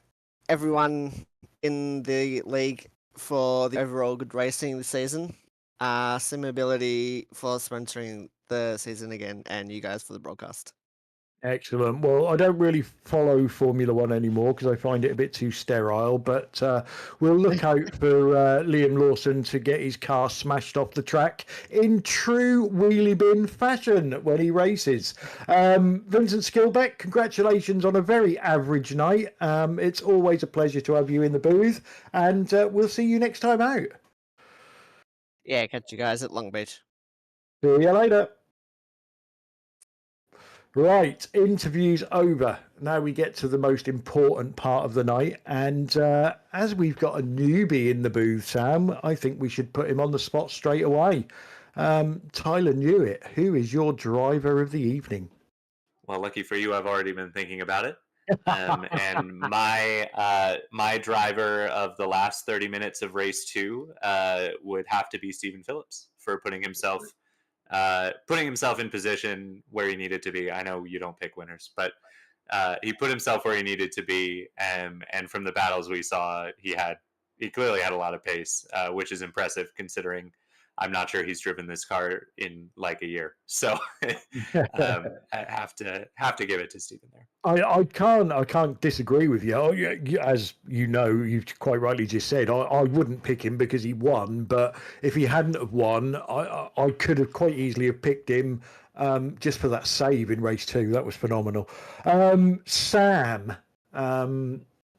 everyone in the league for the overall good racing this season. Simability for sponsoring the season again, and you guys for the broadcast. Excellent. Well, I don't really follow Formula One anymore because I find it a bit too sterile, but we'll look out for Liam Lawson to get his car smashed off the track in true wheelie bin fashion when he races. Vincent Skilbeck, congratulations on a very average night. It's always a pleasure to have you in the booth, and we'll see you next time out. Yeah, catch you guys at Long Beach. See you later. Right, interviews over. Now we get to the most important part of the night. And as we've got a newbie in the booth, Sam, I think we should put him on the spot straight away. Tyler Newitt, who is your driver of the evening? Well, lucky for you, I've already been thinking about it. And my driver of the last 30 minutes of race 2 would have to be Stephen Phillips for putting himself in position where he needed to be. I know you don't pick winners, but he put himself where he needed to be, and from the battles we saw, he clearly had a lot of pace, which is impressive considering I'm not sure he's driven this car in like a year. So I have to give it to Stephen there. I can't disagree with you. As you know, you've quite rightly just said, I wouldn't pick him because he won. But if he hadn't have won, I could have quite easily have picked him just for that save in race 2. That was phenomenal. Sam,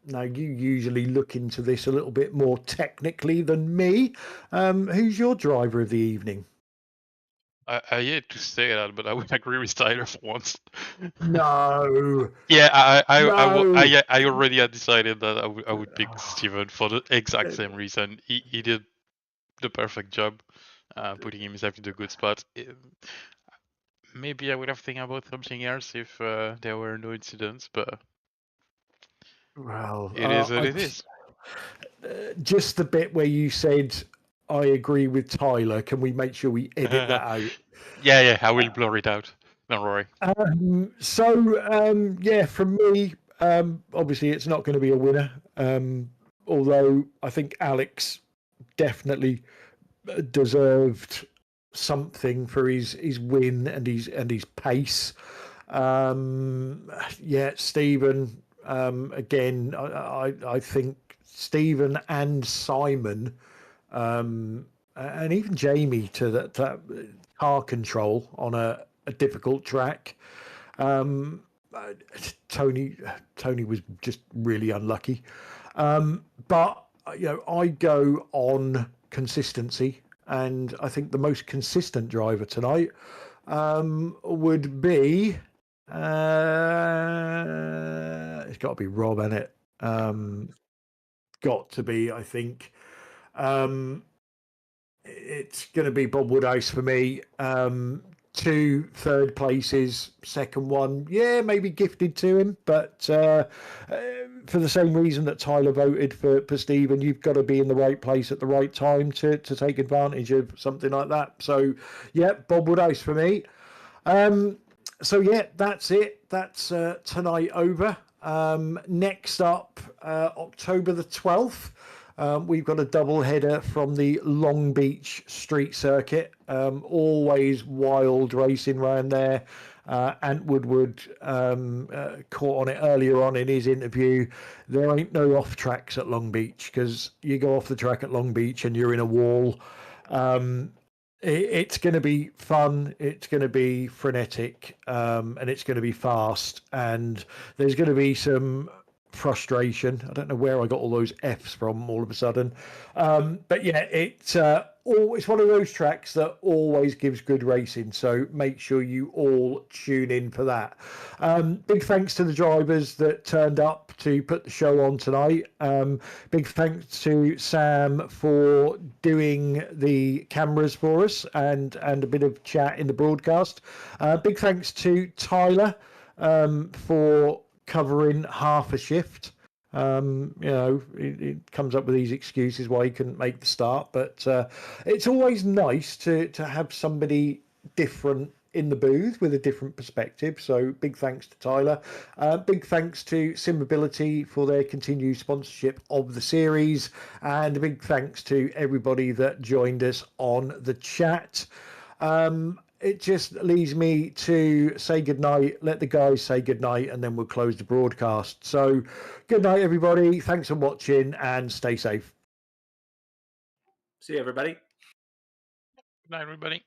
now you usually look into this a little bit more technically than me. Who's your driver of the evening? I hate to say that, but I would agree with Tyler for once. No. Yeah, No. I already had decided that I would pick Steven for the exact same reason. He did the perfect job, putting himself in the good spot. Maybe I would have think about something else if there were no incidents, but well, it is what it is. Just the bit where you said, I agree with Tyler. Can we make sure we edit that out? Yeah, I will blur it out. Don't worry. Yeah, from me, obviously it's not going to be a winner. Although I think Alex definitely deserved something for his win and his pace. Yeah, Stephen. Again, I think Stephen and Simon, and even Jamie to that car control on a difficult track. Tony was just really unlucky. But I go on consistency, and I think the most consistent driver tonight would be it's got to be Rob, isn't it? Got to be, I think. It's going to be Bob Woodhouse for me. 2 third places, second one, yeah, maybe gifted to him, but for the same reason that Tyler voted for Stephen, you've got to be in the right place at the right time to take advantage of something like that. So, yeah, Bob Woodhouse for me. So, yeah, that's it. That's tonight over. Next up, October the 12th. We've got a double header from the Long Beach Street Circuit. Always wild racing around there. Ant Woodward caught on it earlier on in his interview. There ain't no off tracks at Long Beach, because you go off the track at Long Beach and you're in a wall. It's going to be fun. It's going to be frenetic, and it's going to be fast. And there's going to be some frustration. I don't know where I got all those F's from all of a sudden, but yeah, it's one of those tracks that always gives good racing, so make sure you all tune in for that. Big thanks to the drivers that turned up to put the show on tonight. Big thanks to Sam for doing the cameras for us and a bit of chat in the broadcast. Big thanks to Tyler for covering half a shift. He comes up with these excuses why he couldn't make the start, but it's always nice to have somebody different in the booth with a different perspective. So big thanks to Tyler. Big thanks to Simability for their continued sponsorship of the series, and a big thanks to everybody that joined us on the chat. It just leaves me to say goodnight, let the guys say goodnight, and then we'll close the broadcast. So good night, everybody. Thanks for watching, and stay safe. See you, everybody. Good night, everybody.